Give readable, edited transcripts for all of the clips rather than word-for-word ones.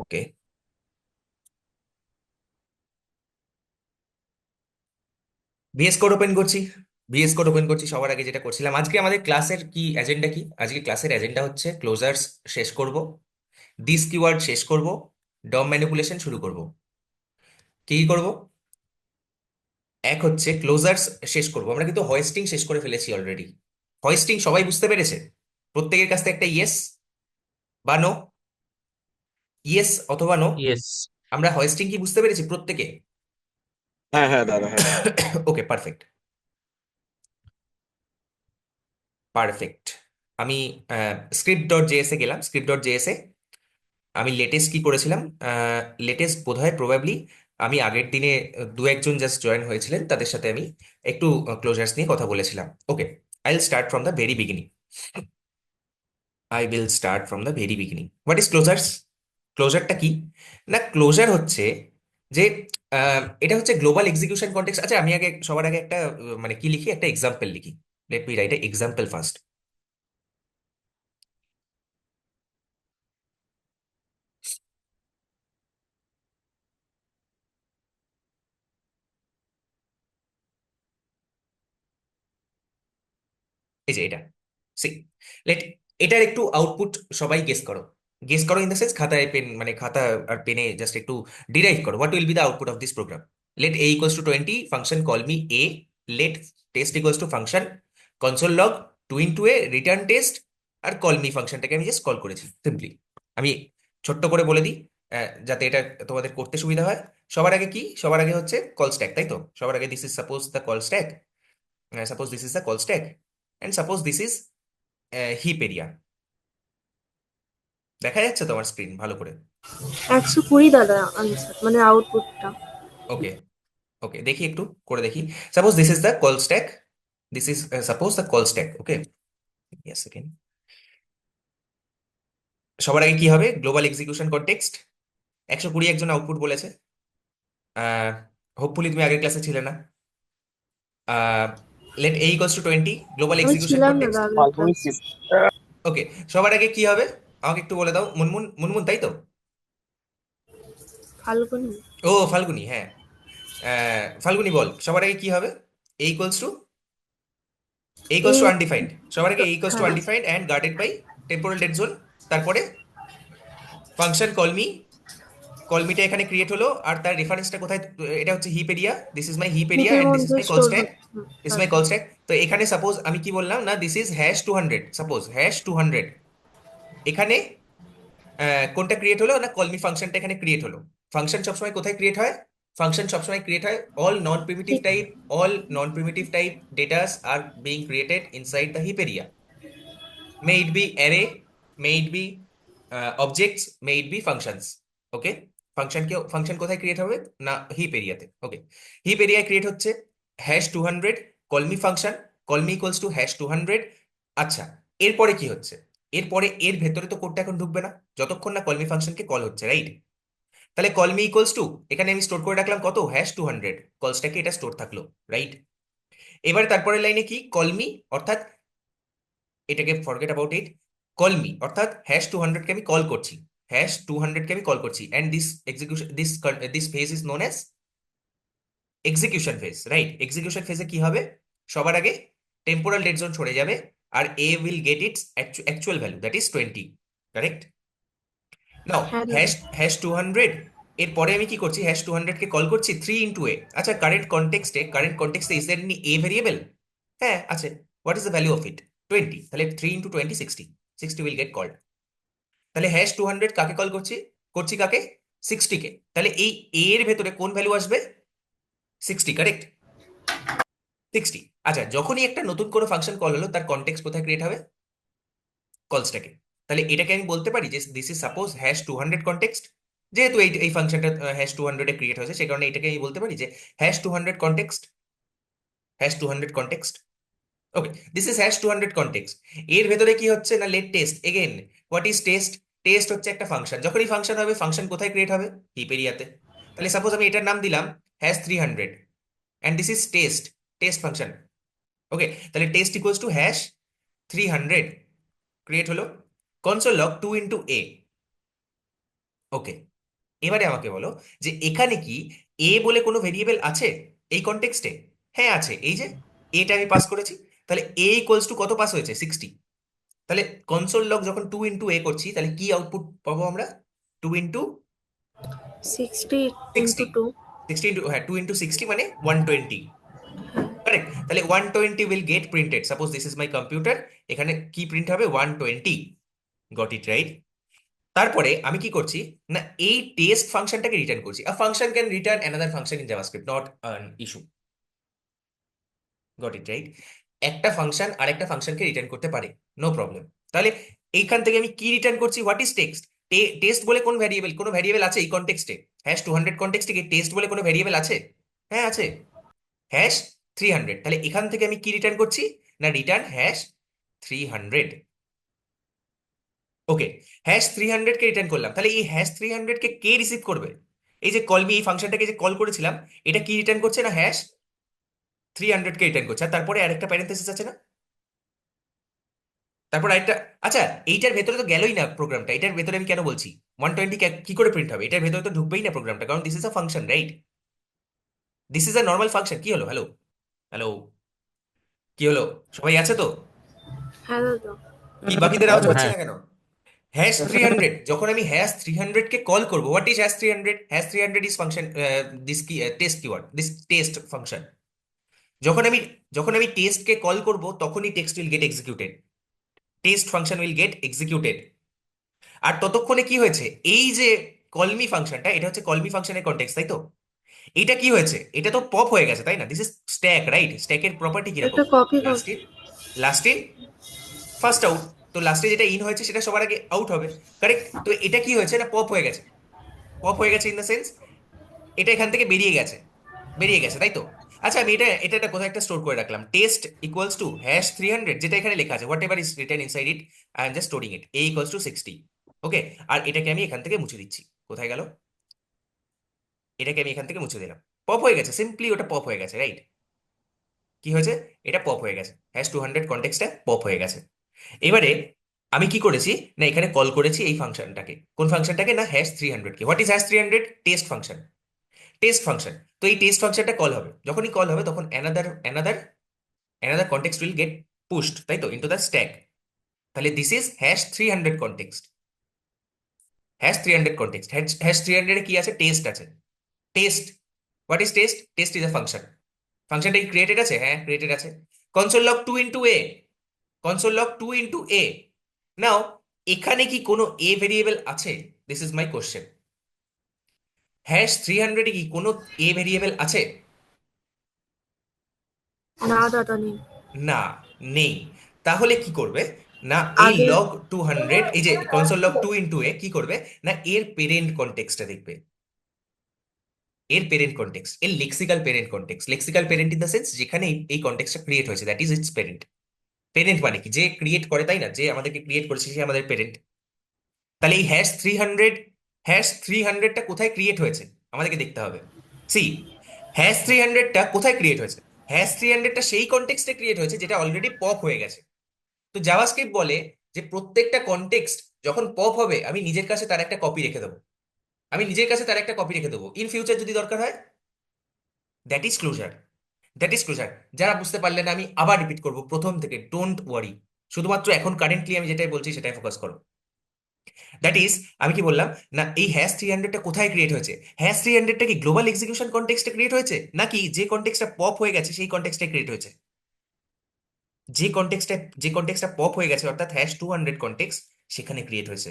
ওকে, VS code open করছি। VS code open করছি। সবার আগে যেটা করছিলাম, আজকে আমাদের ক্লাসের কি এজেন্ডা কি? আজকে ক্লাসের এজেন্ডা হচ্ছে ক্লোজার্স শেষ করব, দিস কিওয়ার্ড শেষ করব, ডম ম্যানিপুলেশন শুরু করব। কি কি করব? এক হচ্ছে ক্লোজার্স শেষ করব। আমরা কিন্তু হোয়েস্টিং শেষ করে ফেলেছি অলরেডি। হোয়েস্টিং সবাই বুঝতে পেরেছে? প্রত্যেকের কাছ থেকে একটা ইয়েস বা নো, ইয়েস অথবা নো। ইয়েস। আমরা হোয়েস্টিং কি বুঝতে পেরেছি প্রত্যেকে? হ্যাঁ হ্যাঁ দাদা, হ্যাঁ। ওকে, পারফেক্ট। পারফেক্ট। আমি স্ক্রিপ্ট ডট জেএসে গেলাম। স্ক্রিপ্ট ডট জেএসে আমি লেটেস্ট কি করেছিলাম? লেটেস্ট বোধহয় প্রবাবলি আমি আগের দিনে দু একজন জাস্ট জয়েন হয়েছিলেন, তাদের সাথে আমি একটু ক্লোজার্স নিয়ে কথা বলেছিলাম। Okay, I will start from the very beginning. I will start from the very beginning. What is closures? ক্লোজারটা কি? না, ক্লোজার হচ্ছে যে এটা হচ্ছে গ্লোবাল এক্সিকিউশন কন্টেক্সট। আচ্ছা, আমি আগে সবার আগে একটা মানে কি লিখি, একটা এক্সাম্পল লিখি। Let me write a example first. এই যে এটা, সি, লেট, এটার একটু আউটপুট সবাই গেস করো। গেস করো ইন দ্য সেন্স খাতায় পেন, মানে খাতা আর পেনে জাস্ট একটু ডিরাইভ করো what will be the output of this program. Let a equals to 20, function call me a. Let test equals to function console log two into a return test. আর call me ফাংশনটাকে আমি just call করেছি simply. আমি ছোট্ট করে বলে দিই যাতে এটা তোমাদের করতে সুবিধা হয়। সবার আগে কি? সবার আগে হচ্ছে কল স্ট্যাক, তাই তো? সবার আগে this is suppose the call stack. Suppose this is the call stack, and suppose this is heap area. দেখা যাচ্ছে তোমার স্ক্রিন ভালো করে? 120 দাদা আনসার মানে আউটপুটটা। ওকে, ওকে, দেখি একটু করে দেখি। Suppose this is the call stack. This is suppose the call stack. Okay, second. সবার আগে কি হবে? Global execution context. 120 একজন আউটপুট বলেছে। হোপফুলি তুমি আগের ক্লাসে ছিলে না। Let a equals to 20, global আমি এক্সিকিউশন ছিলাম দাদা কনটেক্সট। আগের ফাল্গুনি ক্লাসে। ছিল। ওকে, সবার আগে কি হবে আমাকে একটু বলে দাও। মুনমুন, মুনমুন তাই তো? ফাল্গুনি। ও ফাল্গুনি, হ্যাঁ। ফাল্গুনি বল, সবার আগে কি হবে? A equals to, a equals to এই আনডিফাইন্ড। সবার আগে এ ইকুয়ালস টু হ্যাঁ, undefined and guarded by temporal dead zone. তারপরে ফাংশন কলমি। কলমিটা এখানে ক্রিয়েট হলো, আর তার রেফারেন্সটা কোথায়? এটা হচ্ছে heap area. This is my heap area হিপের অ্যান্ড দিস ইজ মধ্যে মাই কল স্টোর স্ট্যাক। হচ্ছে। This my call perfect. Stack. তো এখানে সাপোজ আমি কি বললাম না, this is hash 200, suppose hash 200। এখানে কোনটা ক্রিয়েট হলো না, কলমি ফাংশনটা এখানে ক্রিয়েট হলো। ফাংশন সবসময় কোথায় ক্রিয়েট হয়? ফাংশন সবসময় ক্রিয়েট হয় অল নন প্রিমিটিভ ঠিক। Type, all non primitive type ডেটাস are being created inside the heap area. May it be array, may it be objects, may it be functions. Okay, function কোথায় create হবে না, heap এরিয়াতে। ওকে, heap এরিয়ায় create হচ্ছে hash 200, কলমি function, কলমি equals to hash 200। আচ্ছা, এরপরে কি হচ্ছে? এরপরে এর ভেতরে তো কোডটা এখন ঢুকবে না যতক্ষণ না কলমি ফাংশনকে কল হচ্ছে, রাইট? তাহলে কলমি ইকুয়ালস টু, এখানে আমি স্টোর করে রাখলাম কত, হ্যাশ 200। কলসটাকে এটা স্টোর থাকলো, রাইট? এবারে তারপরের লাইনে কি, কলমি, অর্থাৎ এটাকে forget about it. Call me অর্থাৎ হ্যাশ 200 কে আমি কল করছি। হ্যাশ 200 কে আমি কল করছি, and this execution, this phase is known as execution phase, right? Execution ফেজে কি হবে? সবার আগে টেম্পোরাল ডেড জোন সরে যাবে, আর a will get its actual value, that is 20। Correct? Now হ্যাঁ দাদা। হ্যাশ হ্যাশ 200, এরপরে আমি কি করছি, হ্যাশ 200 কে কল করছি 3 ইন্টু এ। আচ্ছা, কারেন্ট কনটেক্সটে is there any A variable? হ্যাঁ আছে। What is the value of it? 20। তাহলে 3 ইন্টু 20, 60। 60 will get called. তাহলে হ্যাশ 200 কাকে কল করছি? করছি কাকে? 60 কে। তাহলে এই এ এর ভেতরে কোন ভ্যালু আসবে? 60, কারেক্ট? 60। আচ্ছা, যখনই একটা নতুন কোনো ফাংশন কল হলো, তার কনটেক্সট কোথায় ক্রিয়েট হবে? কলসটাকে। তাহলে এটাকে আমি বলতে পারি যে this is suppose hash 200 context. যেহেতু এই এই ফাংশনটা হ্যাশ 200 এ ক্রিয়েট হয়েছে, সে কারণে এটাকে আমি বলতে পারি যে hash 200 context, hash 200 context. Okay, this is hash 200 context. এর ভেতরে কি হচ্ছে না, let test again. What is test? Test হচ্ছে একটা ফাংশন। যখনই ফাংশন হবে, ফাংশন কোথায় ক্রিয়েট হবে? হিপ এরিয়াতে। তাহলে সাপোজ আমি এটার নাম দিলাম hash 300, and this is test, test function. Okay, তাহলে test equals to hash 300 create হলো। Console log 2 into a. Okay, এবারে আমাকে বলো যে এখানে কি এ বলে কোনো ভেরিয়েবল আছে এই কনটেক্সটে? হ্যাঁ আছে, এই যে এটা আমি পাস করেছি। তাহলে এ ইকুয়ালস টু কত পাস হয়েছে? 60। তাহলে কনসোল লগ যখন 2 × a করছি তাহলে কি আউটপুট পাবো আমরা? 60 × 2 × 60। 2। 60 ইন্টু, হ্যাঁ 2 × 60 মানে 120। কারেক্ট, তাহলে 120 will get printed. Suppose this is my computer, এখানে কি প্রিন্ট হবে? 120। Goat it right? তারপরে আমি কি করছি না, এই টেস্ট ফাংশনটাকে রিটার্ন করছি। আ function can return another function in JavaScript, not an issue. Goat it right? একটা ফাংশন আর একটা ফাংশনকে রিটার্ন করতে পারে, নো প্রবলেম। তাহলে এইখান থেকে আমি কি রিটার্ন করছি? What is text? টেস্ট বলে কোন ভ্যারিয়েবল, কোনো ভ্যারিয়েবল আছে এই কনটেক্সটে? #200 কনটেক্সটে কি টেস্ট বলে কোনো ভ্যারিয়েবল আছে? হ্যাঁ আছে, #300। তাহলে এখান থেকে আমি কি রিটার্ন করছি না, রিটার্ন #300। ওকে, #300 কে রিটার্ন করলাম। তাহলে এই #300 কে কে রিসিভ করবে? এই যে কল মি, এই ফাংশনটাকে যে কল করেছিলাম, এটা কি রিটার্ন করছে না, #300 কে রিটার্ন করছে। আর তারপরে আরেকটা প্যারেন্থেসিস আছে না, তারপর আরেকটা। আচ্ছা, এইটার ভেতরে তো গেলই না প্রোগ্রামটা। এটার ভেতরে আমি কেন বলছি 120 কি করে প্রিন্ট হবে? এটার ভেতরে তো ঢুকবেই না প্রোগ্রামটা, কারণ this is a function, right? This is a normal function. কি হলো? হ্যালো, হ্যালো, কি হলো? সবাই আছে তো? হ্যাঁ দাদা। কি বাকিদের আওয়াজ পাচ্ছি হ্যাঁ না কেন? #300 যখন আমি #300 কে কল করবো, what is #300? #300 is function, this কি test keyword, this test function. যখন আমি যখন আমি টেস্ট কে কল করব তখনই text will get executed, test function will get executed. আর ততক্ষণে কি হয়েছে, এই যে কলমি ফাংশনটা, এটা হচ্ছে কলমি ফাংশনের কনটেক্সট, তাই তো? এটা কি হয়েছে? এটা তো পপ হয়ে গেছে, তাই না? This is stack, right? স্ট্যাকের প্রপার্টি কিরকম? এটা copy last in, last in, first out. তো লাস্টে যেটা ইন হয়েছে সেটা সবার আগে আউট হবে, কারেক্ট? তো এটা কি হয়েছে না, পপ হয়ে গেছে। পপ হয়ে গেছে ইন দ্য সেন্স এটা এখান থেকে বেরিয়ে গেছে, বেরিয়ে গেছে, তাই তো? আচ্ছা, আমি এটা এটা একটা কোথাও একটা স্টোর করে রাখলাম, টেস্ট ইকুয়ালস টু #300, যেটা এখানে লেখা আছে, what ever is written inside it, I am just storing it, a equals to 60। ওকে, আর এটাকে আমি এখান থেকে মুছে দিচ্ছি। কোথায় গেল? এটাকে আমি এখান থেকে মুছে দিলাম। পপ হয়ে গেছে, সিম্পলি ওটা পপ হয়ে গেছে, রাইট? কি হয়েছে? এটা পপ হয়ে গেছে, #200 কনটেক্সটটা পপ হয়ে গেছে। এবারে আমি কি করেছি না, এখানে কল করেছি এই ফাংশনটাকে। কোন ফাংশনটাকে না, #300 কে। What is #300? Test function, test function. তো এই টেস্ট ফাংশনটা কল হবে, যখনই কল হবে তখন another context will get pushed, তাই তো, ইনটু দ্য স্ট্যাক। তাহলে দিস ইজ #300 কনটেক্সট, #300 কনটেক্সট। #300 এ কি আছে? টেস্ট আছে, test. What is test? Test is a function. ফাংশনটা কি ক্রিয়েটেড আছে? হ্যাঁ ক্রিয়েটেড আছে। Console log 2 × a, console log 2 × a। নাও এখানে কি কোনো এ ভেরিয়েবল আছে? This is my question. #300 কি কোনো এ ভেরিয়েবল আছে? না দাদা নেই। না, নেই। তাহলে কি করবে না, এই আগে log 200, এই যে কনসোল লগ 2 × a কি করবে না, এর পেরেন্ট কনটেক্সটটা দেখবে। এর পেরেন্ট কনটেক্সট, এর lexical parent context. Lexical parent in the sense যেখানে এই কনটেক্সটটা ক্রিয়েট হয়েছে, that is it's parent. Parent মানে কি? যে ক্রিয়েট করে, তাই না? যে আমাদেরকে ক্রিয়েট করেছে সে আমাদের পেরেন্ট। তাহলে এই #300টা কোথায় ক্রিয়েট হয়েছে আমাদেরকে দেখতে হবে। সি, #300টা কোথায় ক্রিয়েট হয়েছে? #300টা সেই কনটেক্সটে ক্রিয়েট হয়েছে যেটা অলরেডি পপ হয়ে গেছে। তো জাভাস্ক্রিপ্ট বলে যে প্রত্যেকটা কনটেক্সট যখন পপ হবে আমি নিজের কাছে তার একটা কপি রেখে দেবো, আমি নিজের কাছে তার একটা কপি রেখে দেবো ইন ফিউচার যদি দরকার হয়। That is closure, that is closure. যারা বুঝতে পারলেন আমি আবার রিপিট করবো প্রথম থেকে, ডোন্ট ওয়ারি। শুধুমাত্র এখন কারেন্টলি আমি যেটাই বলছি সেটাই ফোকাস করো। দ্যাট ইজ, আমি কি বললাম না, এই #300টা কোথায় ক্রিয়েট হয়েছে? #300টা কি গ্লোবাল এক্সিকিউশন কনটেক্সটে ক্রিয়েট হয়েছে, নাকি যে কনটেক্সটটা পপ হয়ে গেছে সেই কনটেক্সটে ক্রিয়েট হয়েছে? যে কনটেক্সটটা পপ হয়ে গেছে, অর্থাৎ #200 কনটেক্সট, সেখানে ক্রিয়েট হয়েছে।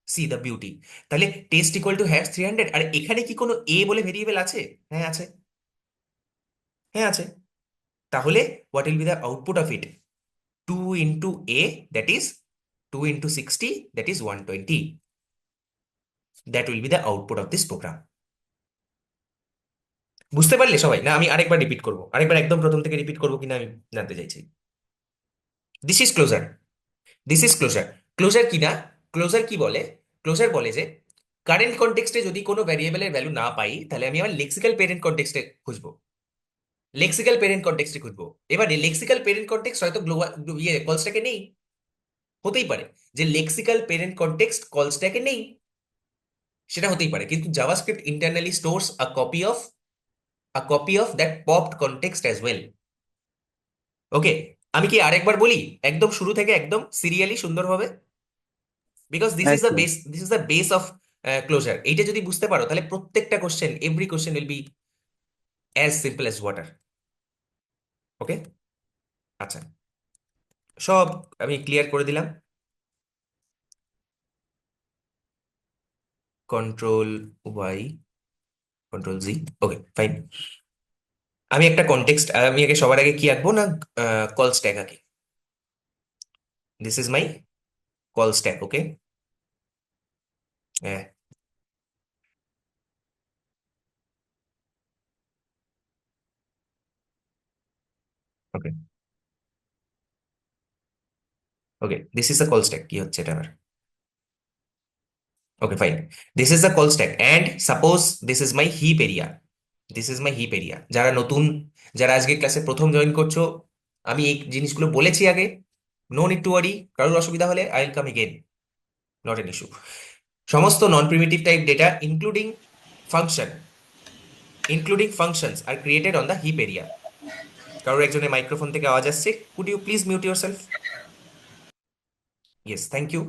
C the beauty. তাহলে টেস্ট ইকুয়াল টু #300। আর এখানে কি কোনো এ বলে ভেরিয়েবল আছে? হ্যাঁ আছে, হ্যাঁ আছে। তাহলে what will be the output of it? 2 × a, that is 2 × 60, that is 120। That will be the output of this program. বুঝতে পারলে সবাই? না আমি আরেকবার রিপিট করবো, আরেকবার একদম প্রথম থেকে রিপিট করবো কিনা আমি জানতে চাইছি। This is closure, this is closure. Closure কি না, ক্লোজার কি বলে? ক্লোজার বলে যে কারেন্ট কনটেক্সটে যদি কোনো ভ্যারিয়েবলের ভ্যালু না পাই তাহলে আমি আমার লেক্সিক্যাল পেরেন্ট কনটেক্সটে খুঁজবো, লেক্সিক্যাল পেরেন্ট কনটেক্সটে খুঁজবো। এবারে লেক্সিক্যাল পেরেন্ট কনটেক্সট হয়তো গ্লোবাল কল স্ট্যাকে নেই, হতেই পারে যে লেক্সিক্যাল পেরেন্ট কনটেক্সট কল স্ট্যাকে নেই। সেটা হতেই পারে, কিন্তু JavaScript internally stores a copy of that popped context as well. Okay, আমি কি আরেকবার বলি একদম শুরু থেকে একদম সিরিয়ালি সুন্দরভাবে, বিকজ একদম। This is the base of closure. এইটা যদি বুঝতে পারো তাহলে প্রত্যেকটা question, every question will be as simple as water. Okay, আচ্ছা, সব আমি ক্লিয়ার করে দিলাম। Control Y, control G. Okay, fine. আমি একটা কনটেক্সট, আমি আগে সবার আগে কি আঁকবো না, কল স্ট্যাক আঁকি। This is my call stack. Okay, হ্যাঁ, okay, okay, this is the call stack. কি হচ্ছে এটা আবার? Okay, fine. This is the call stack and suppose this is my heap area. This is my heap area. যারা নতুন, যারা আজকে ক্লাসে প্রথম জয়েন করছো, আমি এই জিনিসগুলো বলেছি আগে। নো নিড টু ওয়ারি, কারোর অসুবিধা হলে I will come again, not an issue. সমস্ত non primitive type data function including functions are created on the heap area. কারোর একজনের মাইক্রোফোন থেকে আওয়াজ আসছে, could you please mute your self? Yes, thank you.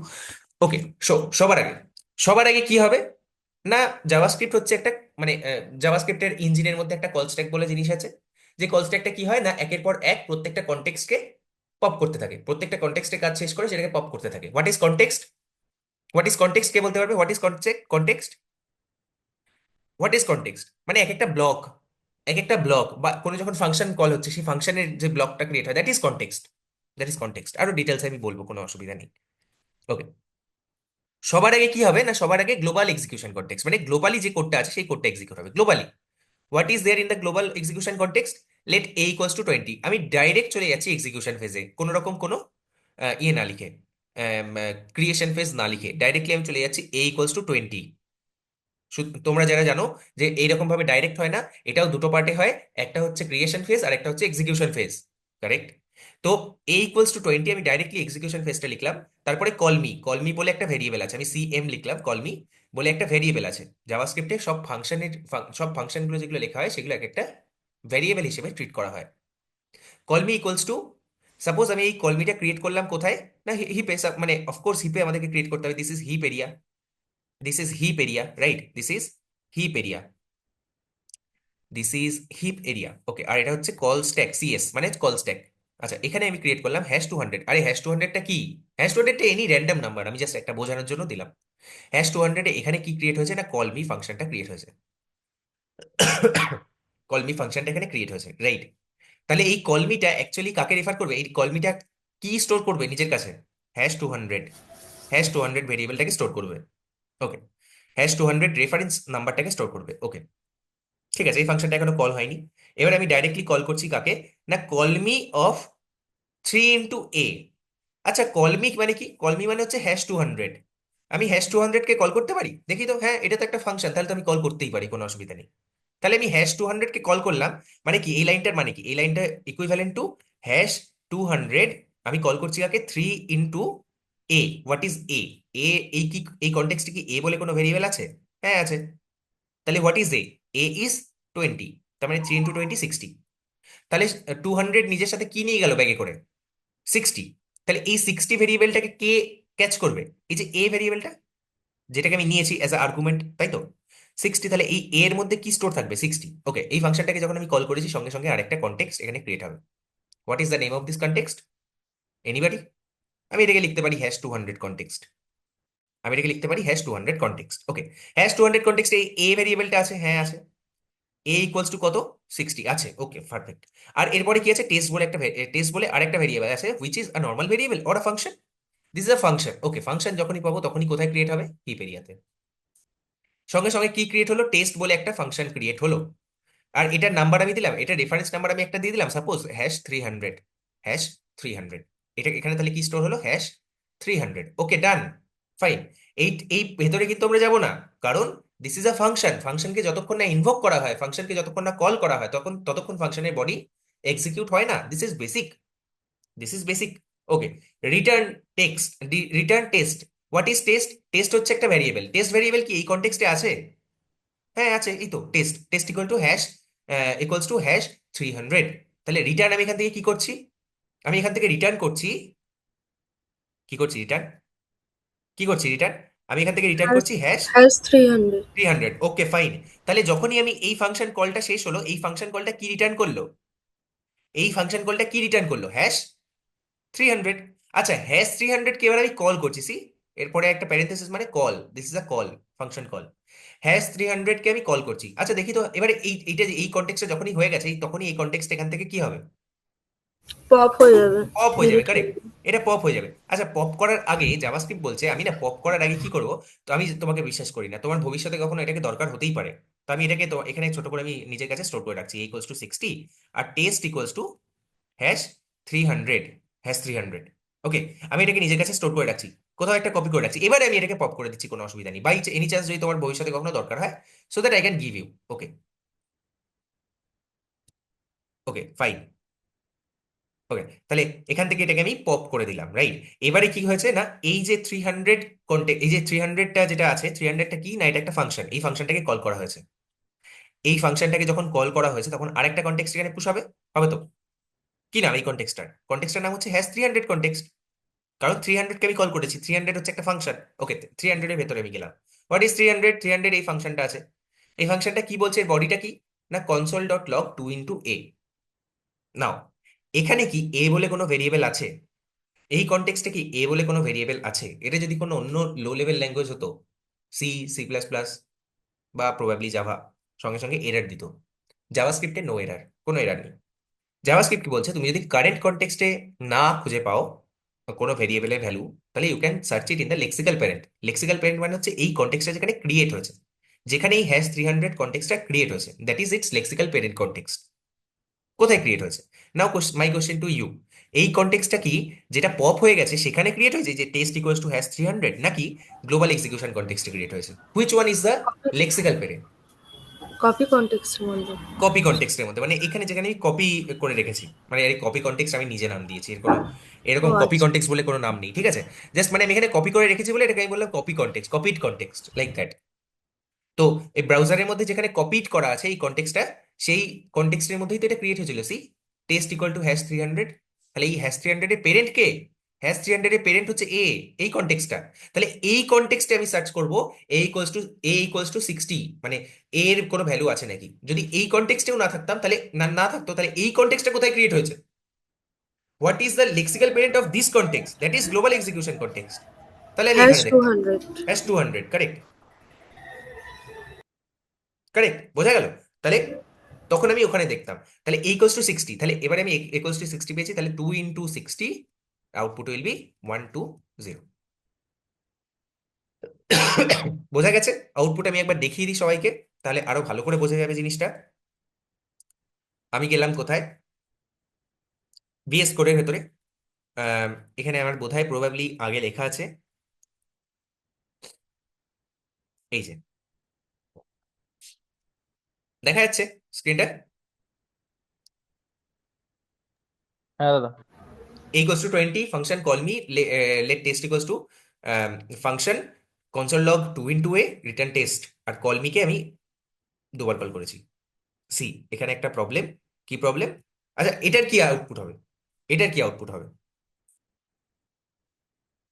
Okay, সবার আগে, সবার আগে কি হবে না, জাভাস্ক্রিপ্ট হচ্ছে একটা, মানে জাভাস্ক্রিপ্টের ইঞ্জিনের মধ্যে একটা কল স্ট্যাক বলে জিনিস আছে। যে কল স্ট্যাকটা কি হয় না, একের পর এক প্রত্যেকটা কনটেক্সটকে পপ করতে থাকে, প্রত্যেকটা কনটেক্সটের কাজ শেষ করে সেটাকে পপ করতে থাকে। What is context? What is context কে বলতে পারবে? What is context? What is context মানে এক একটা ব্লক, এক একটা ব্লক বা কোনো যখন ফাংশন কল হচ্ছে সেই ফাংশনের যে ব্লকটা ক্রিয়েট হয়, that is context. That is context. আরো ডিটেলস আমি বলবো, কোনো অসুবিধা নেই। ওকে, সবার আগে কি হবে না, সবার আগে গ্লোবাল এক্সিকিউশন কনটেক্সট, মানে গ্লোবালি যে কোডটা আছে সেই কোডটা এক্সিকিউট হবে globally. What is there in the global execution context? Let a equals to 20। আমি ডাইরেক্ট চলে যাচ্ছি এক্সিকিউশন ফেজে, কোনো রকম কোনো ইয়ে না লিখে, ক্রিয়েশন ফেজ না লিখে ডাইরেক্টলি আমি চলে যাচ্ছি এ ইকুয়ালস টু 20। তোমরা যারা জানো যে এইরকম ভাবে ডাইরেক্ট হয় না, এটাও দুটো পার্টে হয়, একটা হচ্ছে ক্রিয়েশন ফেজ আর একটা হচ্ছে এক্সিকিউশন ফেজ। কারেক্ট? তো এ ইকুয়ালস টু 20 আমি ডাইরেক্টলি এক্সিকিউশন ফেজটা লিখলাম। তারপরে কলমি বলে একটা ভেরিয়েবল আছে, আমি সিএম লিখলাম, কলমি বলে একটা ভেরিয়েবল আছে। জাভাস্ক্রিপ্টে সব ফাংশনগুলো যেগুলো লেখা হয় সেগুলো এক একটা ভেরিয়েবল হিসেবে ট্রিট করা হয়। কলমি ইকুয়ালস টু, সাপোজ আমি এই কলমিটা ক্রিয়েট করলাম কোথায় না, হিপে, মানে অফকোর্স হিপে আমাদেরকে ক্রিয়েট করতে হবে। This is heap area, this is heap area, right? This is heap area, this is heap area. Okay, আর এটা হচ্ছে কল স্ট্যাক, সিএস মানে কল স্ট্যাক। আচ্ছা, এখানে আমি ক্রিয়েট করলাম #200। আরে #200টা কি? #200টা এনি র্যান্ডম নাম্বার, আমি জাস্ট একটা বোঝানোর জন্য দিলাম। #200 এখানে কি ক্রিয়েট হয়েছে না, কলমি ফাংশনটা ক্রিয়েট হয়েছে। কলমি ফাংশনটা এখানে ক্রিয়েট হয়েছে, রাইট? তাহলে এই কলমিটা অ্যাকচুয়ালি কাকে রেফার করবে? এই কলমিটা কি স্টোর করবে নিজের কাছে? #200, #200 ভেরিয়েবলটাকে স্টোর করবে। ওকে, #200 রেফারেন্স নাম্বারটাকে স্টোর করবে। ওকে, ঠিক আছে, এই ফাংশনটা এখনো কল হয়নি। এবার আমি ডাইরেক্টলি কল করছি কাকে না, কলমি অফ 3 × a। আচ্ছা, কলমি মানে কি? কলমি মানে হচ্ছে #200। আমি #200 কে কল করতে পারি? দেখি তো, হ্যাঁ এটা তো একটা ফাংশন, তাহলে তো আমি কল করতেই পারি, কোনো অসুবিধা নেই। তাহলে আমি #200 কে কল করলাম, মানে কি এই লাইনটার মানে কি? এই লাইনটা ইকুইভ্যালেন্ট টু #200। আমি কল করছি কাকে? 3 × a। What is A? A, এই কি, এই কনটেক্সটে কি এ বলে কোনো ভেরিয়েবল আছে? হ্যাঁ আছে। তাহলে what is A? A is 20। তার মানে 3 × 20 60। তাহলে 200 নিজের সাথে কি নিয়ে গেল ব্যাগে করে? 60। তাহলে এই 60 ভেরিয়েবলটাকে কে ক্যাচ করবে? এই যে এ ভেরিয়েবলটা, যেটাকে আমি নিয়েছি অ্যাজ আ আর্গুমেন্ট, তাই তো? 60, তাহলে এই এ এর মধ্যে কি স্টোর থাকবে? 60। ওকে, এই ফাংশনটাকে যখন আমি কল করেছি সঙ্গে সঙ্গে আরেকটা কনটেক্সট এখানে ক্রিয়েট হবে। What is the name of this context? Anybody? আমি এটাকে লিখতে পারি #200 কনটেক্সট। আমি এটাকে লিখতে পারি #200 কনটেক্সট। ওকে, #200 কনটেক্সট এই এ ভেরিয়েবলটা আছে? হ্যাঁ আছে। এ ইকুয়ালস টু কত? 60 আছে। ওকে, পারফেক্ট। আর এরপরে কি আছে? টেস্ট বলে আরেকটা ভেরিয়েবল আছে, which is a normal variable or a function. This is a function. Okay, function যখনই পাবো তখনই কোথায় ক্রিয়েট হবে? হিপ এরিয়াতে। সঙ্গে সঙ্গে কি ক্রিয়েট হলো? টেস্ট বলে একটা ফাংশন ক্রিয়েট হলো। আর এটার নাম্বার আমি দিলাম, এটা রেফারেন্স নাম্বার আমি একটা দিয়ে দিলাম, সাপোজ #300, #300। এটা এখানে তাহলে কি স্টোর হলো? #300। ওকে, ডান, ফাইন। এই এই ভেতরে কিন্তু আমরা যাব না, কারণ দিস ইজ আ ফাংশন। ফাংশনকে যতক্ষণ না ইনভোক করা হয়, ফাংশনকে যতক্ষণ না কল করা হয়, ততক্ষণ ফাংশনের বডি এক্সিকিউট হয় না। This is basic, this is basic. Okay, return text, written test, what is test? Test হচ্ছে একটা ভ্যারিয়েবল। টেস্ট ভ্যারিয়েবল কি এই কনটেক্সটে আছে? হ্যাঁ আছে, এই তো test. Test equal to hash equals to hash 300। তাহলে রিটার্ন আমি এখান থেকে কি করছি? আমি এখান থেকে রিটার্ন করছি, কি করছি রিটার্ন, কি করছি রিটার্ন? আমি এখান থেকে রিটার্ন হ্যাশ করছি হ্যাশ হ্যাশ 300। 300। ওকে ফাইন। তাহলে যখনই আমি এই ফাংশন কলটা শেষ হলো, এই ফাংশন কলটা কি রিটার্ন করলো? এই ফাংশন কলটা কি রিটার্ন করলো? হ্যাশ 300। আচ্ছা, হ্যাশ 300 কে এবার আমি কল করছি, সি এরপরে একটা প্যারেন্থেসিস মানে call, this is a call, function call. Hash 300 কে আমি কল করছি। আচ্ছা দেখি তো এবারে এইটা এই কনটেক্সটে যখনই হয়ে গেছে, তখনই এই কনটেক্সট এখান থেকে কি হবে? পপ হয়ে যাবে, পপ হয়ে যাবে, ডিলিট হয়ে কারেক্ট। যাবে। এটা পপ হয়ে যাবে। আচ্ছা, পপ করার আগে জাভাস্ক্রিপ্ট বলছে আমি না পপ করার আগে কি করব? তো আমি তোমাকে বিশ্বাস করি না, তোমার ভবিষ্যতে কখনো এটাকে দরকার হতেই পারে। তো আমি এটাকে তো এখানে ছোট করে আমি নিজের কাছে স্টোর করে রাখছি, ইকুয়ালস টু 60 আর test equals to hash 300, hash 300। Okay, আমি এটাকে নিজের কাছে স্টোর করে রাখছি, কোথাও একটা কপি করে রাখছি। এবারে আমি এটাকে পপ করে দিচ্ছি, কোনো অসুবিধা নেই। বাই এনি চান্স যদি তোমার ভবিষ্যতে কখনো দরকার হয়, so that I can give you. Okay, okay fine. Okay, তাহলে এখান থেকে এটাকে আমি পপ করে দিলাম, রাইট? এবারে কি হয়েছে না, এই যে 300 কন্টেক্ট, এই যে 300টা যেটা আছে, 300টা কি না, এটা একটা ফাংশন। এই ফাংশনটাকে কল করা হয়েছে। এই ফাংশনটাকে যখন কল করা হয়েছে, তখন আরেকটা কন্টেক্সট এখানে পুশ হবে, হবে তো? কি নাম এই কন্টেক্সটার? কন্টেক্সটার নাম হচ্ছে হ্যাশ 300 কন্টেক্সট। কারণ 300কে আমি কল করেছি, 300 হচ্ছে একটা ফাংশন। ওকে, 300 এর ভেতরে আমি গেলাম। What is 300? 300 এই ফাংশনটা আছে। এই ফাংশনটা কি বলছে, এর বডিটা কি না, কনসোল ডট লগ 2 × a। নাও, এখানে কি এ বলে কোনো ভেরিয়েবল আছে? এই কনটেক্সটে কি এ বলে কোনো ভেরিয়েবল আছে? এটা যদি কোনো অন্য লো লেভেল ল্যাঙ্গুয়েজ হতো, সি, সি প্লাস প্লাস বা প্রবাবলি জাভা, সঙ্গে সঙ্গে এরার দিত। জাভাস্ক্রিপ্টে নো এরার, কোনো এরার নেই। জাভাস্ক্রিপ্ট কি বলছে, তুমি যদি কারেন্ট কনটেক্সটে না খুঁজে পাও কোনো ভেরিয়েবলের ভ্যালু, তাহলে you can search it in the lexical parent. Lexical parent মানে হচ্ছে এই কনটেক্সটটা যেখানে ক্রিয়েট হয়েছে, যেখানে এই হ্যাশ 300 কনটেক্সটটা ক্রিয়েট হয়েছে, that is its lexical parent context. কোথায় ক্রিয়েট হয়েছে? Now my question to you, এই কনটেক্সটটা কি যেটা পপ হয়ে গেছে সেখানে ক্রিয়েট হয়েছে, যে টেস্ট ইকুয়ালস টু হ্যাশ 300, নাকি গ্লোবাল এক্সিকিউশন কনটেক্সটে ক্রিয়েট হয়েছে? Which one is the lexical parent? Copy কন্টেক্সটের মধ্যে। কপি কনটেক্সটের মধ্যে, মানে এখানে যেখানে আমি কপি করে রেখেছি, মানে এই কপি কনটেক্সট আমি নিজে নাম দিয়েছি, এর কোনো ও এরকম কপি আচ্ছা। কনটেক্সট বলে কোনো নাম নেই, ঠিক আছে? জাস্ট মানে আমি এখানে কপি করে রেখেছি বলে এটাকে আমি বললাম copy context, copied context, like that. তো এই ব্রাউজারের মধ্যে যেখানে কপিড করা আছে এই কনটেক্সটটা, সেই কনটেক্সটের মধ্যেই তো এটা ক্রিয়েট হয়েছিল, see test equal to hash 300। তাহলে এই হ্যাশ 300 এর পেরেন্ট কে? হ্যাশ 300 এর পেরেন্ট হচ্ছে এ, এই কনটেক্সটটা। তাহলে এই কনটেক্সটে আমি সার্চ করব এ ইকুয়ালস টু 60, মানে এর কোনো ভ্যালু আছে নাকি। যদি এই কনটেক্সটেও না থাকতাম, তাহলে না থাকতো, তাহলে এই কনটেক্সটটা কোথায় ক্রিয়েট হয়েছে? What is the lexical parent of this context? That is global execution context. তাহলে আমি হ্যাশ এখানে টু দেখতাম হান্ড্রেড হ্যাশ 200, কারেক্ট, কারেক্ট, বোঝা গেল? তাহলে তখন আমি ওখানে দেখতাম, তাহলে = 60। তাহলে এবারে আমি =60 পেয়েছি, তাহলে 2 × 60, আউটপুট উইল বি 120। বোঝা গেছে? আউটপুট আমি একবার দেখিয়ে দিই সবাইকে, তাহলে আরো ভালো করে বোঝা যাবে জিনিসটা। আমি গেলাম কোথায়, VS কোডের ভেতরে। আম, এখানে আমার বোধহয় প্রবাবলি আগে লেখা আছে, এই যে দেখা যাচ্ছে স্ক্রিনটা। হ্যাঁ দাদা। A = 20, function call me, let test equals to function console log 2 × a return test, R call me কে আমি দুবার কল করেছি। সি, এখানে একটা প্রবলেম। কি প্রবলেম? আচ্ছা, এটার কি আউটপুট হবে? এটার কি আউটপুট হবে?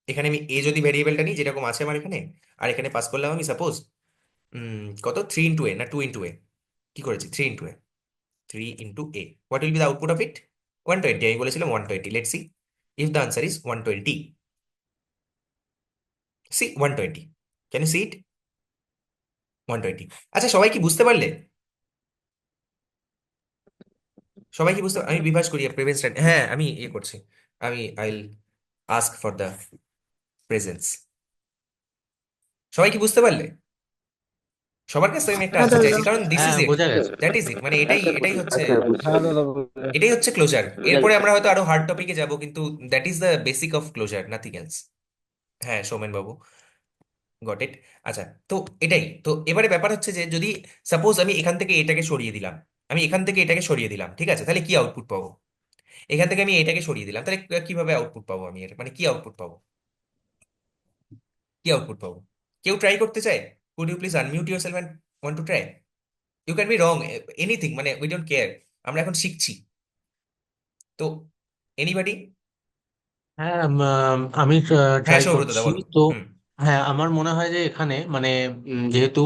এখানে আমি এ যদি ভ্যারিয়েবলটা নিই যেরকম আছে আমার এখানে, আর এখানে পাস করলাম আমি সাপোজ কত, 3 × a না 2 × a, কি করেছি 3 × a, 3 × a, what will be the output of it? 120, আমি বলেছিলাম 120। Let's see if the answer is 120। See 120, can you see it? 120। আচ্ছা, সবাই কি বুঝতে পারলে? সবাই কি বুঝতে, আমি বিভাস করি প্রেজেন্স, হ্যাঁ আমি ইয়ে করছি, আমি আইল আস্ক ফর দ্য প্রেজেন্স। সবাই কি বুঝতে পারলে? সবার কাছ থেকে আমি একটা হ্যাঁ আনসার দাদা। চাইছি, কারণ দিস হ্যাঁ ইজ ইট, বোঝা গেছে। দ্যাট ইজ ইট, মানে এটাই এটাই হচ্ছে, হ্যাঁ দাদা এটাই হচ্ছে ক্লোজার। এরপরে আমরা হয়তো আরো হার্ড টপিকে যাব, কিন্তু that is the basic of closure, nothing else. হ্যাঁ সৌমেন বাবু, গট ইট। আচ্ছা, তো এটাই তো। এবারে ব্যাপার হচ্ছে যে যদি সাপোজ আমি এখান থেকে এটাকে সরিয়ে দিলাম, আমি এখান থেকে এটাকে সরিয়ে দিলাম, ঠিক আছে, তাহলে কি আউটপুট পাবো? এখান থেকে আমি এটাকে সরিয়ে দিলাম, তাহলে কিভাবে আউটপুট পাবো আমি, এর মানে কি আউটপুট পাবো? কি আউটপুট পাবো? কেউ ট্রাই করতে চায়? Could you please unmute yourself and want to try? You can be wrong, anything, মানে উই ডোন্ট কেয়ার। আমরা এখন শিখছি। তো এনিবডি? হ্যাঁ, আমি হ্যাঁ, ট্রাই সৌব্রতদা করছি বলো। তো। হুম। হ্যাঁ, আমার মনে হয় যে এখানে মানে যেহেতু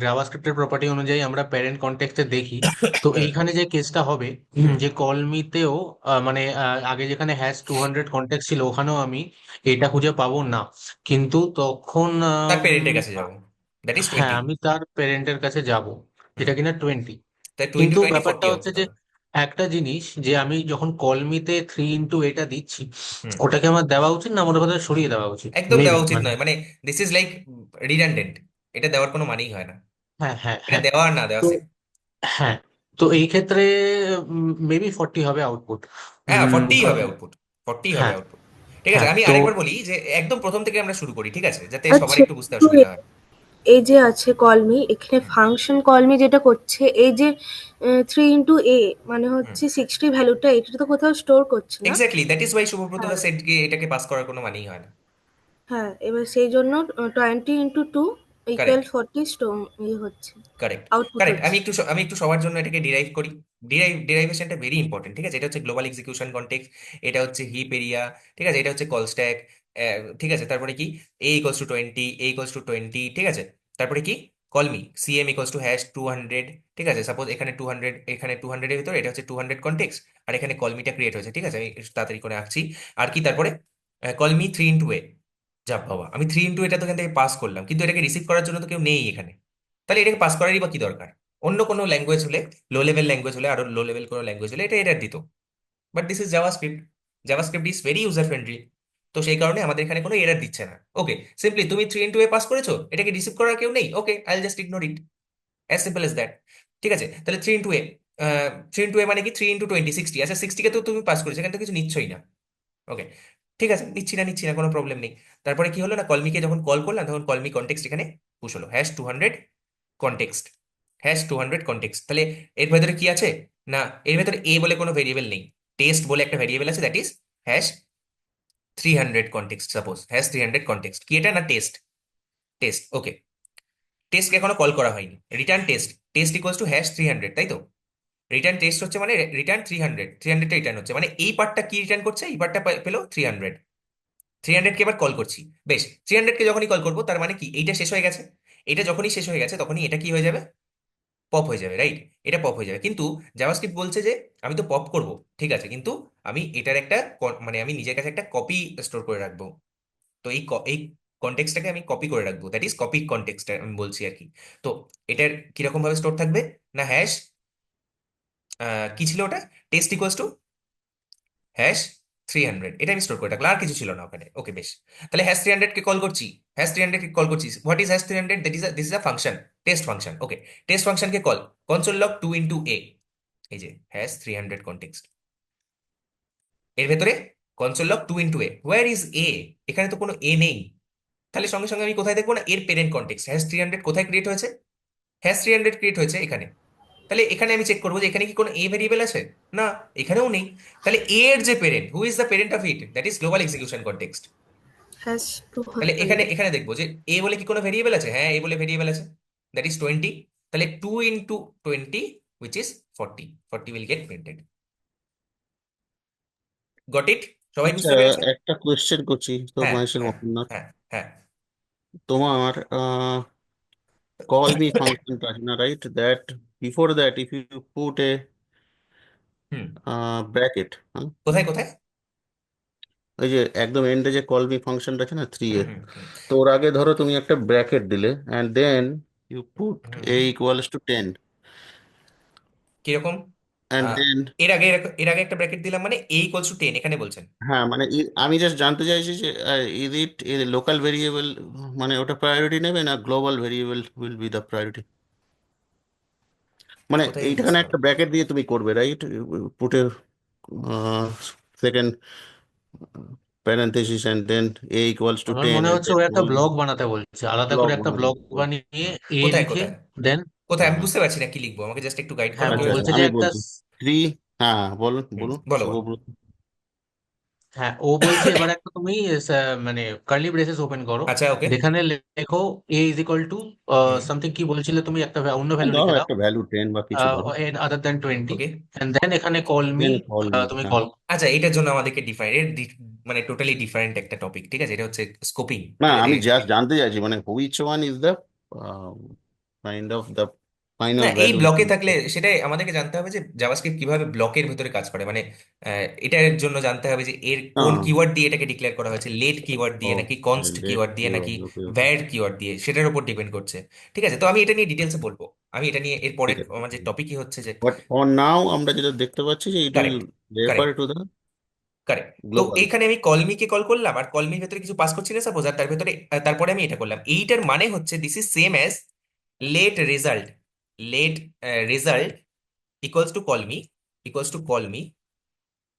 জাভাস্ক্রিপ্টের প্রপার্টি অনুযায়ী আমরা প্যারেন্ট কনটেক্সটে দেখি, তো হুম। এইখানে যে কেসটা হবে হুম। যে কলমিতেও মানে আগে যেখানে #200 কনটেক্সট ছিল ওখানেও আমি এটা খুঁজে পাবো না, কিন্তু তখন তার পেরেন্টের কাছে যাবো, দ্যাট ইজ হ্যাঁ 20। আমি তার পেরেন্টের কাছে যাব, হুম। যেটা কিনা 20। তাই 2 ইন্টু কিন্তু 20, ব্যাপারটা 40 হচ্ছে আউটপুট যে হবে। একটা জিনিস যে আমি যখন কলমিতে 3 এটা দিচ্ছি, হুম। ওটাকে আমার দেওয়া উচিত না আমার কথা সরিয়ে দেওয়া উচিত একদম মেবি দেওয়া উচিত মানে। নয়, মানে দিস ইজ লাইক রিডান্ডেন্ট। এটা দেওয়ার কোনো মানেই হয় না। হ্যাঁ, হ্যাঁ, এটা হ্যাঁ। দেওয়া আর না দেওয়া তো সেম। হ্যাঁ, তো এই ক্ষেত্রে মেবি 40 হবে আউটপুট। হ্যাঁ, 40 হবে আউটপুট। 40 হবে হ্যাঁ, আউটপুট। ঠিক আছে, হ্যাঁ। আমি তো আরেকবার বলি যে একদম প্রথম থেকে আমরা শুরু করি, ঠিক আছে, যাতে সবার আচ্ছা, একটু বুঝতে একটু অসুবিধা হয়। এই যে আছে কলমি, এখানে হুম। ফাংশন কলমি যেটা করছে, এই যে 3 × A, মানে হুম। হচ্ছে 60 ভ্যালুটা এটা তো কোথাও স্টোর করছে না। এক্স্যাক্টলি, দ্যাট ইজ ওয়াই শুভব্রতদা হ্যাঁ, সেটকে এটাকে পাস করার কোনো মানেই হয় না। হ্যাঁ, এবার সেই জন্য 20 × 2 কারেক্ট। = 40 স্টোর হচ্ছে, কারেক্ট। আউটপুট কারেক্ট, হচ্ছে। আমি একটু সবার জন্য এটাকে ডিরাইভ করি। ডিরাইভেশনটা ভেরি ইম্পর্টেন্ট, ঠিক আছে। এটা হচ্ছে গ্লোবাল এক্সিকিউশন কনটেক্সট, এটা হচ্ছে হিপ এরিয়া, ঠিক আছে, এটা হচ্ছে কল স্ট্যাক, ঠিক আছে। তারপরে কি, a = 20, ঠিক আছে। তারপরে কি, কল মি CM = #200, ঠিক আছে। সাপোজ এখানে 200, এখানে 200 এর ভিতরে এটা হচ্ছে 200 কনটেক্সট, আর এখানে কলমিটা ক্রিয়েট হয়েছে, ঠিক আছে। আমি একটু তাড়াতাড়ি করে আঁকছি। আর কি তারপরে, কলমি 3 × A। যা বাবা, আমি 3 × এটা তো এখান থেকে পাস করলাম, কিন্তু এটাকে রিসিভ করার জন্য তো কেউ নেই এখানে। তাহলে এটাকে পাস করারই বা কি দরকার? অন্য কোনো ল্যাঙ্গুয়েজ হলে, লো লেভেল ল্যাঙ্গুয়েজ হলে, আরো লো লেভেল কোনো ল্যাঙ্গুয়েজ হলে এটা এরর দিত। But this is JavaScript. JavaScript is very user friendly. তো সেই কারণে আমাদের এখানে কোনো এরর দিচ্ছে না। ওকে, সিম্পলি তুমি 3 × A পাস করেছো, এটাকে রিসিভ করার কেউ নেই, okay, I just ignore it, as simple as that. ঠিক আছে, তাহলে 3 × A, 3 × A মানে কি, 3 × 20 60। আচ্ছা, 60কে তো তুমি পাস করেছো, এখানে তো কিছু নিচ্ছই না। ওকে, ঠিক আছে, নিচ্ছি না, কোনো প্রবলেম নেই। তারপরে কি হলো না, কলমিকে যখন কল করলাম তখন কলমি কনটেক্সট এখানে পুশ হলো, #200 কনটেক্সট, #200 কনটেক্সট। তাহলে এর ভেতরে কি আছে না, এর ভেতরে এ বলে কোনো ভেরিয়েবল নেই, টেস্ট বলে একটা ভেরিয়েবল আছে, that is #300 context. Suppose #300 context কি, এটা না টেস্ট, টেস্ট, ওকে। টেস্টকে এখনো কল করা হয়নি, রিটার্ন টেস্ট, টেস্ট = #300, তাই তো। রিটার্ন টেস্ট হচ্ছে মানে রিটার্ন 300, 300টা রিটার্ন হচ্ছে, মানে এই পার্টটা কি রিটার্ন করছে, এই পার্টটা পেলো 300। 300কে এবার কল করছি, বেশ। 300কে যখনই কল করবো তার মানে কি, এইটা শেষ হয়ে গেছে। এটা যখনই শেষ হয়ে গেছে তখনই এটা কি হয়ে যাবে, পপ হয়ে যাবে, রাইট। এটা পপ হয়ে যাবে, কিন্তু জাভাস্ক্রিপ্ট বলছে যে আমি তো পপ করব, ঠিক আছে, কিন্তু আমি এটার একটা মানে আমি নিজের কাছে একটা কপি স্টোর করে রাখবো। তো এই কনটেক্সটটাকে আমি কপি করে রাখবো, দ্যাট ইজ কপি কনটেক্সট আমি বলছি আর কি। তো এটার কিরকম ভাবে স্টোর থাকবে না, কি ছিল ওটা, টেস্ট = #300, এটা আমি স্টোর করে রাখলাম, আর কিছু ছিল না ওখানে, ওকে, বেশ। তাহলে #300 কে কল করছি, what is #300, this is a function, test function, okay. Test ফাংশনকে কল, কনসোল লগ 2 × A, এই যে #300 কনটেক্সট, এর ভেতরে console log 2 × A, where is a, এখানে তো কোনো এ নেই। তাহলে সঙ্গে সঙ্গে আমি কোথায় দেখবো না, এর পেরেন্ট কনটেক্সট #300 কোথায় ক্রিয়েট হয়েছে, #300 ক্রিয়েট হয়েছে এখানে। তাহলে এখানে আমি চেক করবো যে এখানে কি কোনো এ ভেরিয়েবল আছে, না, এখানেও নেই। তাহলে এ এর যে parent, who is the parent of it, that is global execution context. Hash two তাহলে এখানে হান্ড্রেড এখানে দেখবো যে এ বলে কি কোনো ভেরিয়েবল আছে, হ্যাঁ, এ বলে ভেরিয়েবল আছে, দ্যাট ইজ 20। তাহলে 2 × 20, which is 40, 40 will get printed. Goat it? সবাই আচ্ছা, বুঝতে পেরেছে? একটা কোয়েশ্চেন করছি তো হ্যাঁ, মহেশের হ্যাঁ, মতন না। হ্যাঁ, হ্যাঁ। তোমার কল মি ফাংশনটা আছে না, right? That before that if you put a hmm. Bracket, কোথায় কোথায়? ওই যে একদম এন্ডে যে কল মি ফাংশনটা আছে না, থ্রি হুম। এ, হুম। হুম। তো ওর আগে ধরো তুমি একটা ব্র্যাকেট দিলে and then you put hmm. A = 10, কিরকম? অ্যান্ড আহ, দেন এর আগে একটা ব্র্যাকেট দিলাম, মানে a = 10 এখানে বলছেন? হ্যাঁ মানে আমি জাস্ট জানতে চাইছি যে ইজ ইট লোকাল ভেরিয়েবল, মানে ওটা প্রায়োরিটি নেবে না global variable will be the priority? মানে কোথায় মিস এইখানে করো? একটা ব্র্যাকেট দিয়ে তুমি করবে, রাইট? পুটে second parenthesis and then A = আমার 10 মনে অ্যান্ড হচ্ছে দেন ও একটা ব্লগ বানাতে বলছে, আলাদা ব্লক করে একটা বানাবে। ব্লগ বানিয়ে এ কোথায় লিখে কোথায় দেন। কোথায় আমি বুঝতে পারছি না কি লিখবো, আমাকে জাস্ট একটু গাইড করো হ্যাঁ, কি আচ্ছা বলছো। আচ্ছা, বলছে যে আমি একটা বলছি থ্রি, হ্যাঁ বলুন হুম, বলুন বলো বলো। শুভব্রত। হ্যাঁ, ও বলছে এবার একটা তুমি মানে কার্লি ব্রেসেস ওপেন করো, আচ্ছা, ওকে। যেখানে লেখো A is equal to hmm. Something, কি বলছিলে তুমি, একটা অন্য ভ্যালু ধরো লিখে দাও, একটা ভ্যালু 10 বা কিছু ধরো, other than 20, okay. And then এখানে কল মি, দেন কল মি। তুমি হ্যাঁ, কল। আচ্ছা, এটার জন্য আমাদেরকে মানে টোটালি ডিফারেন্ট একটা টপিক, ঠিক আছে? এটা হচ্ছে স্কোপিং, না ঠিক আছে? আমি জাস্ট জানতে চাইছি মানে which one is the kind of the না, ফাইনাল এই ভ্যালু উইচ ব্লকে উইল। থাকলে সেটাই আমাদেরকে জানতে হবে যে জাভাস্ক্রিপ্ট কিভাবে ব্লকের ভেতরে কাজ করে, মানে এটার জন্য জানতে হবে যে এর কোন কিওয়ার্ড দিয়ে এটাকে ডিক্লেয়ার করা হয়েছে, লেট কিওয়ার্ড দিয়ে নাকি ওকে, কনস্ট লেট কিওয়ার্ড দিয়ে নাকি keyword, okay okay, where keyword দিয়ে, সেটার উপর ডিপেন্ড করছে। ঠিক আছে, তো আমি এটা নিয়ে ডিটেলসে বলবো। আমি এটা নিয়ে এর পরের ঠিক আছে। আমার যে টপিকই হচ্ছে যে বাট ফর নাও আমরা যেটা দেখতে পাচ্ছি যে it will correct, refer correct, to the correct. তো গ্লোবাল। এইখানে আমি কলমিকে কল করলাম, আর কলমির ভেতরে কিছু পাস করছি না সাপোজ, আর তার ভেতরে তারপরে আমি এটা করলাম। এইটার মানে হচ্ছে this is same as let result, let result equals to call me, equals to call me,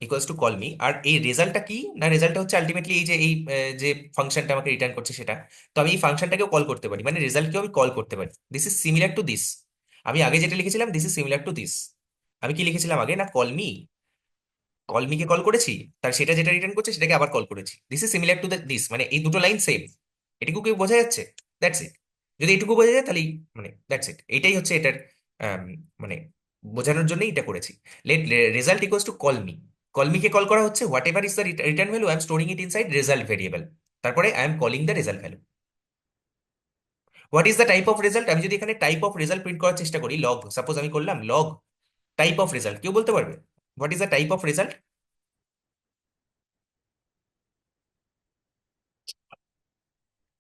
equals to call me. আর এই রেজাল্টটা কি না, রেজাল্টটা হচ্ছে আলটিমেটলি এই যে এই যে ফাংশনটা আমাকে রিটার্ন করছে সেটা। তো আমি এই ফাংশনটাকেও কল করতে পারি, মানে রেজাল্টকেও আমি কল করতে পারি। This is similar to this. আমি আগে যেটা লিখেছিলাম this is similar to this. আমি কি লিখেছিলাম আগে না, কল মি, কল মিকে কল করেছি, তার সেটা যেটা রিটার্ন করছে সেটাকে আবার কল করেছি। This is similar to this, মানে এই দুটো লাইন সেম। এটুকু কি বোঝা যাচ্ছে? That's it. যদি এটুকু বোঝা যায় তাহলে মানে দ্যাটস ইট, এটাই হচ্ছে এটার আম, মানে বোঝানোর জন্যই এটা করেছি। Let result equals to call me, call মিকে কল করা হচ্ছে whatever is the return value, I am storing it inside result variable, তারপরে I am calling the result value. What is the type of result, আমি যদি এখানে type of result print করার চেষ্টা করি, লগ, সাপোজ আমি করলাম log type of result, কেউ বলতে পারবে what is the type of result?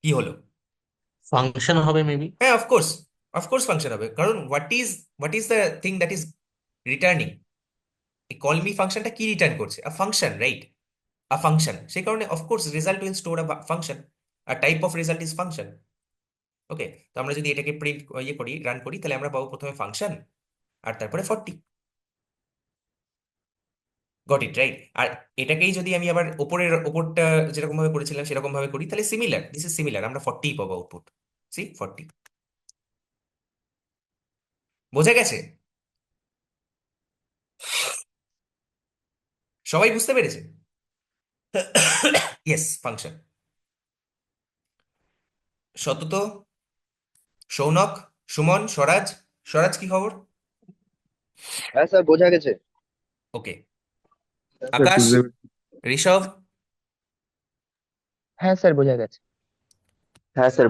কি হলো? ফাংশন হবে মেবি। হ্যাঁ, অফকোর্স, অফকোর্স ফাংশন হবে, কারণ what is the thing that is returning? এই কল মি ফাংশনটা কি রিটার্ন করছে? A function, right? A function, সেই কারণে of course result will store a function, আর type of result is function. Okay, তো আমরা যদি এটাকে প্রিন্ট ইয়ে করি, রান করি, তাহলে আমরা পাবো প্রথমে ফাংশন আর তারপরে 40। Goat it, right? আর এটাকেই যদি আমি আবার ওপরটা যেরকম ভাবে করেছিলাম সেরকম ভাবে করি, তাহলে সিমিলার, দিস ইজ সিমিলার, আমরা 40 পাবো আউটপুট। সি 40। বোঝা গেছে? সবাই বুঝতে পেরেছে? Yes, function. সতত, সৌনক, সুমন, স্বরাজ। স্বরাজ কি খবর? হ্যাঁ স্যার, বোঝা গেছে। ওকে। হ্যাঁ স্যার, আকাশ, বুঝতে পেরেছি। ঋষভ। হ্যাঁ স্যার, বোঝা গেছে। হ্যাঁ স্যার,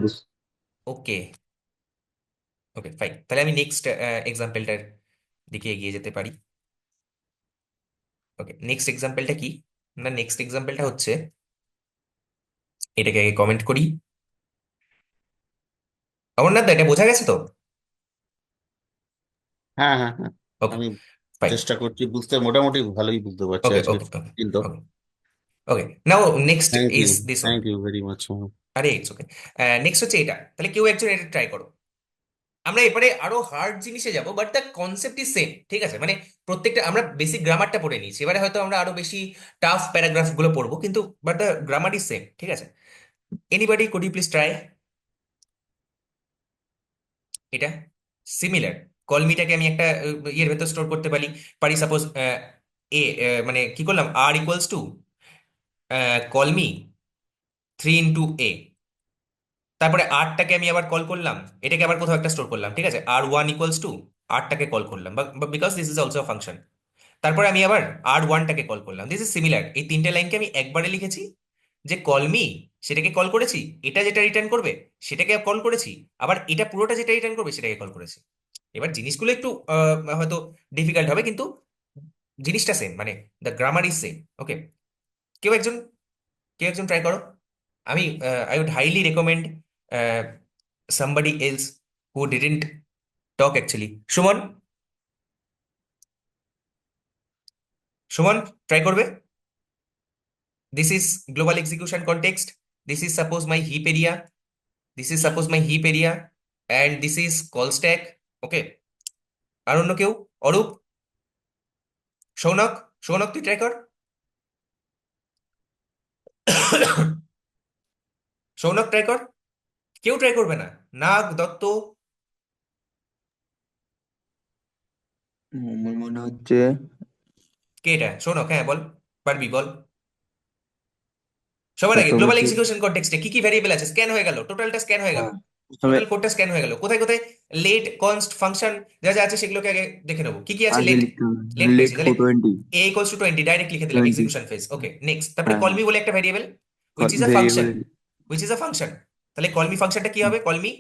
ওকে, ওকে, ফাইন, তাহলে আমি নেক্সট এক্সাম্পলটার দিকে এগিয়ে যেতে পারি। ওকে, নেক্সট এক্সাম্পলটা কি না, নেক্সট এক্সাম্পলটা হচ্ছে, এটাকে আগে কমেন্ট করি। অমরনাথ দা, এটা বোঝা গেছে তো? হ্যাঁ হ্যাঁ হ্যাঁ, ওকে, আমি ফাইন। চেষ্টা করছি বুঝতে, মোটামুটি ভালোই বুঝতে পারছি ওকে, আজকে। ওকে, ওকে, কিন্তু okay, okay, now next thank you, is this one. Thank you very much. আরে ইটস ওকে। নেক্সট হচ্ছে এটা, তাহলে কেউ একজন এটা ট্রাই করো। আমরা এবারে আরো হার্ড জিনিসে যাব, but the concept is same, ঠিক আছে? মানে প্রত্যেকটা আমরা বেসিক গ্রামারটা পড়ে নিয়েছি, এবারে হয়তো আমরা আরো বেশি টাফ প্যারাগ্রাফ গুলো পড়বো, কিন্তু but the grammar is same, ঠিক আছে? Anybody could you please try এটা? সিমিলার, কলমিটাকে আমি একটা ইয়ের ভেতর স্টোর করতে পারি, সাপোজ মানে কি করলাম, আর ইকুয়ালস টু কলমি 3 × A, তারপরে আরটাকে আমি আবার কল করলাম, এটাকে আবার কোথাও একটা স্টোর করলাম, ঠিক আছে? R1 = আরটাকে কল করলাম, because this is also function. তারপরে আমি আবার R1টাকে কল করলাম, দিস ইজ সিমিলার। এই তিনটে লাইনকে আমি একবারে লিখেছি, যে কল মি, সেটাকে কল করেছি, এটা যেটা রিটার্ন করবে সেটাকে কল করেছি, আবার এটা পুরোটা যেটা রিটার্ন করবে সেটাকে কল করেছি। এবার জিনিসগুলো একটু হয়তো ডিফিকাল্ট হবে, কিন্তু জিনিসটা সেম, মানে the grammar is same. Okay, কেউ একজন কেউ একজন ট্রাই করো। আমি I would highly recommend somebody else who didn't talk actually. Suman, Suman try করবে? This is global execution context, this is suppose my heap area, this is suppose my heap area, and this is call stack. Okay, আর অন্য কেউ? অরূপ, সৌনক, সৌনক তুই try কর। Sounak try কর। কেউ try করবে না? নাগ, দত্ত, আমার মনে হচ্ছে। কে এটা? সৌনক, হ্যাঁ বল, পারবি বল। সবার আগে প্রথমে গ্লোবাল কি এক্সিকিউশন কনটেক্সটে কি কি ভ্যারিয়েবল আছে স্ক্যান হয়ে গেল, টোটালটা স্ক্যান হয়ে গেল, হ্যাঁ, প্রথমে টোটাল কোডটা স্ক্যান হয়ে গেল, কোথায় কোথায় লেট কনস্ট ফাংশন যা যা আছে সেগুলোকে আগে দেখে নেবো, কি কি আছে। আগে লেট, লিখতে হবে লেট লেট পেয়েছি, তাহলে 420 a ইকুয়ালস টু 20 ডাইরেক্ট লিখে দিলাম 20 এক্সিকিউশন ফেজ। ওকে, নেক্সট, তারপরে হ্যাঁ কলমি বলে একটা variable which is a function, variable which is a function. তাহলে কলমি ফাংশনটা কি হবে, কলমি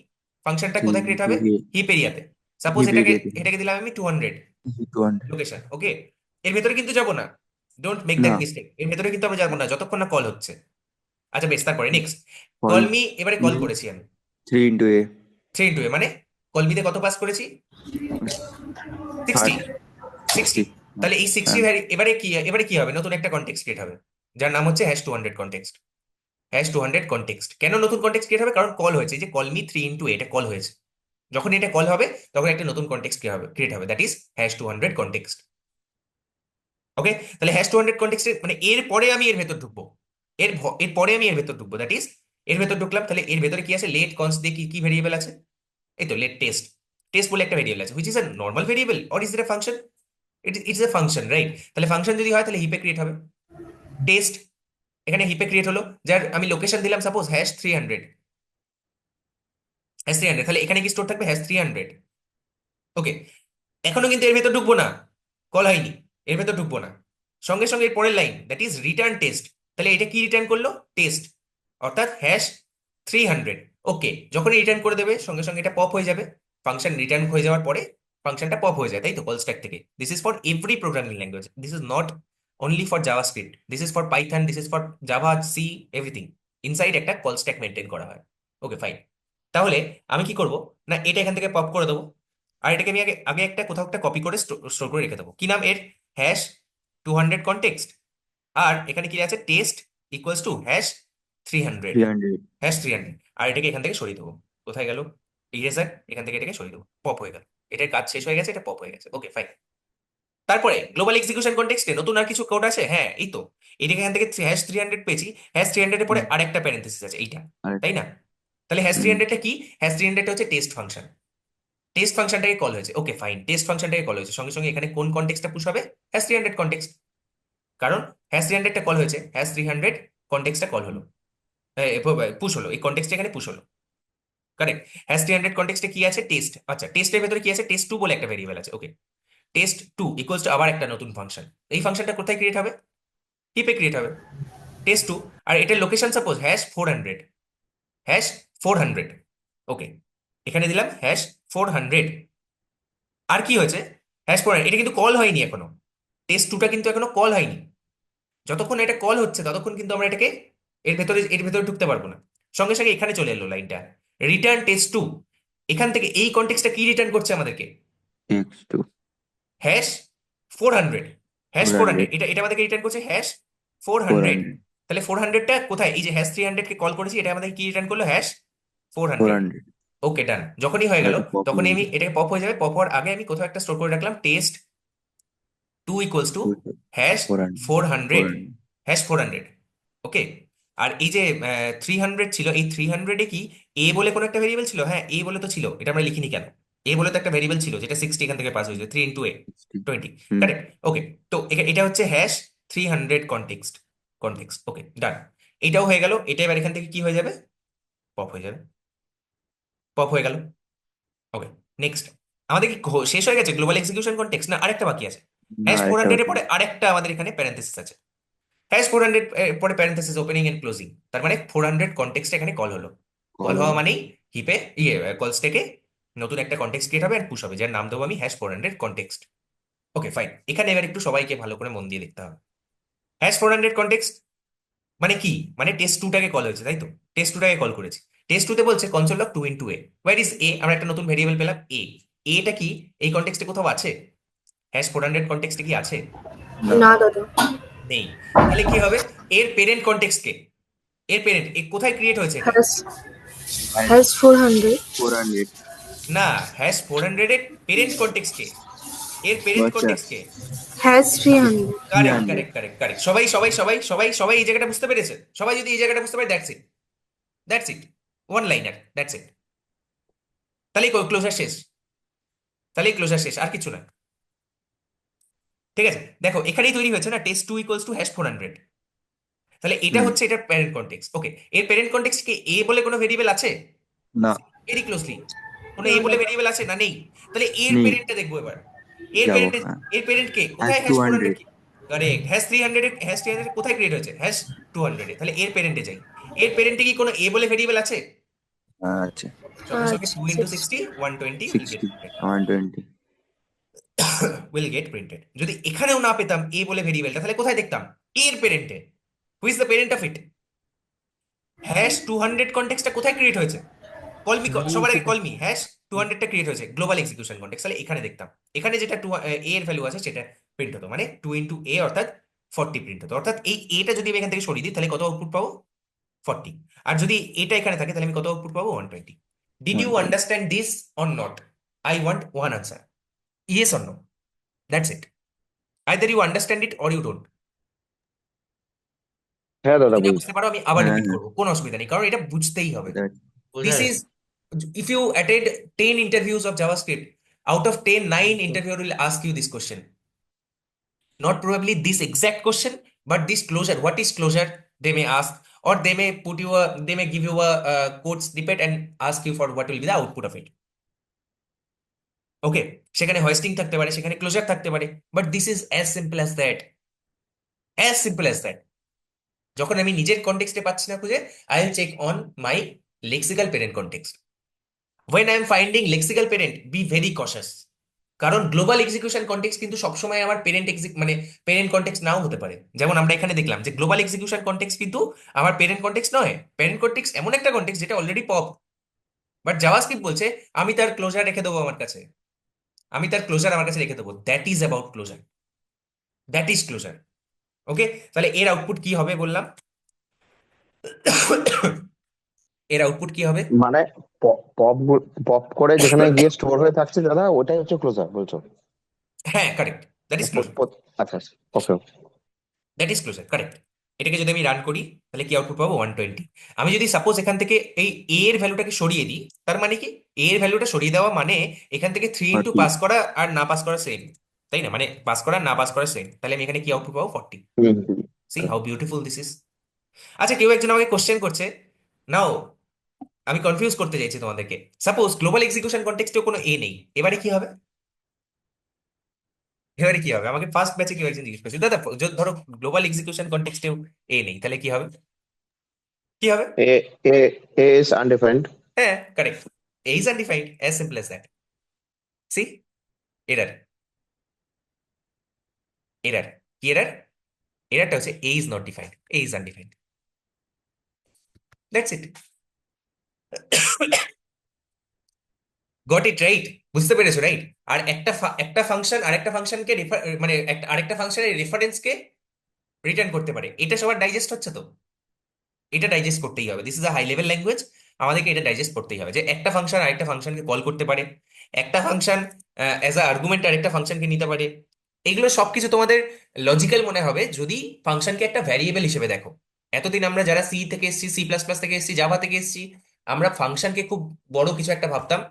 ফাংশনটা কোথায় ক্রিয়েট হবে, হিপ এরিয়াতে। সাপোজ হিপ এটাকে এরিয়াতে এটাকে দিলাম আমি 200 200 লোকেশন। ওকে, এর ভেতরে কিন্তু যাবো না, ডোন্ট মেক না দ্যাট মিস্টেক, এর ভেতরে কিন্তু আমরা যাবো না যতক্ষণ না কল হচ্ছে। আচ্ছা বেশ, তারপরে নেক্সট কল কলমি, এবারে কল করেছি আমি 3 ইন্টু এ 3 ইন্টু এ, মানে কলমিতে কত পাস করেছি, 60, 60। 60 তাহলে এই 60 হ্যাঁ এবারে কি হবে, নতুন একটা কনটেক্সট ক্রিয়েট হবে যার নাম হচ্ছে #200 কনটেক্সট। #200 কনটেক্সট কেন নতুন কনটেক্সট ক্রিয়েট হবে, কারণ কল হয়েছে, এই যে কলমি 3 ইন্টু এটা কল হয়েছে, যখন এটা কল হবে তখন একটা নতুন কনটেক্সট ক্রিয়েট হবে, দ্যাট ইজ #200 কনটেক্সট। ওকে, তাহলে #200 কনটেক্সট মানে এর পরে আমি এর ভেতর ঢুকবো, এর পরে আমি এর ভেতর ঢুকবো, দ্যাট ইজ এর ভেতর ঢুকলাম। তাহলে এর ভেতরে কি আছে, লেট কনস্ট দিয়ে কি কি ভেরিয়েবল আছে, এই তো লেট টেস্ট, টেস্ট বলে একটা ভেরিয়েবল আছে which is a normal variable or is it A function, it's a function, right. তাহলে ফাংশন যদি হয় তাহলে হিপে ক্রিয়েট হবে। টেস্ট এখানে হিপে ক্রিয়েট হলো, যার আমি লোকেশন দিলাম সাপোজ #300, #300, তাহলে এখানে কি স্টোর থাকবে #300। ওকে, এখনো কিন্তু এর ভেতর ঢুকবো না, কল হয়নি, এর ভেতর ঢুকবো না। সঙ্গে সঙ্গে এর পরের line that is written test, তাহলে এটা কি রিটার্ন করলো, টেস্ট, অর্থাৎ #300। ওকে, যখনই রিটার্ন করে দেবে সঙ্গে সঙ্গে এটা পপ হয়ে যাবে, ফাংশন রিটার্ন হয়ে যাওয়ার পরে ফাংশনটা পপ হয়ে যায়, তাই তো, কল স্ট্যাক থেকে। This is for every programming language, this is not only for JavaScript, this is for Python, this is for Java, C, everything inside একটা কল স্ট্যাক মেনটেন করা হয়। ওকে ফাইন, তাহলে আমি কি করব না, এটা এখান থেকে পপ করে দেবো, আর এটাকে আমি আগে আগে একটা কোথাও একটা কপি করে স্টোর করে রেখে দেবো, কি নাম এর, #200 কনটেক্সট। আর এখানে কি আছে, টেস্ট ইকুয়ালস টু #300, 300 #300। আর এটাকে এখান থেকে সরিয়ে দেবো, কোথায় গেল, ইরেজার, এখান থেকে এটাকে সরিয়ে দেবো, পপ হয়ে গেল, এটার কাজ শেষ হয়ে গেছে, এটা পপ হয়ে গেছে। ওকে ফাইন, তারপরে গ্লোবাল এক্সিকিউশন কনটেক্সটে নতুন আর কিছু কোড আছে, হ্যাঁ এই তো, এটাকে এখান থেকে #300 পেয়েছি, #300 এর পরে আরেকটা প্যারেন্থেসিস আছে এইটা, আর তাই না। তাহলে #300টা কি, #300টা হচ্ছে টেস্ট ফাংশন, টেস্ট ফাংশনটাকে কল হয়েছে। ওকে ফাইন, টেস্ট ফাংশনটাকে কল হয়েছে, সঙ্গে সঙ্গে এখানে কোন কনটেক্সটটা পুশ হবে, #300 কনটেক্সট, কারণ #300টা কল হয়েছে, #300 কনটেক্সটটা কল হলো, পুশ হলো, এই কনটেক্সট এখানে পুশ হলো, কারেক্ট। #300 কনটেক্সটে কি আছে, টেস্ট। আচ্ছা, টেস্টের ভেতরে কি আছে, টেস্ট 2 বলে একটা ভেরিয়েবল আছে। ওকে, টেস্ট 2 ইকুয়ালস টু আবার একটা নতুন ফাংশন, এই ফাংশনটা কোথায় ক্রিয়েট হবে, হিপে ক্রিয়েট হবে, টেস্ট 2। আর এটার লোকেশন সাপোজ #400, #400। ওকে, এখানে দিলাম #400। আর কি হয়েছে, #400, এটা কিন্তু কল হয়নি এখনো, টেস্ট 2টা কিন্তু এখনো কল হয়নি, যতক্ষণ এটা কল হচ্ছে ততক্ষণ কিন্তু আমরা এটাকে এর ভেতরে ঢুকতে পারবো না। সঙ্গে সঙ্গে এখানে চলে এলো লাইনটা, রিটার্ন টেস্ট 2। এখান থেকে এই কনটেক্সটটা কি রিটার্ন করছে আমাদেরকে, x2 #400, #400, 400 এটা এটা আমাদেরকে রিটার্ন করছে #400। 400 তাহলে 400টা কোথায়, এই যে #300 কে কল করেছি, এটা আমাদের কি রিটার্ন করলো, #400। 400 ওকে ডান, যখনই হয়ে গেল এটা পপ তখনই আমি এটাকে পপ হয়ে যাবে, পপ হওয়ার আগে আমি কোথাও একটা স্টোর করে রাখলাম, টেস্ট 2 ইকুয়ালস টু 400 #400, 400 #400। ওকে, আর এই যে 300 ছিল, এই 300-এ কি এ বলে কোনো একটা ভেরিয়েবল ছিল, হ্যাঁ এ বলে তো ছিল, এটা আমরা লিখিনি কেন, এ বলে তো একটা ভেরিয়েবল ছিল যেটা 60 এখান থেকে পাস হয়েছে, 3 ইন্টু এ 20, হুম কারেক্ট। ওকে, তো এটা হচ্ছে #300 কনটেক্সট, ওকে ডান, এটাও হয়ে গেল। এটা এবার এখান থেকে কি হয়ে যাবে, পপ হয়ে যাবে, পপ হয়ে গেল। ওকে, নেক্সট, আমাদের কি শেষ হয়ে গেছে গ্লোবাল এক্সিকিউশন কনটেক্সট, না আরেকটা বাকি আছে, না এটা 400 এর পরে আরেকটা আমাদের এখানে প্যারেন্থেসিস আছে, #400 এর পরে প্যারেন্থেসিস ওপেনিং এন্ড ক্লোজিং, তার মানে 400 কনটেক্সট এখানে কল হলো, কল কল হওয়া মানেই হিপে কলস থেকে নতুন একটা কনটেক্সট ক্রিয়েট হবে আর পুশ হবে, যার নাম দেবো আমি #400 কনটেক্সট। ওকে ফাইন, এখানে এবার একটু সবাইকে ভালো করে মন দিয়ে দেখতে হবে, #400 কনটেক্সট মানে কি, মানে টেস্ট 2টাকে কল হয়েছে, তাই তো, টেস্ট 2টাকে কল করেছি, টেস্ট 2তে বলছে console log 2 into A, where is a, আমরা একটা নতুন ভেরিয়েবল পেলাম এ, এটা কি এই কনটেক্সটে কোথাও আছে, #400 কনটেক্সটে কি আছে, না না দাদা। নেই। তাহলে কি হবে, এর পেরেন্ট কনটেক্সট কে, এর পেরেন্ট কোথায় ক্রিয়েট হয়েছে এটা, #400 400 না, #400 এর পেরেন্ট কনটেক্সট কে, এর পেরেন্ট আচ্ছা কনটেক্সট কে, #300 কারেক্ট 300 কারেক্ট কারেক্ট কারেক্ট, সবাই সবাই সবাই সবাই সবাই এই জায়গাটা বুঝতে পেরেছে, সবাই যদি এই জায়গাটা বুঝতে পারে, that's it, that's it, one liner, that's it. তাহলেই ক্লোজার শেষ, তাহলেই ক্লোজার শেষ, আর কিছু না। ঠিক আছে, দেখো এখানেই তৈরি হয়েছে না, টেস্ট 2 ইকুয়ালস টু #400, তাহলে এটা হুম, হচ্ছে এটার প্যারেন্ট কনটেক্সট। ওকে, এর প্যারেন্ট কনটেক্সট কি এ বলে কোনো ভেরিয়েবল আছে? না, ভেরি ক্লোজলি, কোনো এ বলে ভেরিয়েবল আছে না? নেই। তাহলে এর নেই, প্যারেন্টটা দেখবো এবার। এর যাবো, প্যারেন্টে, হ্যাঁ, এর প্যারেন্ট কে হ্যাশ কোথায়? টু হ্যাশ 400 হান্ড্রেড কি? কারেক্ট, হ্যাশ 300 হ্যাশ 300 কোথায় ক্রিয়েট হয়েছে? হ্যাশ 200 তাহলে এর প্যারেন্টে যাই। এর প্যারেন্টে কি কোনো এ বলে ভেরিয়েবল আছে? আছে, সঙ্গে সঙ্গে আচ্ছা 2 ইন্টু 60 120 উইল গেট 60, 120, প্রিন্টেড। যদি এখানেও না পেতাম এ বলে ভেরিয়েবলটা, তাহলে কোথায় দেখতাম? এর প্যারেন্টে। Who is the parent of it? Hash 200 কনটেক্সটটা কোথায় ক্রিয়েট হয়েছে? কলমি, সবার আগে কলমি হ্যাশ 200টা ক্রিয়েট হয়েছে গ্লোবাল এক্সিকিউশন কনটেক্সট। তাহলে এখানে দেখতাম, এখানে যেটা এ এর ভ্যালু আছে সেটা প্রিন্ট হতো, মানে 2 ইন্টু এ অর্থাৎ 40 প্রিন্ট হতো। অর্থাৎ এই এটা যদি আমি এখান থেকে সরিয়ে দিই তাহলে কত আউটপুট পাবো? 40। আর যদি এটা এখানে থাকে তাহলে আমি কত আউটপুট পাবো? 120। Did you 120, understand this or not? I want one answer, yes or no. That's it. Either you understand it or you don't. হ্যাঁ দাদা যদি না বুঝছি। বুঝতে পারো আমি আবার হ্যাঁ, রিপিট হ্যাঁ, করবো, কোনো অসুবিধা নেই, কারণ এটা বুঝতেই হবে। that- বোঝা This is, গেছে। if you attend 10 interviews of JavaScript, out of 10, 9 interviewer will ask you this question. Not probably this exact question, but this closure. What is closure? They may ask, or they may put you a, they may give you a code snippet and ask you for what will be the output of it. Okay, সেখানে hoisting থাকতে পারে, সেখানে closure থাকতে পারে, but this is as simple as that, as simple as that. যখন আমি নিজের কনটেক্সটে পাচ্ছি না খুঁজে, I will check on my lexical parent context. when I am finding lexical parent, be very cautious, কারণ গ্লোবাল এক্সিকিউশন কনটেক্সট কিন্তু সবসময় আমার পেরেন্ট মানে পেরেন্ট কনটেক্সট নাও হতে পারে। যেমন আমরা এখানে দেখলাম যে গ্লোবাল এক্সিকিউশন কনটেক্সট কিন্তু আমার পেরেন্ট কনটেক্সট নয়। পেরেন্ট কনটেক্সট এমন একটা কনটেক্সট যেটা অলরেডি পপ, বাট জাভাস্ক্রিপ্ট বলছে আমি তার ক্লোজার রেখে দেবো আমার কাছে, আমি তার ক্লোজার আমার কাছে রেখে দেবো। That is about closure, that is closure. Okay, তাহলে এর আউটপুট কি হবে বললাম? এর আউটপুট কি হবে? মানে পপ পপ করে যেখানে গিয়ে স্টোর হয়ে থাকছে দাদা, ওটাই হচ্ছে ক্লোজার বলছো? হ্যাঁ, কারেক্ট, দ্যাট ইজ ক্লোজার। আচ্ছা আচ্ছা, okay. That is closure, correct. এটাকে যদি আমি রান করি তাহলে কি আউটপুট পাবো? 120। আমি যদি সাপোজ এখান থেকে এই এ এর ভ্যালুটাকে সরিয়ে দিই, তার মানে কি? এ এর ভ্যালুটা সরিয়ে দেওয়া মানে এখান থেকে 3 ইন্টু 40, পাস করা আর না পাস করা সেম, তাই না? মানে পাস করা আর না পাস করা সেম, তাহলে আমি এখানে কি আউটপুট পাবো? 40। Hmm hmm, see how beautiful this is. আচ্ছা, কেউ একজন আমাকে কোশ্চেন করছে, নাও আমি কনফিউজ করতে চাইছি তোমাদেরকে। সাপোজ গ্লোবাল এক্সিকিউশন কনটেক্সটেও কোনো এ নেই, এবারে কি হবে? এবারে কি হবে? আমাকে ফার্স্ট ব্যাচে কেউ একজন জিজ্ঞেস করছে, দাদা যদি ধরো গ্লোবাল এক্সিকিউশন কনটেক্সটেও এ নেই, তাহলে কি হবে? কি হবে? A A A is undefined. হ্যাঁ, correct, A is undefined, as simple as that. See, error, error কি এরার? এরারটা হচ্ছে A is not defined, A is undefined. That's it. Got it right? বুঝতে পেরেছো রাইট? আর একটা ফাংশন আরেকটা ফাংশনকে মানে একটা আরেকটা ফাংশনের রেফারেন্সকে রিটার্ন করতে পারে, এটা সবার ডাইজেস্ট হচ্ছে তো? এটা ডাইজেস্ট করতেই হবে, this is a high level language. আমাদেরকে এটা ডাইজেস্ট করতেই হবে যে একটা ফাংশন আরেকটা ফাংশনকে কল করতে পারে, একটা ফাংশন অ্যাজ আ আর্গুমেন্ট আরেকটা ফাংশনকে নিতে পারে। এগুলো সবকিছু তোমাদের লজিক্যাল মনে হবে যদি ফাংশনকে একটা ভ্যারিয়েবল হিসেবে দেখো। এতদিন আমরা যারা সি থেকে এসেছি, সি প্লাস প্লাস থেকে এসেছি, জাভা থেকে এসেছি, আমরা ফাংশনকে খুব বড় কিছু একটা ভাবতাম,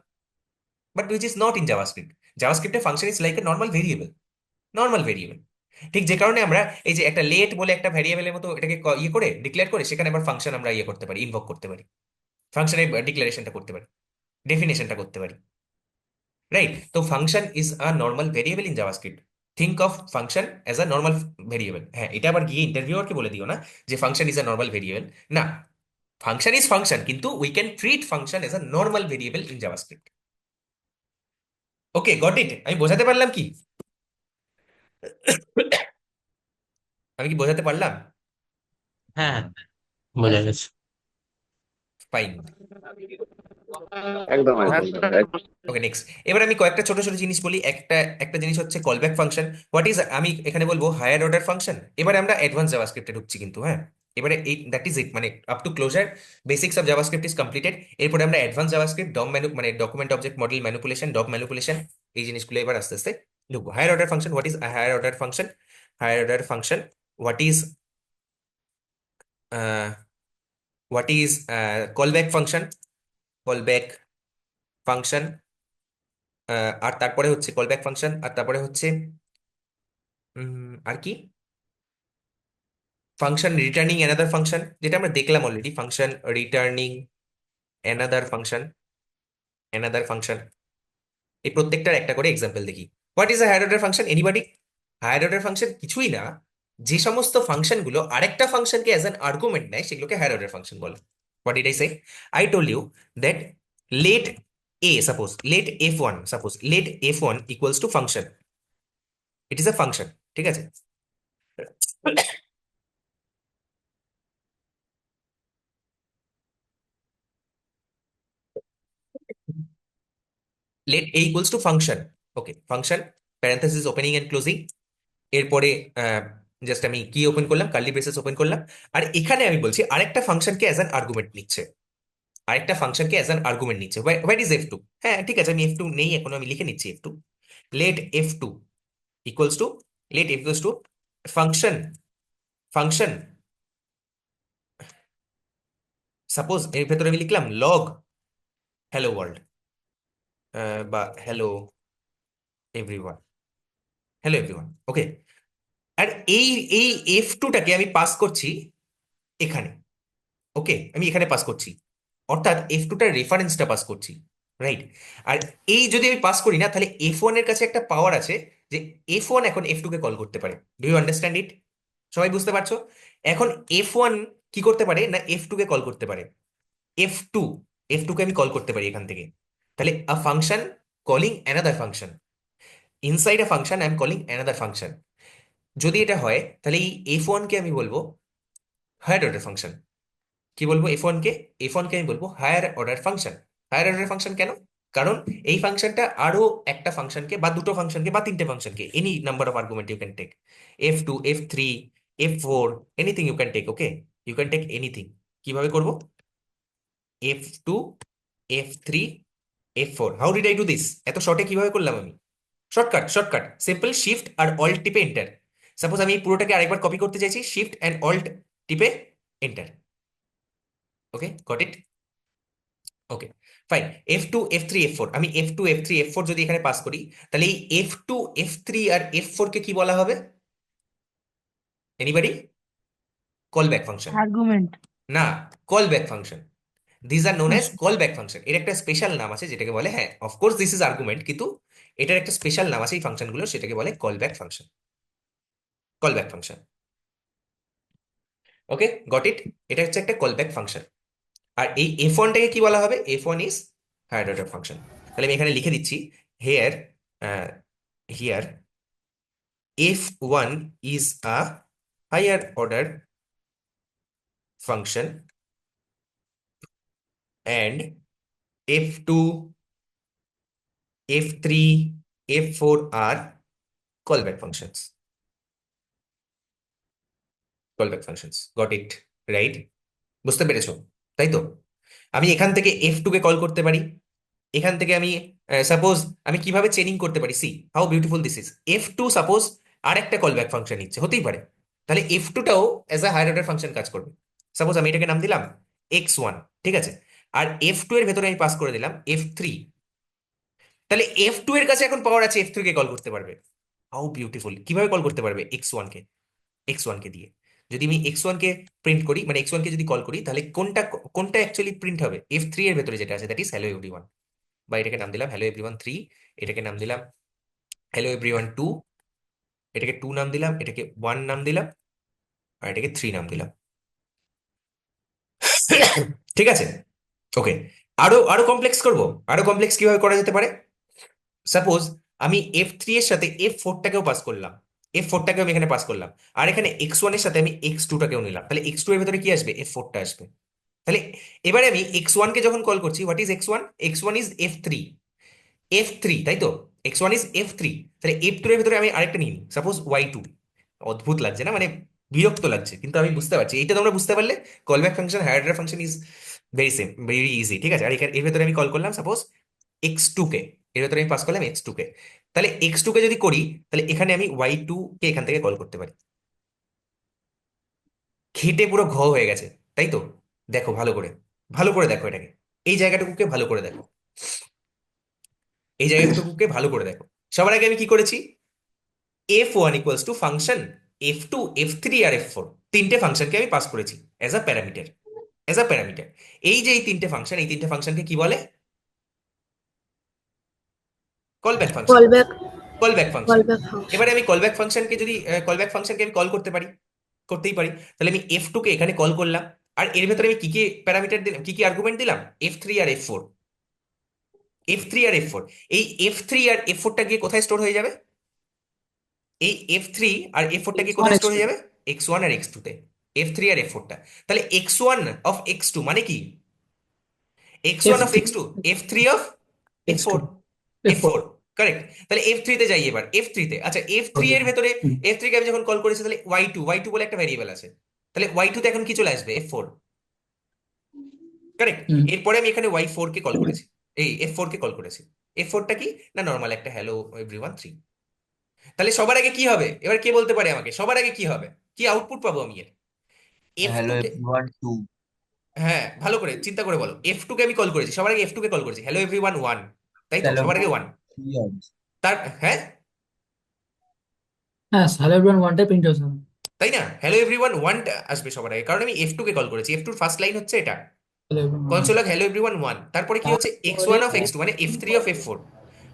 but which is not in JavaScript. জাভাস্ক্রিপ্টে function is like a normal variable, normal variable. ঠিক যে কারণে আমরা এই যে একটা লেট বলে একটা ভ্যারিয়েবলের মতো এটাকে ইয়ে করে ডিক্লেয়ার করে সেখানে আবার ফাংশন আমরা ইয়ে করতে পারি, ইনভোক করতে পারি, ফাংশনের ডিক্লারেশনটা করতে পারি, ডেফিনেশনটা করতে পারি, রাইট? তো function is a normal variable in JavaScript. Think of function as a normal variable. হ্যাঁ, এটা আবার গিয়ে ইন্টারভিউয়ারকে বলে দিও না যে function is a normal variable. না, ফাংশন ইজ ফাংশন, কিন্তু we can treat function as a normal variable in JavaScript. Okay, got ইট? আমি বোঝাতে পারলাম কি? আমি কি বোঝাতে পারলাম? হ্যাঁ, বোঝা গেছে। ফাইন। একদম একদম দাদা, ওকে, নেক্সট। এবার আমি কয়েকটা ছোট ছোট জিনিস বলি। একটা একটা জিনিস হচ্ছে কলব্যাক ফাংশন। হোয়াট ইজ, আমি এখানে বলবো হায়ার অর্ডার ফাংশন। এবারে আমরা অ্যাডভান্স জাভাস্ক্রিপ্টে ঢুকছি কিন্তু, হ্যাঁ। এবারে এই দ্যাট ইজ ইট, মানে up to closure basics of JavaScript is completed. এরপরে আমরা অ্যাডভান্স জাভাস্ক্রিপ্ট, ডম মানে document object model manipulation, DOM manipulation, এই জিনিসগুলো এবার আস্তে আস্তে ঢুকবো। Higher order function, what is higher order function? Higher order function, what is what is callback function? Callback function, আর তারপরে হচ্ছে কলব্যাক ফাংশন, আর তারপরে হচ্ছে আর কি? ফাংশন রিটার্নিং অ্যানাদার ফাংশন, যেটা আমরা দেখলাম already, function returning another function. এই প্রত্যেকটার একটা করে এক্সাম্পল দেখি। What is a higher order function, anybody? Higher order function কিছুই না, যে সমস্ত ফাংশনগুলো আরেকটা ফাংশনকে অ্যাজ অ্যান আর্গুমেন্ট নেয় সেগুলোকে হায়ার অর্ডার ফাংশন বলে। What did I say? I told you that let let F one equals to function, it is a function, ঠিক আছে? Let a equals to function, okay, function parenthesis opening and closing, এরপরে just আমি কি open করলাম, curly braces open করলাম, আর এখানে আমি বলছি আরেকটা ফাংশনকে অ্যাজ অ্যান আর্গুমেন্ট নিচ্ছে, হোয়াট ইজ এফ টু? হ্যাঁ ঠিক আছে, আমি এফ টু নেই এখন, আমি লিখে নিচ্ছি F two. Let F two equals to function function suppose এর ভেতরে আমি লিখলাম লগ হ্যালো ওয়ার্ল্ড, বা এভরিওয়ান হ্যালো এভরিওয়ান, ওকে। আর এই এই এফ টুটাকে আমি পাস করছি এখানে, ওকে, আমি এখানে পাস করছি, অর্থাৎ এফ টুটার রেফারেন্সটা পাস করছি, রাইট? আর এই যদি আমি পাস করি না, তাহলে এফ ওয়ান এর কাছে একটা পাওয়ার আছে যে এফ ওয়ান এখন এফ টু কে কল করতে পারে। Do you understand it? সবাই বুঝতে পারছো? এখন এফ ওয়ান কি করতে পারে না, এফ টু কে কল করতে পারে, এফ টু এফ টু কে আমি কল করতে পারি এখান থেকে। তাহলে আ function calling another function, inside a function I am calling another function. যদি এটা হয় তাহলে এই এফ ওয়ান কে আমি বলবো হায়ার অর্ডার ফাংশন। কি বলবো এফ ওয়ান কে আমি বলবো higher order function. Higher order function কেন? কারণ এই ফাংশনটা আরো একটা ফাংশনকে বা দুটো ফাংশনকে বা তিনটে ফাংশনকে, any number of argument you can take, F two, F three, F four, anything you can take, okay, you can take anything. কিভাবে করব? F two, F three, F four. How did I do this? এত শর্টে কিভাবে করলাম আমি? Shortcut simple, shift আর alt টিপে enter. Suppose আমি এই পুরোটাকে আরেকবার কপি করতে চাইছি, শিফট অ্যান্ড অল্ট টিপে enter, okay, got it, okay, fine. F two, F three, F four, আমি F two, F three, F four যদি এখানে পাস করি, তাহলে এই এফ টু, এফ থ্রি আর এফ ফোর কে কি বলা হবে? Anybody? Call back function. Argument. না, call back function. This are known as call back function. এর একটা স্পেশাল নাম আছে যেটাকে বলে, হ্যাঁ অফকোর্স দিস ইজ আর্গুমেন্ট, কিন্তু এটার একটা স্পেশাল নাম আছে এই ফাংশনগুলো, সেটাকে বলে call back function. Call back function, ওকে, গট ইট। এটা হচ্ছে একটা কল ব্যাক ফাংশন। আর এই এফ ওয়ানটাকে কি বলা হবে? F one is higher order function. তাহলে আমি এখানে লিখে দিচ্ছি, here here f1 is a higher order function and f2, f3, f4 are callback functions. Callback functions. Got it? Right? বুঝতে পেরেছো? তাই তো? আমি এখান থেকে f2 কে কল করতে পারি, এখান থেকে আমি সাপোজ আমি কিভাবে চেনিং করতে পারি, see how beautiful this is. f2 suppose আর একটা কলব্যাক ফাংশন নিচ্ছে, হতেই পারে, তাহলে f2 টাও as a higher order function কাজ করবে। সাপোজ আমি এটাকে নাম দিলাম x1, ঠিক আছে, আর f2 এর ভেতরে আমি পাস করে দিলাম f3, তাহলে f2 এর কাছে এখন পাওয়ার আছে f3 কে কল করতে পারবে। How beautiful! কিভাবে কল করতে পারবে? x1 কে দিয়ে যদি আমি x1 কে প্রিন্ট করি, মানে x1 কে যদি কল করি, তাহলে কোনটা কোনটা অ্যাকচুয়ালি প্রিন্ট হবে? f3 এর ভেতরে যেটা আছে, দ্যাট ইজ হ্যালো এভরিওয়ান, বা এটাকে নাম দিলাম হ্যালো এভরিওয়ান 3, এটাকে নাম দিলাম হ্যালো এভরিওয়ান 2, এটাকে 2 নাম দিলাম, এটাকে 1 নাম দিলাম, আর এটাকে 3 নাম দিলাম। ঠিক আছে, ওকে। আরো আরো কমপ্লেক্স করব। আরো কমপ্লেক্স কিভাবে করা যেতে পারে? সাপোজ আমি f3 এর সাথে f4টাকেও পাস করলাম, f4টাকেও আমি এখানে পাস করলাম, আর এখানে x1 এর সাথে আমি x2টাকেও নিলাম, তাহলে x2 এর ভেতরে কি আসবে? f4টা আসবে। তাহলে এবারে আমি x1 কে যখন কল করছি, what is x1? x1 is f3, তাই তো? x1 ইজ f3, তাহলে f2 এর ভিতরে আমি আরেকটা নিই, সাপোজ y2। অদ্ভুত লাগছে না? মানে বিরক্ত লাগছে, কিন্তু আমি বুঝতে পারছি, এইটা তোমরা বুঝতে পারলে callback function, higher order function is very easy, ঠিক আছে? আর এর ভেতরে আমি কল করলাম সাপোজ x2 কে, এর ভেতরে আমি পাস করলাম x2 কে, তাহলে x2 কে যদি করি, তাহলে এখানে আমি y2 কে এখান থেকে কল করতে পারি। খেটে পুরো হয়ে গেছে, তাই তো? দেখো ভালো করে দেখো এটাকে, এই জায়গাটুকুকে ভালো করে দেখো, এই জায়গাটুকুকে ভালো করে দেখো। সবার আগে আমি কি করেছি? f1 equals to function f2, f3 R f4, তিনটে ফাংশনকে আমি পাস করেছি অ্যাজ আ প্যারামিটার, এই যে এই তিনটে ফাংশনকে কি বলে? Callback function, call back callback call function. Back function. এবারে আমি কলব্যাক ফাংশনকে যদি কলব্যাক ফাংশনকে আমি কল করতে পারি, করতেই পারি, তাহলে আমি F2 কে এখানে কল করলাম, আর এর ভেতরে আমি কি কি প্যারামিটার দিলাম, কি কি আর্গুমেন্ট দিলাম? F3 আর F4, F3 আর F4। এই F3 আর F4টা গিয়ে কোথায় স্টোর হয়ে যাবে? এই F3 আর F4টা গিয়ে কোথায় স্টোর হয়ে যাবে? X1 আর X2 তে। F3 আর F4টা, তাহলে X1 অফ X2 মানে কি? X1 of X2, F3 of F4, F4, correct. তাহলে F3 তে যাই, এবার F3 তে, আচ্ছা F3 এর ভেতরে F3 কে আমি যখন কল করেছি, তাহলে Y2 বলে একটা ভেরিয়েবল আছে, তাহলে Y2 তে এখন কি চলে আসবে? F4, correct. এরপরে আমি এখানে Y4 কে কল করেছি, এই F4 কে কল করেছি। F4টা কি না, নর্মাল একটা হ্যালো এভরিওয়ান 3। তাহলে সবার আগে কি হবে? এবার কে বলতে পারে আমাকে সবার আগে কি হবে, কি আউটপুট পাবো আমি এর? F2 hello কে, everyone 2 হ্যাঁ ভালো করে চিন্তা করে বলো, F2 কে আমি কল করেছি, সবার আগে F2 কে কল করেছি, হ্যালো এভরিওয়ান 1, তাই তো? hello সবার আগে everyone 1, 3 also তার, হ্যাঁ হ্যাঁ হ্যালো এভরিওয়ান ওয়ানটাই প্রিন্ট হয়েছে। তাই না, হ্যালো এভরিওয়ান 1 আসবে সবার আগে, কারণ আমি F2 কে কল করেছি। F2 ফার্স্ট লাইন হচ্ছে এটা, hello everyone one, console log hello everyone 1, তারপরে কি হচ্ছে তারপরে X1 অফ X2 মানে F3 অফ F4,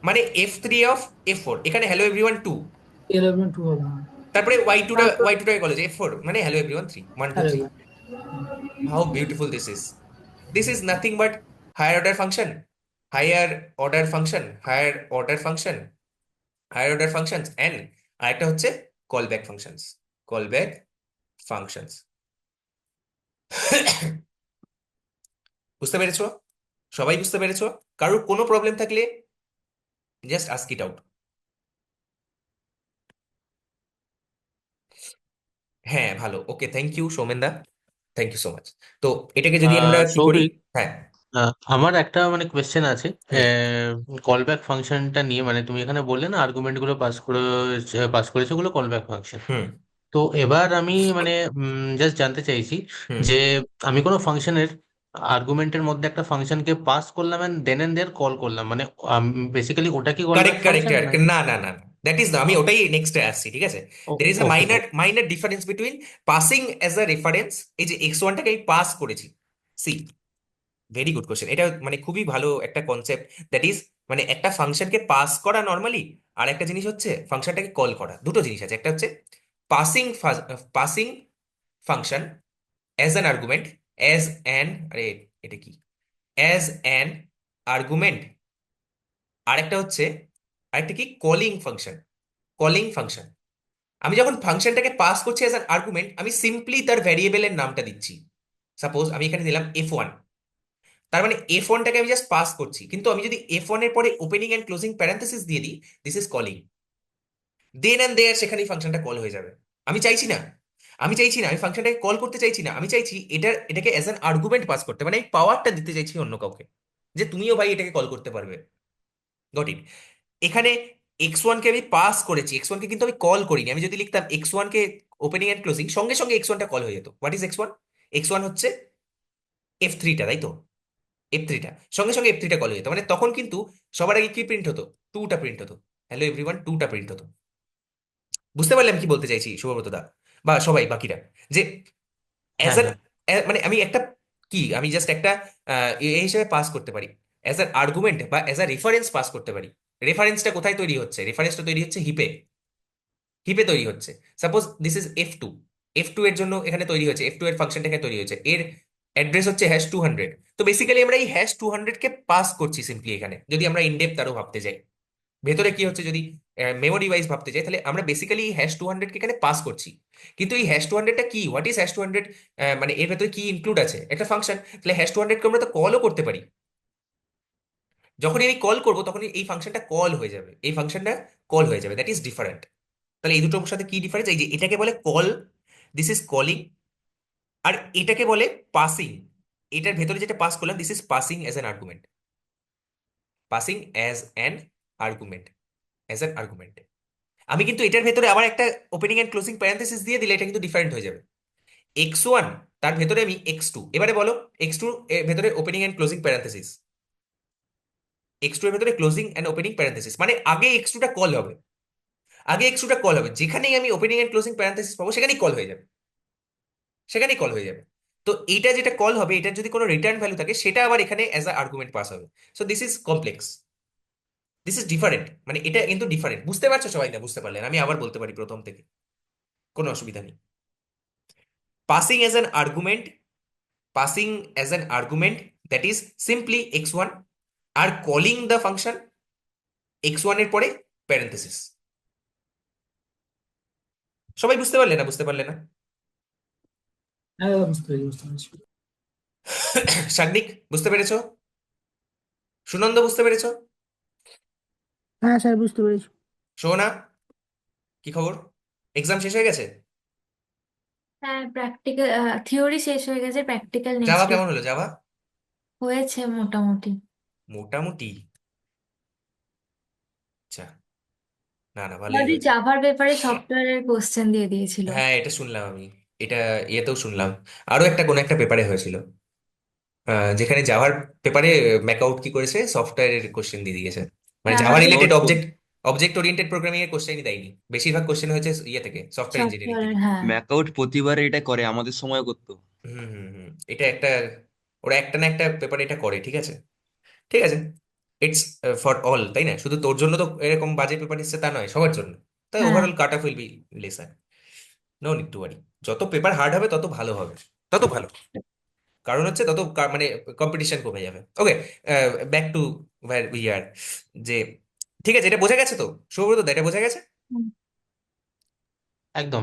মানে F3 অফ F4, এখানে hello everyone 2, hello everyone two হবে। তারপরে Y2টা তারপর Y2টাকে কলেজ F4 মানে hello everyone 3, 1 2 hello 3। Everyone. How beautiful this is, this is nothing but higher order function, higher order function, higher order functions and আরেকটা হচ্ছে callback functions, callback functions. বুঝতে পেরেছো? সবাই বুঝতে পেরেছো? কারোর কোনো প্রবলেম থাকলে জাস্ট আস্ক ইট আউট। হ্যাঁ ভালো, okay, thank you Soumen da, thank you so much. তো এটাকে যদি আমরা কি করি, সৌভিক, হ্যাঁ আমার একটা মানে কোয়েশ্চেন আছে হুম কলব্যাক ফাংশনটা নিয়ে। মানে তুমি এখানে বললে না আর্গুমেন্ট গুলো পাস করেছে ওগুলো কলব্যাক ফাংশন। হুম তো এবার আমি মানে জাস্ট জানতে চাইছি হুম, যে আমি কোনো ফাংশনের আর্গুমেন্টের মধ্যে একটা ফাংশনকে পাস করলাম এন্ড দেন দেয়ার কল করলাম, মানে বেসিক্যালি ওটা কি কলব্যাক কারেক্ট কারেক্ট ফাংশন না? কারেক্ট, না না না, দ্যাট ইজ না, আমি ওটাই নেক্সটে আসছি, ঠিক আছে? There is a okay minor minor difference between passing as a reference, এই যে X1টাকে আমি পাস করেছি, সি, ভেরি গুড কোশ্চেন, এটা মানে খুবই ভালো একটা কনসেপ্ট, দ্যাট ইজ মানে একটা ফাংশনকে পাস করা নর্মালি, আর একটা জিনিস হচ্ছে ফাংশনটাকে কল করা, দুটো জিনিস আছে। একটা হচ্ছে passing, passing function as an argument, as an, আরে এটা কি, অ্যাজ অ্যান আর্গুমেন্ট, আরেকটা হচ্ছে, আরেকটা কি, কলিং ফাংশন, কলিং ফাংশন। আমি যখন ফাংশনটাকে পাস করছি অ্যাজ অ্যান আর্গুমেন্ট, আমি সিম্পলি তার ভ্যারিয়েবলের নামটা দিচ্ছি। সাপোজ আমি এখানে দিলাম F1, তার মানে F1টাকে আমি জাস্ট পাস করছি, কিন্তু আমি যদি F1 এর পরে ওপেনিং এন্ড ক্লোজিং প্যারেন্থেসিস দিয়ে দিই, this is calling, then and there সেখানেই ফাংশনটা কল হয়ে যাবে। আমি চাইছি না, আমি ফাংশনটাকে কল করতে চাইছি না, আমি চাইছি এটাকে অ্যাজ অ্যান আর্গুমেন্ট পাস করতে, মানে আমি পাওয়ারটা দিতে চাইছি অন্য কাউকে, যে তুমিও ভাই এটাকে কল করতে পারবে। Got it. এখানে X1 কে আমি পাস করেছি, X1 কে কিন্তু আমি কল করিনি। আমি যদি লিখতাম X1 K opening and closing, সঙ্গে সঙ্গে X1টা কল হয়ে যেত। What is X1? X1 হচ্ছে F3টা, তাই তো? F3টা, সঙ্গে সঙ্গে F3টা কল হয়ে যেত, মানে তখন কিন্তু সবার আগে কি প্রিন্ট হতো? 2টা প্রিন্ট হতো, হ্যালো এভরিওয়ান 2টা প্রিন্ট হতো। বুঝতে পারলাম কি বলতে চাইছি শুভব্রত দা বা সবাই বাকিরা, যে অ্যাজ হ্যাঁ অ্যান, হ্যাঁ মানে আমি একটা কি, আমি জাস্ট একটা এ হিসেবে পাস করতে পারি, অ্যাজ অ্যান আর্গুমেন্ট বা অ্যাজ আ রেফারেন্স পাস করতে পারি। রেফারেন্সটা কোথায় তৈরি হচ্ছে? রেফারেন্সটা তৈরি হচ্ছে হিপে, হিপে তৈরি হচ্ছে। Suppose this is F2, F2 এর জন্য এখানে তৈরি হয়েছে, F2 এর ফাংশনটা এখানে তৈরি হয়েছে, এর অ্যাড্রেস হচ্ছে #200। তো বেসিক্যালি আমরা এই #200 কে পাস করছি সিম্পলি এখানে, যদি আমরা ইনডেপথ আরো ভাবতে যাই, ভেতরে কি হচ্ছে যদি মেমোরি ওয়াইজ ভাবতে চাই, তাহলে আমরা বেসিক্যালি এই #200 কে এখানে পাস করছি। কিন্তু এই #200টা কি, হোয়াট ইজ #200, মানে এর ভেতরে কি ইনক্লুড আছে? একটা ফাংশন, তাহলে #200 কে আমরা তো কলও করতে পারি। যখনই আমি কল করবো তখনই এই ফাংশনটা কল হয়ে যাবে, এই ফাংশনটা কল হয়ে যাবে, দ্যাট ইজ ডিফারেন্ট। তাহলে এই দুটোর সাথে কি ডিফারেন্স? এই যে এটাকে বলে কল, দিস ইজ কলিং, আর এটাকে বলে পাসিং। এটার ভেতরে যেটা পাস করলাম, this is passing as an argument, passing as an argument, as an argument. আমি কিন্তু এটার ভেতরে আবার একটা ওপেনিং এন্ড ক্লোজিং প্যারেন্থেসিস দিয়ে দিলে এটা কিন্তু ডিফারেন্ট হয়ে যাবে। X1, তার ভেতরে আমি X2, এবারে বলো X2 এর ভেতরে opening and closing parenthesis, X2 এর ভেতরে ক্লোজিং এন্ড ওপেনিং প্যারেন্থেসিস, মানে আগে X2টা কল হবে, যেখানেই আমি ওপেনিং এন্ড ক্লোজিং প্যারেন্থেসিস পাবো সেখানেই কল হয়ে যাবে। সেখানেই কল হয়ে যাবে। তো এইটা যেটা কল হবে, এটার যদি কোনো রিটার্ন ভ্যালু থাকে সেটা আবার এখানে অ্যাজ আ আর্গুমেন্ট পাস হবে। So this is complex, this is different, মানে এটা কিন্তু ডিফারেন্ট। বুঝতে পারছো সবাই? না বুঝতে পারলেন? আমি আবার বলতে পারি প্রথম থেকে, কোনো অসুবিধা নেই। Passing as an argument, passing as an argument that is simply x1 আর calling the function x1 এর পরে প্যারেন্থেসিস। সবাই বুঝতে পারলে না বুঝতে পারলে না? হ্যাঁ বুঝতে পেরেছি। সাগ্নিক বুঝতে পেরেছো? সুনন্দ বুঝতে পেরেছো? হ্যাঁ স্যার বুঝতে পেরেছি। সোনা, কি খবর? এক্সাম শেষ হয়ে গেছে? হ্যাঁ প্র্যাকটিক্যাল, থিওরি শেষ হয়ে গেছে, প্র্যাকটিক্যাল যাওয়া নেক্সট উইক। কেমন হলো? যাওয়া হয়েছে মোটামুটি। মোটামুটি? আচ্ছা, না না, ভালোই আমাদের হয়েছে। জাভার ব্যাপারে সফটওয়্যারের কোশ্চেন দিয়ে দিয়েছিল। হ্যাঁ, এটা শুনলাম আমি, এটা ইয়েতেও শুনলাম, আরো একটা কোনো একটা পেপারে হয়েছিল, যেখানে জাভার পেপারে ম্যাকআউট কি করেছে, সফটওয়্যারের কোশ্চেন দিয়ে দিয়েছে, মানে হ্যাঁ জাভা আমাদের related Note object object oriented programming এর কোশ্চেনই দেয়নি, বেশিরভাগ কোশ্চেন হয়েছে ইয়ে থেকে, সফটওয়্যার ইঞ্জিনিয়ারিং সফটওয়্যার, থেকে। হ্যাঁ। ম্যাকআউট প্রতিবার এটা করে, আমাদের সময় করতো। হুম হুম হুম, এটা একটা, ওরা একটা না একটা পেপারে এটা করে, ঠিক আছে, ঠিক আছে। ইটস ফর অল, তাই না? শুধু তোর জন্য তো এরকম বাজে পেপার এসছে তা নয়, সবার জন্য। তাই হ্যাঁ overall cut off will be lesser, no need to worry. যত পেপার হার্ড হবে তত ভালো হবে, তত ভালো, কারণ হচ্ছে তত মানে কম্পিটিশন কমে যাবে। Okay, back to where we are, যে ঠিক আছে, এটা বোঝা গেছে তো সৌব্রত দা? এটা বোঝা গেছে? হুম। একদম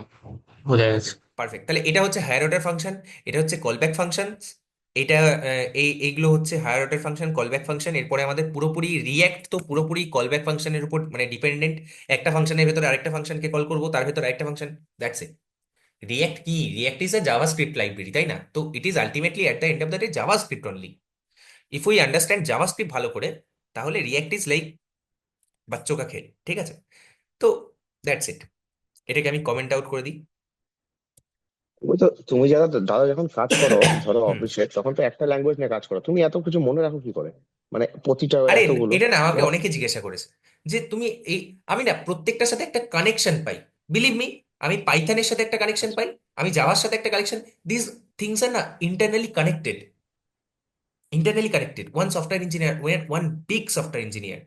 বোঝা গেছে। পারফেক্ট। তাহলে এটা হচ্ছে হায়ার অর্ডার ফাংশন, এটা হচ্ছে কলব্যাক ফাংশন, এটা এইগুলো হচ্ছে higher order function, callback function. এরপরে আমাদের পুরোপুরি রিয়্যাক্ট তো পুরোপুরি কলব্যাক ফাংশনের উপর মানে ডিপেন্ডেন্ট। একটা ফাংশনের ভেতরে আরেকটা ফাংশনকে কল করবো, তার ভেতরে আরেকটা ফাংশন, দ্যাটস ইট। রিয়্যাক্ট কি? React is a JavaScript library, তাই না? তো it is ultimately at the end of the day JavaScript only. If we understand JavaScript ভালো করে, তাহলে রিয়্যাক্ট ইজ লাইক বাচ্চো কা খেল, ঠিক আছে? তো দ্যাটস ইট, এটাকে আমি কমেন্ট আউট করে দিই। তুমি যারা দাদা যখন কাজ করো ধরো হুম। অফিসে, তখন তো একটা ল্যাঙ্গুয়েজ নিয়ে কাজ করো, তুমি এত কিছু মনে রাখো কি করে? মানে প্রতিটা আরে এতগুলো এটা না আমাকে তোমার। অনেকে জিজ্ঞাসা করেছে, যে তুমি এই, আমি না প্রত্যেকটার সাথে একটা কানেকশন পাই, বিলিভ মি। আমি পাইথনের সাথে একটা কানেকশন পাই, আমি জাভার সাথে একটা কানেকশন, দিস থিংস আর না internally connected, internally connected. One software engineer, one big software engineer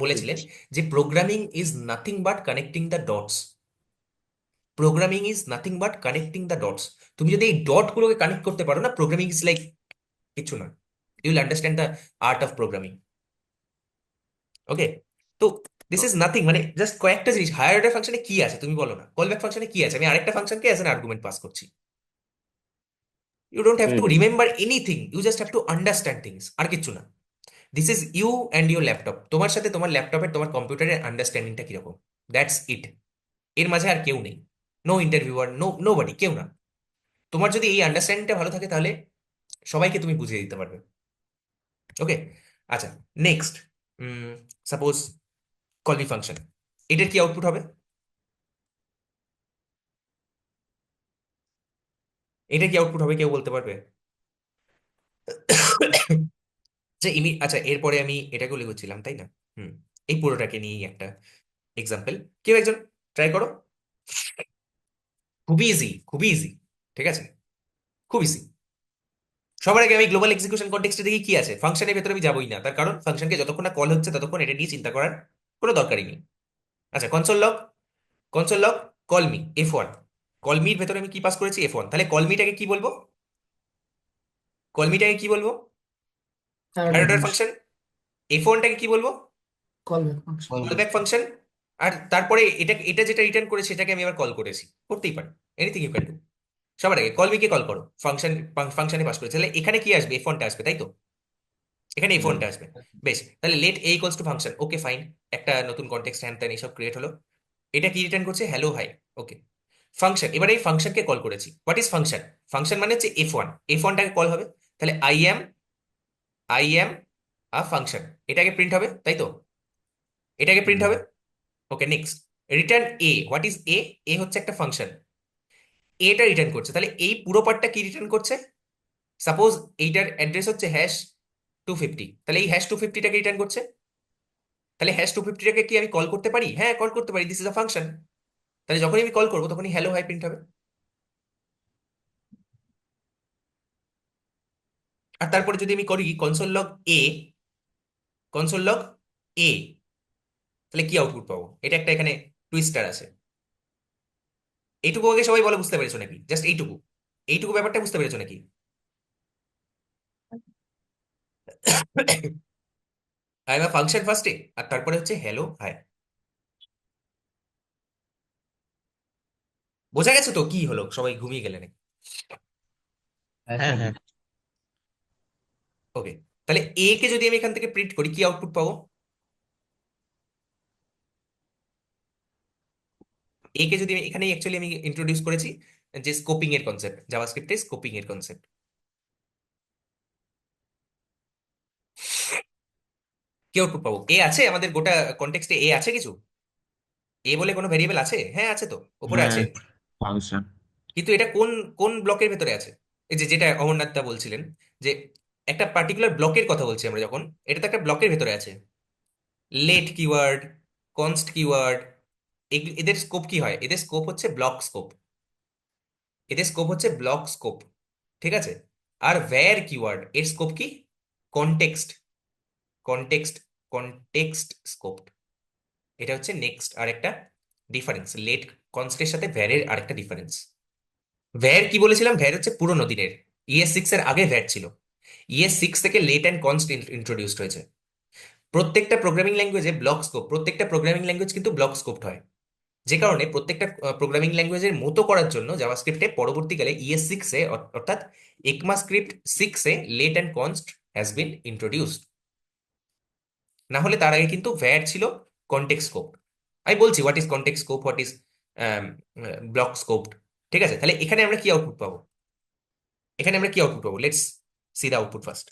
বলেছিলেন যে programming is nothing but connecting the dots, programming is nothing but connecting the dots. তুমি যদি এই ডট গুলোকে কানেক্ট করতে পারো না, প্রোগ্রামিং ইজ লাইক কিছু না, you will understand the art of programming. Okay, তো দিস ইজ নাথিং, মানে জাস্ট কয়েকটা জিনিস। হায়ার অর্ডার ফাংশনে কি আছে তুমি বলো না, কল ব্যাক ফাংশনে কি আছে? আমি আরেকটা ফাংশনকে অ্যাজ এন আর্গুমেন্ট পাস করছি। You don't have hmm to hmm. Remember anything, you just have to understand things, আর কিচ্ছু না। This is you and your laptop, তোমার সাথে তোমার ল্যাপটপের তোমার কম্পিউটারের আন্ডারস্ট্যান্ডিংটা কিরকম, দ্যাটস ইট। এর মাঝে আর কেউ নেই, নো ইন্টারভিউয়ার, নো বডি, কেউ না। তোমার যদি এই আন্ডারস্ট্যান্ডিংটা ভালো থাকে, তাহলে সবাইকে তুমি বুঝিয়ে দিতে পারবে। ওকে, আচ্ছা, নেক্সট, সাপোজ কলবি ফাংশন, এটার কি আউটপুট হবে? এটা কি আউটপুট হবে, কেউ বলতে পারবে? যে আচ্ছা, এরপরে আমি এটাকেও লিখেছিলাম, তাই না? হুম, এই পুরোটাকে নিয়েই একটা এক্সাম্পল, কেউ একজন ট্রাই করো। খুবই ইজি, খুবই ইজি, ঠিক আছে, খুব ইজি। সবার আগে আমি গ্লোবাল এক্সিকিউশন কনটেক্সটে দেখি কি আছে, ফাংশনের ভেতরে আমি যাবোই না, তার কারণ ফাংশনকে যতক্ষণ না কল হচ্ছে ততক্ষণ এটা নিয়ে চিন্তা করার কোনো দরকারই নেই। আচ্ছা, console log call me F1, call Mir ভেতরে আমি কি পাস করেছি? F1। তাহলে কল মিটাকে কি বলবো? কল মিটাকে কি বলবো? Higher order function. F1টাকে কি বলবো? Call back function. Call back function. আর তারপরে এটা এটা যেটা রিটার্ন করে সেটাকে আমি আবার কল করেছি, করতেই পারি, এনিথিং ইউ ক্যান ডু। সবার আগে কল কে কল করো, ফাংশনে পাস করেছে, তাহলে এখানে কি আসবে? F1টা আসবে, তাই তো? এখানে F1টা আসবে। বেশ, তাহলে let a equals to function, okay fine, একটা নতুন কনটেক্সট হ্যান ত্যান এইসব ক্রিয়েট হলো। এটা কি রিটার্ন করছে? Hello hi. ওকে, ফাংশন, এবারে এই ফাংশনকে কল করেছি। What is function? ফাংশন মানে হচ্ছে F1, F1টাকে কল হবে, তাহলে আই এম আ ফাংশন, এটাকে প্রিন্ট হবে, তাই তো? এটাকে প্রিন্ট হবে। Okay, next, return A. What is A? A হচ্ছে একটা ফাংশন, এটা রিটার্ন করছে। তাহলে এই পুরো পার্টটা কি রিটার্ন করছে? সাপোজ এইটার অ্যাড্রেস হচ্ছে #250, তাহলে এই #250টাকে রিটার্ন করছে। তাহলে #250টাকে কি আমি কল করতে পারি? হ্যাঁ, কল করতে পারি, দিস ইজ আ ফাংশন। তাহলে যখনই আমি কল করবো তখনই হ্যালো হাই প্রিন্ট হবে। আর তারপরে যদি আমি করি কনসোল লগ এ, তাহলে কি আউটপুট পাবো? এটা একটা এখানে টুইস্টার আছে। এইটুকু আগে সবাই বলে বুঝতে পেরেছো নাকি? জাস্ট এইটুকু, এইটুকু ব্যাপারটা বুঝতে পেরেছো নাকি? আই এম আ ফাংশন ফার্স্টে, আর তারপরে হচ্ছে হ্যালো হাই। বোঝা গেছে তো কি হলো? সবাই ঘুমিয়ে গেলে নাকি? হ্যাঁ হ্যাঁ ওকে, তাহলে এ কে যদি আমি এখান থেকে প্রিন্ট করি কি আউটপুট পাবো? এ কে যদি আমি এখানে অ্যাকচুয়ালি আমি ইন্ট্রোডিউস করেছি যে স্কোপিং এর কনসেপ্ট, জাভাস্ক্রিপ্টে স্কোপিং এর কনসেপ্ট। কি আউটপুট পাবো? এ আছে আমাদের গোটা কনটেক্সটে, এ আছে কিছু? এ বলে কোনো ভেরিয়েবল আছে? হ্যাঁ আছে তো, উপরে হ্যাঁ আছে। ফাংশন। কিন্তু এটা কোন কোন ব্লকের ভেতরে আছে? এই যে যেটা অমরনাথ দা বলছিলেন যে একটা পার্টিকুলার ব্লকের কথা বলছি আমরা যখন, এটা তো একটা ব্লকের ভেতরে আছে। লেট কিওয়ার্ড, কনস্ট কিওয়ার্ড, এদের স্কোপ কি হয়? এদের স্কোপ হচ্ছে ব্লক স্কোপ, এদের স্কোপ হচ্ছে ব্লক স্কোপ, ঠিক আছে? আর ভ্যার কিওয়ার্ড এর স্কোপ কি? Context, context, context scope. এটা হচ্ছে নেক্সট আর একটা ডিফারেন্স, লেট কনস্টের সাথে ভ্যারের আরেকটা ডিফারেন্স। ভ্যার কি বলেছিলাম? ভ্যার হচ্ছে পুরোনো দিনের, ES6 এর আগে ভ্যার ছিল। ES6 থেকে লেট অ্যান্ড কনস্ট ইন্ট্রোডিউসড হয়েছে। প্রত্যেকটা প্রোগ্রামিং ল্যাঙ্গুয়েজে ব্লক স্কোপ, প্রত্যেকটা প্রোগ্রামিং ল্যাঙ্গুয়েজ কিন্তু ব্লক স্কোপড হয়। যে কারণে প্রত্যেকটা প্রোগ্রামিং ল্যাঙ্গুয়েজের মতো করার জন্য জাভাস্ক্রিপ্টে পরবর্তীকালে ES6 এ অর্থাৎ ECMAScript 6 এ let and const has been introduced. না হলে তার আগে কিন্তু ভ্যার ছিল কনটেক্সট স্কোপ। আমি বলছি what is context scope, what is block scope. ঠিক আছে, তাহলে এখানে আমরা কি আউটপুট পাবো? এখানে আমরা কি আউটপুট পাবো? Let's see the output first.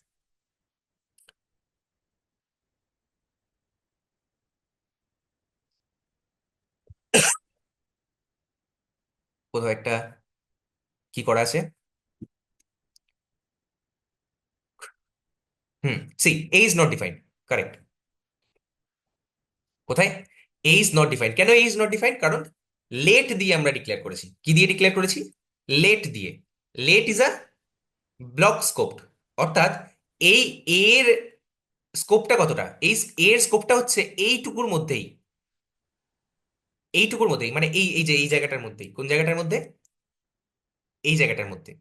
কোথাও একটা কি করা আছে? See a is not defined, correct. কোথায়? A is not defined. কেন এ ইজ নট ডিফাইন্ড? কারণ লেট দিয়ে আমরা ডিক্লেয়ার করেছি। কি দিয়ে ডিক্লেয়ার করেছি? লেট দিয়ে। Let is a block scope, অর্থাৎ এই এর স্কোপটা কতটা? এই এর স্কোপটা হচ্ছে এইটুকুর মধ্যেই, এইটুকুর মধ্যেই, মানে এই এই যে এই জায়গাটার মধ্যেই। কোন জায়গাটার মধ্যে? এই জায়গাটার মধ্যে,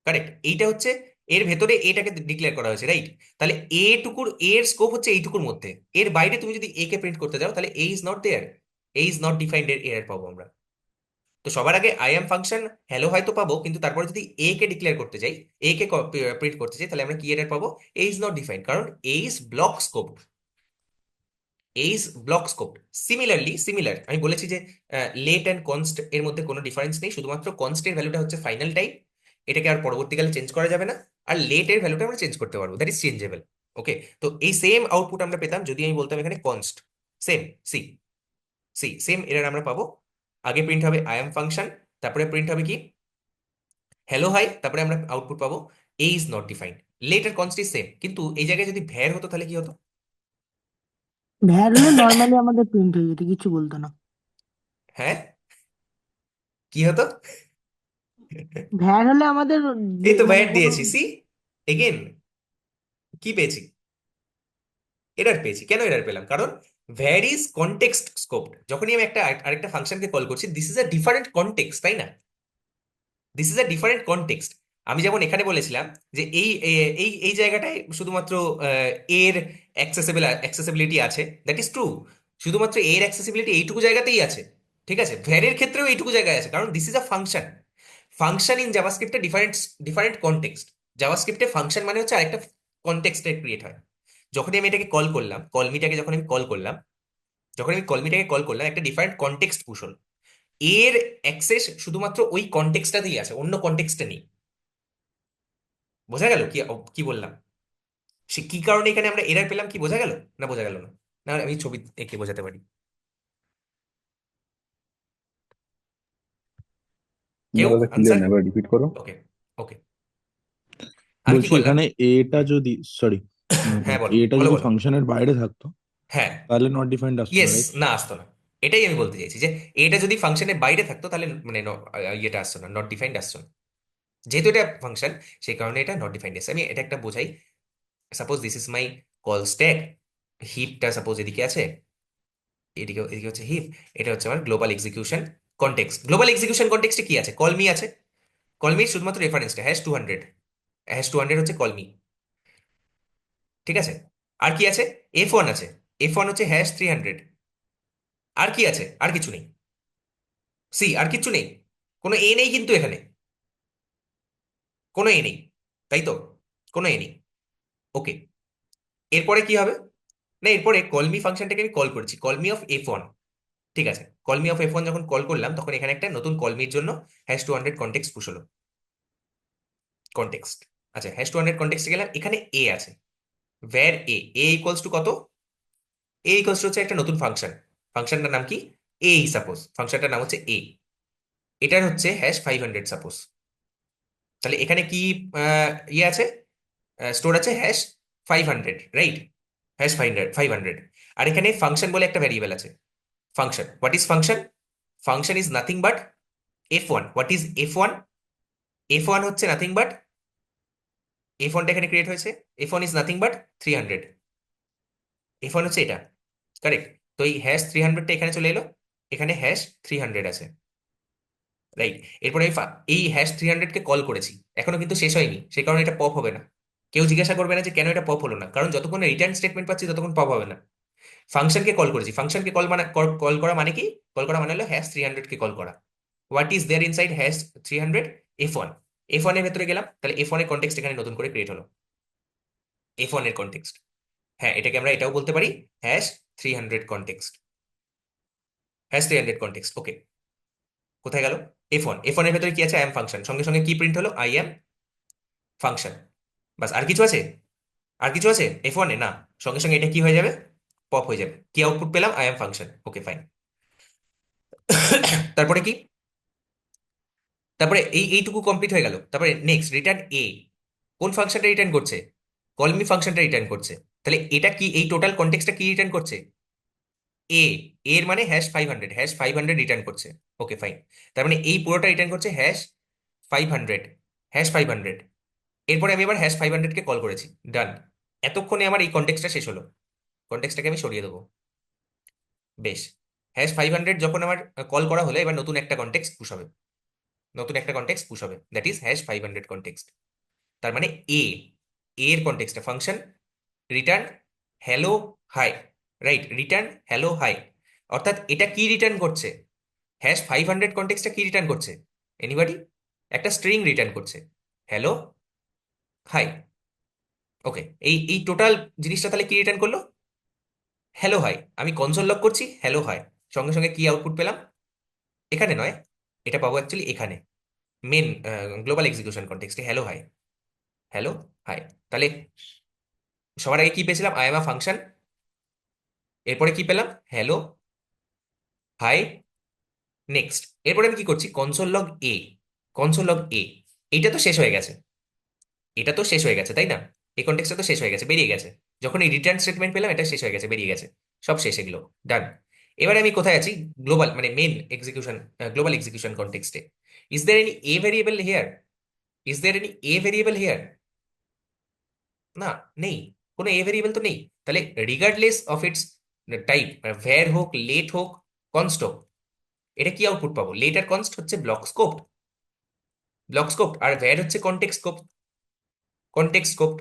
কারেক্ট। এইটা হচ্ছে এর ভেতরে এটাকে ডিক্লেয়ার করা হয়েছে, রাইট? তাহলে এর স্কোপ হচ্ছে এইটুকুর মধ্যে। এর বাইরে তুমি যদি এ কে প্রিন্ট করতে যাও তাহলে A is not there, A is not defined এর এরর পাবো আমরা। তো সবার আগে আই এম ফাংশন হ্যালো হয়তো পাবো, কিন্তু তারপরে যদি এ কে ডিক্লেয়ার করতে যাই, এ কে প্রিন্ট করতে চাই, তাহলে আমরা কি এরর পাবো? এ ইজ নট ডিফাইন্ড, কারণ A is block scope, A is block scope. Similar আমি বলেছি যে লেট অ্যান্ড কনস্ট এর মধ্যে কোনো ডিফারেন্স নেই, শুধুমাত্র কনস্টের ভ্যালুটা হচ্ছে ফাইনাল টাইপ, এটাকে আর পরবর্তীকালে চেঞ্জ করা যাবে না। আর লেট এর ভ্যালুটা আমরা চেঞ্জ করতে পারবো, দ্যাট ইজ চেঞ্জেবল। ওকে, তো এই সেম আউটপুট আমরা পেতাম যদি আমি বলতাম এখানে const. Same, see see same error আমরা পাবো। আগে প্রিন্ট হবে আই এম ফাংশন, তারপরে প্রিন্ট হবে কি? হ্যালো হাই, তারপরে আমরা আউটপুট পাবো A is not defined. Let আর কনস্ট ইজ সেম, কিন্তু এই জায়গায় যদি ভ্যার হতো তাহলে কি হতো? ভ্যার হলে নর্মালি আমাদের প্রিন্ট হয়ে যেত, কিছু বলতো না। হ্যাঁ, কি হতো? ভ্যার হলে আমাদের এই তো মানে ভ্যাট কোনো দিয়েছি, সি এগেন কি পেয়েছি? এরর পেয়েছি। কেন এরর পেলাম? কারণ ভ্যারিজ কনটেক্সট স্কোপ। যখনই আমি একটা আরেকটা ফাংশনকে কল করছি, this is a different context, তাই না? This is a different context. আমি যেমন এখানে বলেছিলাম যে এই এই এই জায়গাটায় শুধুমাত্র এর অ্যাক্সেসিবিলিটি আছে, দ্যাট ইজ ট্রু। শুধুমাত্র এর অ্যাক্সেসিবিলিটি এইটুকু জায়গাতেই আছে, ঠিক আছে? ভ্যারের ক্ষেত্রেও এইটুকু জায়গায় আছে, কারণ this is a function. Function in জাভাস্ক্রিপ্টে ডিফারেন্ট ডিফারেন্ট কনটেক্সট। জাভাস্ক্রিপ্টে ফাংশন মানে হচ্ছে আরেকটা কনটেক্সটে ক্রিয়েট হয়। যখনই আমি এটাকে কল করলাম, কলমিটাকে যখন আমি কল করলাম, যখন আমি কলমিটাকে কল করলাম, একটা ডিফারেন্ট কনটেক্সট পুশ হল। এর অ্যাক্সেস শুধুমাত্র ওই কনটেক্সটটাতেই আছে, অন্য কনটেক্সটে নেই। বোঝা গেল কি কি বললাম? সে কি কারণে এখানে আমরা এরর পেলাম, কি বোঝা গেল? না বোঝা গেল না? না আমি ছবি এঁকে বোঝাতে পারি। কেউ দাদা ক্লিয়ার আনসার? না, এবার রিপিট করো। ওকে, ওকে, আমি কি বলছি করলাম? এখানে এটা যদি সরি হ্যাঁ বলো, এটা বলো যদি বলো। ফাংশনের বাইরে থাকতো হ্যাঁ, তাহলে নট ডিফাইন্ড আসতো না, ইয়েস, রাইট? না আসতো না। এটাই আমি বলতে চাইছি যে এটা যদি ফাংশনের বাইরে থাকতো তাহলে মানে ইয়েটা আসতো না, নট ডিফাইন্ড আসতো না। যেহেতু এটা ফাংশন, সেই কারণে এটা নট ডিফাইন্ড আছে। আমি এটা একটা বোঝাই। Suppose this is my call stack, হিপটা সাপোজ এদিকে আছে, এদিকে এদিকে হচ্ছে হিপ, এটা হচ্ছে আমার global execution context. Global execution কনটেক্সটে কি আছে? কলমি আছে। কলমির শুধুমাত্র রেফারেন্সটা #200, #200 হচ্ছে কলমি, ঠিক আছে? আর কি আছে? F1 আছে, F1 হচ্ছে #300। আর কি আছে? আর কিছু নেই। আর কিচ্ছু নেই। কোনো এ নেই কিন্তু এখানে, কোনো এ নেই, তাই তো? কোনো এ নেই। ওকে, এরপরে কি হবে? না, এরপরে কলমি ফাংশনটাকে আমি কল করেছি, কলমি অফ F1, ঠিক আছে? কলমি অফ F1 যখন কল করলাম, তখন এখানে একটা নতুন কলমির জন্য #200 কনটেক্সট পুশ হলো। কনটেক্সট, আচ্ছা, #200 কনটেক্সটে গেলাম, এখানে এ আছে, ভ্যার এ ইকুয়ালস টু কত? এ ইকুয়ালস টু হচ্ছে একটা নতুন ফাংশন। ফাংশনটার নাম কি? সাপোজ ফাংশনটার নাম হচ্ছে এটার হচ্ছে #500 সাপোজ। তাহলে এখানে কি ইয়ে আছে, স্টোর আছে #500, রাইট? #500। আর এখানে ফাংশন বলে একটা ভ্যারিয়েবল আছে, function. What is function? Function is nothing but F1। What is F1? F1 হচ্ছে নাথিং বাট, F1টা এখানে ক্রিয়েট হয়েছে, F1 is nothing but 300। F1 হচ্ছে এটা, কারেক্ট? তো এই #300টা এখানে চলে এলো, এখানে #300 আছে, রাইট? এরপরে আমি এই #300 কে কল করেছি, এখনো কিন্তু শেষ হয়নি, সেই কারণে এটা পপ হবে না। কেউ জিজ্ঞাসা করবে না যে কেন এটা পপ হলো না, কারণ যতক্ষণ রিটার্ন স্টেটমেন্ট পাচ্ছি ততক্ষণ পপ হবে না। ফাংশনকে কল করেছি, ফাংশনকে কল করা মানে কি? কল করা মানে হলো #300 কে কল করা। What is there inside #300? F1। F1 এর ভেতরে গেলাম, তাহলে F1 এর কনটেক্সট এখানে নতুন করে ক্রিয়েট হলো, F1 এর কনটেক্সট। হ্যাঁ, এটাকে আমরা এটাও বলতে পারি #300 কনটেক্সট, #300 কনটেক্সট। ওকে, কোথায় গেল? F1 এর ভেতরে কি আছে? আই এম ফাংশন, সঙ্গে সঙ্গে কি প্রিন্ট হলো? I am function. বাস, আর কিছু আছে? আর কিছু আছে F1 এ? না, সঙ্গে সঙ্গে এটা কি হয়ে যাবে? পপ হয়ে যাবে। কি আউটপুট পেলাম? I am function. Okay, fine. তারপরে কি? তারপরে এইটুকু কমপ্লিট হয়ে গেল। তারপরে নেক্সট রিটার্ন কোন ফাংশনটা রিটার্ন করছে? কলমি ফাংশনটা রিটার্ন করছে। তাহলে এটা কি, এই টোটাল কনটেক্সটটা কি রিটার্ন করছে? এ এর মানে #500 রিটার্ন করছে। ওকে, ফাইন। তার মানে এই পুরোটা রিটার্ন করছে #500, #500। এরপরে আমি এবার #500 কে কল করেছি, ডান। এতক্ষণে আমার এই কনটেক্সটটা শেষ হলো, কনটেক্সটটাকে আমি সরিয়ে দেবো। বেশ, #500 যখন আমার কল করা হলো, এবার নতুন একটা কনটেক্সট পুশ হবে, নতুন একটা কনটেক্সট পুশ হবে, দ্যাট ইজ #500 কনটেক্সট। তার মানে এর কনটেক্সটে function return hello hi, right? Return hello hi, অর্থাৎ এটা কি রিটার্ন করছে? #500 কনটেক্সটটা কি রিটার্ন করছে? এনিবডি? একটা স্ট্রিং রিটার্ন করছে, হ্যালো হাই। ওকে, এই টোটাল জিনিসটা তাহলে কি রিটার্ন করলো? Hello hi. আমি কনসোল লগ করছি, হ্যালো হাই, সঙ্গে সঙ্গে কি আউটপুট পেলাম? এখানে নয়, এটা পাবো অ্যাকচুয়ালি এখানে, মেন গ্লোবাল এক্সিকিউশন কনটেক্সটে, হ্যালো হাই, হ্যালো হাই। তাহলে সবার আগে কি পেয়েছিলাম? I am a function. এরপরে কি পেলাম? Hello hi. নেক্সট, এরপরে আমি কি করছি? কনসোল লগ এ। এইটা তো শেষ হয়ে গেছে, এটা তো শেষ হয়ে গেছে, তাই না? এই কনটেক্সটটা তো শেষ হয়ে গেছে, বেরিয়ে গেছে। যখন এই রিটার্ন স্টেটমেন্ট পেলাম, এটা শেষ হয়ে গেছে, বেরিয়ে গেছে, সব শেষ এগুলো, ডান। এবারে আমি কোথায় আছি? গ্লোবাল মানে মেন এক্সিকিউশন, গ্লোবাল এক্সিকিউশন কনটেক্সটে। Is there any A variable here? Is there any A variable here? না, নেই, কোনো এ ভেরিয়েবল তো নেই। তাহলে regardless of its type, var হোক, লেট হোক, কনস্ট হোক, এটা কি আউটপুট পাবো? লেট আর কনস্ট হচ্ছে ব্লক স্কোপ, আর ভ্যার হচ্ছে কনটেক্সট স্কোপ।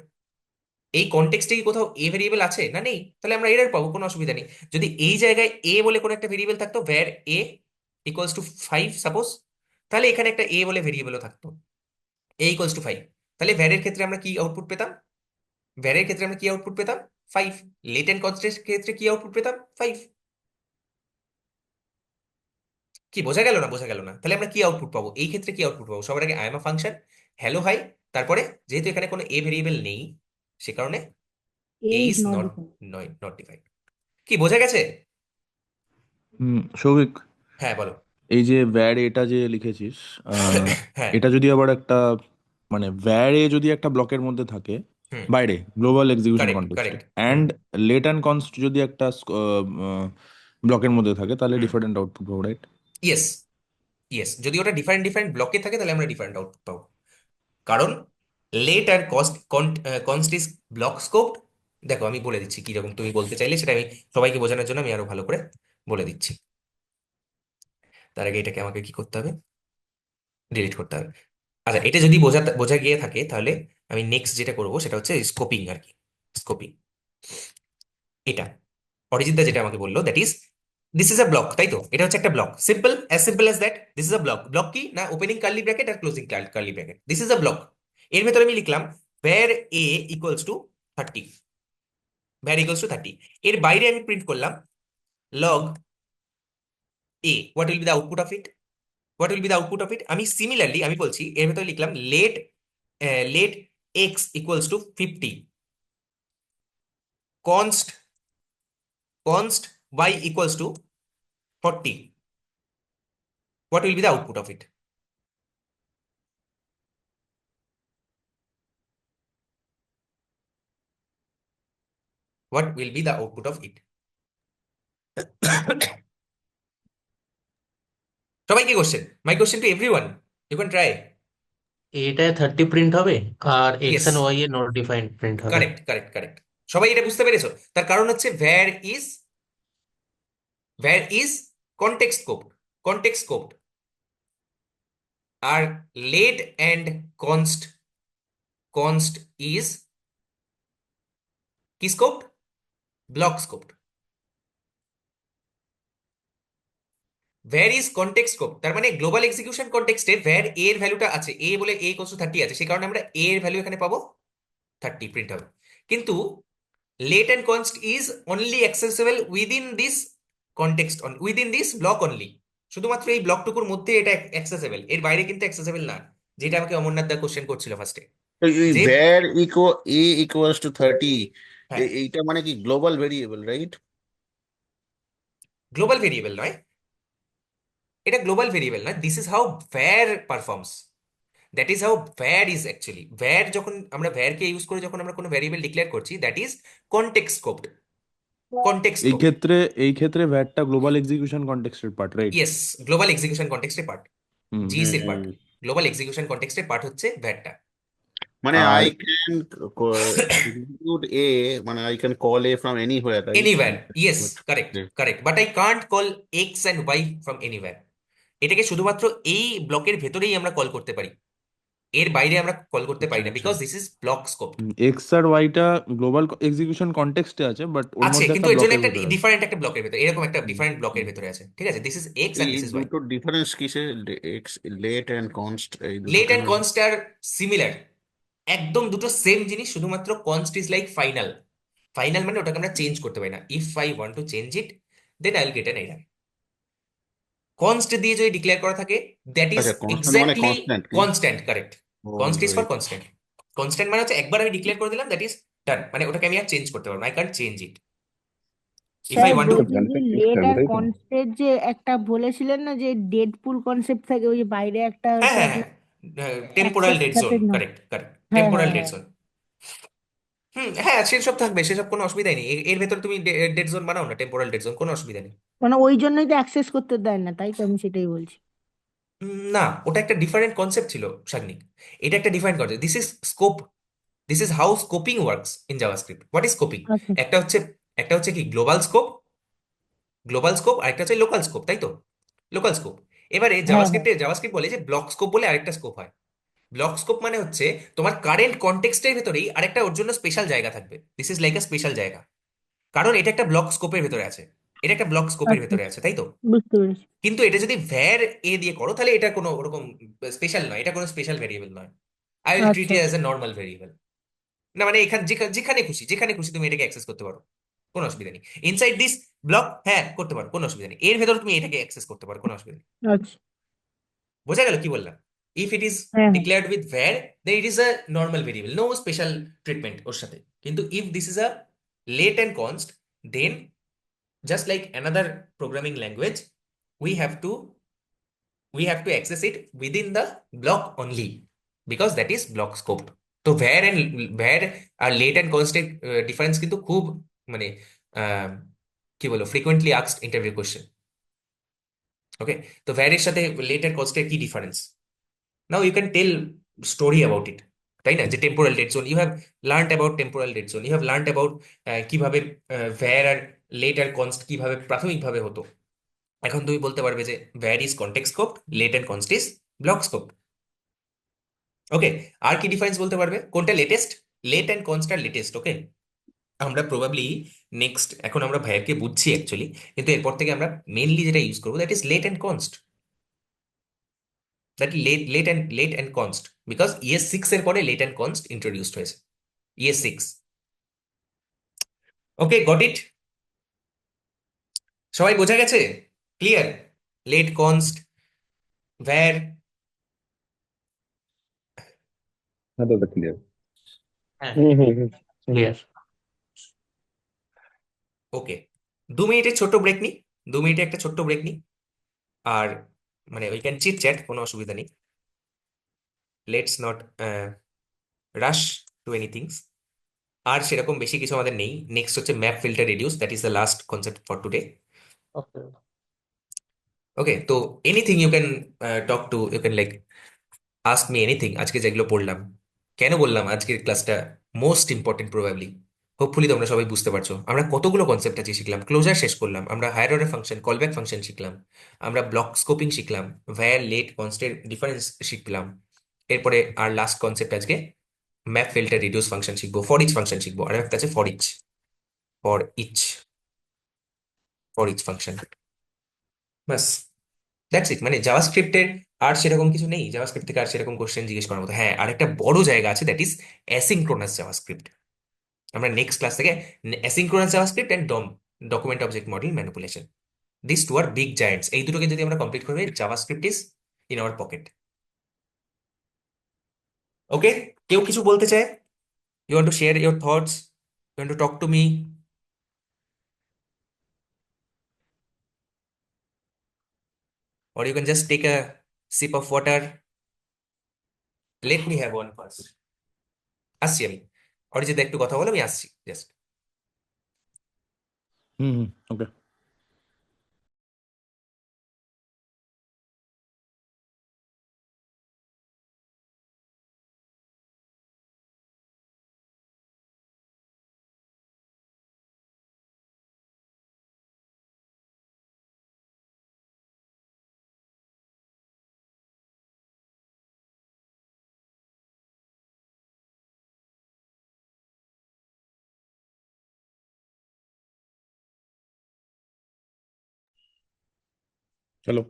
এই কনটেক্সটে কি কোথাও এ ভেরিয়েবল আছে? না, নেই। তাহলে আমরা এরর পাবো, কোনো অসুবিধা নেই। যদি এই জায়গায় এ বলে কোনো একটা ভেরিয়েবল থাকতো, where a equals two 5 suppose, তাহলে এখানে একটা এ বলে ভেরিয়েবলও থাকতো, এ ইকুয়ালস টু 5। তাহলে ভ্যারের ক্ষেত্রে আমরা কি আউটপুট পেতাম? 5। লেট এন্ড কনস্টেন্টের ক্ষেত্রে কি আউটপুট পেতাম? 5। কি বোঝা গেল? না বোঝা গেল না? তাহলে আমরা কি আউটপুট পাবো এই ক্ষেত্রে? কি আউটপুট পাবো? সবার আগে I am a function, hello hi, তারপরে যেহেতু এখানে কোনো এ ভেরিয়েবল নেই, সে কারণে A A is is not not defined. Not defined. কি বোঝা গেছে? সৌভিক, হ্যাঁ, বলো। এই যে ভ্যার এটা যে লিখেছিস, হ্যাঁ। এটা যদি আবার একটা, মানে ভ্যার এ যদি একটা ব্লকের মধ্যে থাকে হুম। বাইরে গ্লোবাল এক্সিকিউশন কারেক্ট, কনটেক্সটে, correct. Hmm. And let and const যদি একটা ব্লকের মধ্যে থাকে, তাহলে হুম। ডিফারেন্ট আউটপুট পাবো, রাইট? ইয়েস, ইয়েস, যদি ওটা ডিফারেন্ট ডিফারেন্ট ব্লকে থাকে, তাহলে আমরা ডিফারেন্ট আউটপুট পাবো। কারণ লেট আর কনস্ট ইজ ব্লক স্কোপড। দেখো আমি বলে দিচ্ছি কিরকম তুমি বলতে চাইলে, সেটা আমি সবাইকে বোঝানোর জন্য আমি আরো ভালো করে বলে দিচ্ছি। তার আগে এটাকে আমাকে কি করতে হবে, ডিলিট করতে হবে। আচ্ছা, এটা যদি বোঝা গিয়ে থাকে তাহলে আমি নেক্সট যেটা করব সেটা হচ্ছে স্কোপিং আর কি। স্কোপিং এটা অরিজিৎ দা যেটা আমাকে বললো, that is this is a block, তাই তো? এটা হচ্ছে একটা block, simple as that. This is a block. Block কি না, ওপেনিং কার্লি ব্র্যাকেট আর closing curly bracket, this is a block. এর ভেতরে আমি লিখলাম var a equals to 30, var equals to 30। এর বাইরে আমি প্রিন্ট করলাম log a, what will be the output of it, what will be the output of ইট। আমি সিমিলারলি আমি বলছি এর ভেতরে লিখলাম let X equals to 50, const const y equals to 40. What will be the output of it? What will be the output of it? সবাই কি question? My question to everyone, you can try. এটায় 30 print হবে আর X yes, and Y A not defined print হবে। Correct correct correct. সবাই এটা বুঝতে পেরেছো? তার কারণ হচ্ছে var is context scoped, context scoped. আর লেট অ্যান্ড কনস্ট ইজ কি scoped? Block scoped. Var is context scope, তার মানে গ্লোবাল এক্সিকিউশন কনটেক্সটে ভ্যার এর ভ্যালুটা আছে, এ বলে এ ইকুয়ালস টু 30 আছে, সেই কারণে আমরা এ এর ভ্যালু এখানে পাবো 30 প্রিন্ট হবে। কিন্তু let and const is only accessible within this context, within this block only. শুধুমাত্র এই ব্লকটুকুর মধ্যে এটা অ্যাক্সেসেবল, এর বাইরে কিন্তু অ্যাক্সেসেবল না, যেটা আমাকে অমরনাথ দা কোশ্চেন করছিল ফার্স্টে। তো এই যে ভ্যার এ ইকুয়ালস টু 30, হ্যাঁ, এইটা মানে কি global variable, right? Global variable নয়, এটা গ্লোবাল ভেরিয়েবল না। This is how var performs, that is how var is actually. Var যখন আমরা ভ্যারকে ইউজ করে যখন আমরা কোনো ভ্যারিয়েবল ডিক্লেয়ার করছি, that is context scoped, context এই স্কোপড। ক্ষেত্রে এই ক্ষেত্রে ভ্যাটটা গ্লোবাল এক্সিকিউশন কন্টেক্সটের part, right? Yes, global execution কনটেক্সটের পার্ট, হুম। জিএসির পার্ট। গ্লোবাল এক্সিকিউশন কনটেক্সটের পার্ট হচ্ছে ভ্যারটা। মানে আর আই ক্যান ইনক্লুড এ, মানে I can call a from anywhere, right? Anywhere, yes, correct correct, but I can't call X and Y from anywhere. এটাকে শুধুমাত্র এই ব্লকের ভেতরেই আমরা কল করতে পারি, এর বাইরে আমরা কল করতে আচ্ছা পারি না, আচ্ছা। Because this is block scope. X আর ওয়াইটা গ্লোবাল এক্সিকিউশন কন্টেক্সটে আছে, বাট ওর আছে, মধ্যে কিন্তু একটা এর জন্য ব্লকের একটা ভেতরে আছে। ডিফারেন্ট একটা ব্লকের ভেতরে, এরকম একটা হুম, ডিফারেন্ট ব্লকের হুম। ভেতরে আছে, ঠিক আছে? দিস ইজ এক্স এই অ্যান্ড এই দিস ইজ ওয়াই। দুটো ডিফারেন্স কিসে? এক্স, লেট এন্ড কনস্ট, এই লেট দুটোতে অ্যান্ড কনস্ট আর সিমিলার, একদম দুটো সেম জিনিস, শুধুমাত্র const is like final. Final মানে ওটাকে আমরা চেঞ্জ করতে পারি না। If I want to change it, then I will get an error. Const দিয়ে যদি ডিক্লেয়ার করা থাকে, দ্যাট ইজ আচ্ছা, কনস্ট্যান্ট মানে এক্স্যাক্টলি কনস্ট্যান্ট কি? Constant, correct. ও const is for right. Constant. Constant মানে হচ্ছে একবার আমি ডিক্লেয়ার করে দিলাম, দ্যাট ইজ ডান, মানে ওটাকে আমি আর চেঞ্জ করতে পারবো না, I can't change it if I sir want to. বলছি যে বেনিফিট লেট এক্সটেন্ড, আর তাই তো? কনস্টের যে একটা বলেছিলেন না যে ডেড পুল কনসেপ্ট থাকে, ওই যে বাইরে একটা হ্যাঁ হচ্ছে হ্যাঁ আপনার হ্যাঁ, টেম্পোরাল অ্যাক্সেস ডেড জোন, যাতে না। কারেক্ট কারেক্ট, হ্যাঁ টেম্পোরাল হ্যাঁ ডেড হ্যাঁ। জোন। হ্যাঁ সেসব থাকবে, সেসব কোনো অসুবিধাই নেই। এর ভেতরে তুমি ডেড জোন বানাও না, টেম্পোরাল ডেড জোন, কোনো অসুবিধা নেই। মানে ওই জন্যই তো অ্যাক্সেস করতে দেয় না, তাই তো আমি সেটাই বলছি। না, ওটা একটা ডিফারেন্ট কনসেপ্ট ছিল সাগ্নিক, এটা একটা different concept. This is scope, this is how scoping works in JavaScript. What is scoping? আচ্ছা। একটা হচ্ছে একটা হচ্ছে কি গ্লোবাল স্কোপ, গ্লোবাল স্কোপ, আরেকটা হচ্ছে লোকাল স্কোপ, তাই তো? Local scope. এবারে হ্যাঁ হ্যাঁ। জাভাস্ক্রিপ্ট বলে যে ব্লক স্কোপ বলে আরেকটা স্কোপ হয়। ব্লক স্কোপ মানে হচ্ছে তোমার কারেন্ট কনটেক্সটের ভেতরেই আরেকটা ওর জন্য স্পেশাল জায়গা থাকবে, this is like a special জায়গা, কারণ এটা একটা ব্লক স্কোপের ভেতরে আছে, এটা একটা ব্লক স্কোপের আচ্ছা ভেতরে আচ্ছা, আছে, তাই তো? বুঝতে পেরেছি। কিন্তু এটা যদি ভ্যার এ দিয়ে করো, তাহলে এটা কোনো ওরকম স্পেশাল নয়, এটা কোনো স্পেশাল ভেরিয়েবল নয়। আই উইল ট্রিট আচ্ছা ইট অ্যাজ আচ্ছা। এ নর্মাল ভেরিয়েবল। না মানে এখানে যেখানে খুশি তুমি এটাকে অ্যাক্সেস করতে পারো, কোনো অসুবিধা নেই। ইনসাইড দিস ব্লক হ্যাঁ করতে পারো, কোনো অসুবিধা নেই, এর ভেতরে তুমি এটাকে অ্যাক্সেস করতে পারো, কোনো অসুবিধা নেই। আচ্ছা। বোঝা গেল কি বললাম? ইফ ইট ইজ হ্যাঁ হ্যাঁ। Declared with var, then it is a normal variable, no special treatment ওর সাথে। কিন্তু if this is a let and const, then just like another programming language, we have to access it within the block only, because that is block scope. তো var আর late and constant difference কিন্তু খুব মানে আহ, কি বলো, frequently asked interview question. Okay, তো var এর সাথে late and constant কি difference? Now you can tell story about it, তাই না? যে temporal dead zone, you have learned about temporal dead zone, you have learned about কিভাবে var আর let আর কনস্ট কিভাবে প্রাথমিকভাবে হতো। এখন তুমি বলতে পারবে যে var is context স্কোপড, let and const is block scoped. Okay, আর কি ডিফারেন্স বলতে পারবে? কোনটা লেটেস্ট? লেট অ্যান্ড কনস্ট আর লেটেস্ট। ওকে, আমরা প্রবাবলি নেক্সট, এখন আমরা ভ্যারকে বুঝছি অ্যাকচুয়ালি, কিন্তু এরপর থেকে আমরা মেনলি যেটা ইউজ করবো that is let and const, that let and const, because ES 6 এর পরে লেট অ্যান্ড কনস্ট ইন্ট্রোডিউসড হয়েছে, ইএস 6। Okay, got it? সবাই বোঝা গেছে? ক্লিয়ার? Let, const, var. হ্যাঁ দাদা ক্লিয়ার। হ্যাঁ, হুম হুম হুম হুম। ক্লিয়ার। ওকে, 2 মিনিটের ছোট্ট ব্রেক নিই, 2 মিনিটে একটা ছোট্ট ব্রেক নিই। আর মানে উই ক্যান চিট চ্যাট, কোনো অসুবিধা নেই। Let's not rush to anythings. আর সেরকম বেশি কিছু আমাদের নেই। নেক্সট হচ্ছে map filter reduce, that is the last concept for today. Okay. Okay, তো anything you can talk to, you can like ask me anything. আজকে যেগুলো পড়লাম, কেন বললাম আজকের ক্লাসটা মোস্ট ইম্পর্টেন্ট প্রবাবলি, হোপফুলি তোমরা সবাই বুঝতে পারছো। আমরা কতগুলো কনসেপ্ট আছে শিখলাম, ক্লোজার শেষ করলাম, আমরা higher order function, callback function শিখলাম, আমরা ব্লক স্কোপিং শিখলাম, ভ্যার লেট কনস্টের ডিফারেন্স শিখলাম। এরপরে আর লাস্ট কনসেপ্ট আজকে ম্যাপ ফিল্টার রিডিউস ফাংশন শিখবো, ফর ইচ ফাংশন শিখবো, আর একটা আছে for each, for each, for each function. বাস, দ্যাটস ইট। মানে জাভাস্ক্রিপ্টের আর সেরকম কিছু নেই, জাভাস্ক্রিপ্ট থেকে আর সেরকম কোশ্চেন জিজ্ঞেস করার মতো। হ্যাঁ, আর একটা বড় জায়গা আছে, দ্যাট ইজ অ্যাসিঙ্ক্রোনাস জাভাস্ক্রিপ্ট। আমরা নেক্সট ক্লাস থেকে asynchronous JavaScript and document object model manipulation, this two are big giants. এই দুটোকে যদি আমরা কমপ্লিট করবে, JavaScript is in our pocket. Okay, কেউ কিছু বলতে চায়? You want to share your thoughts, you want to talk to me, or you can just take a sip of water. Let me have one first. আসছি আমি, অরিজিৎ একটু কথা বলে আমি আসছি just. Hmm hmm, okay. Hello.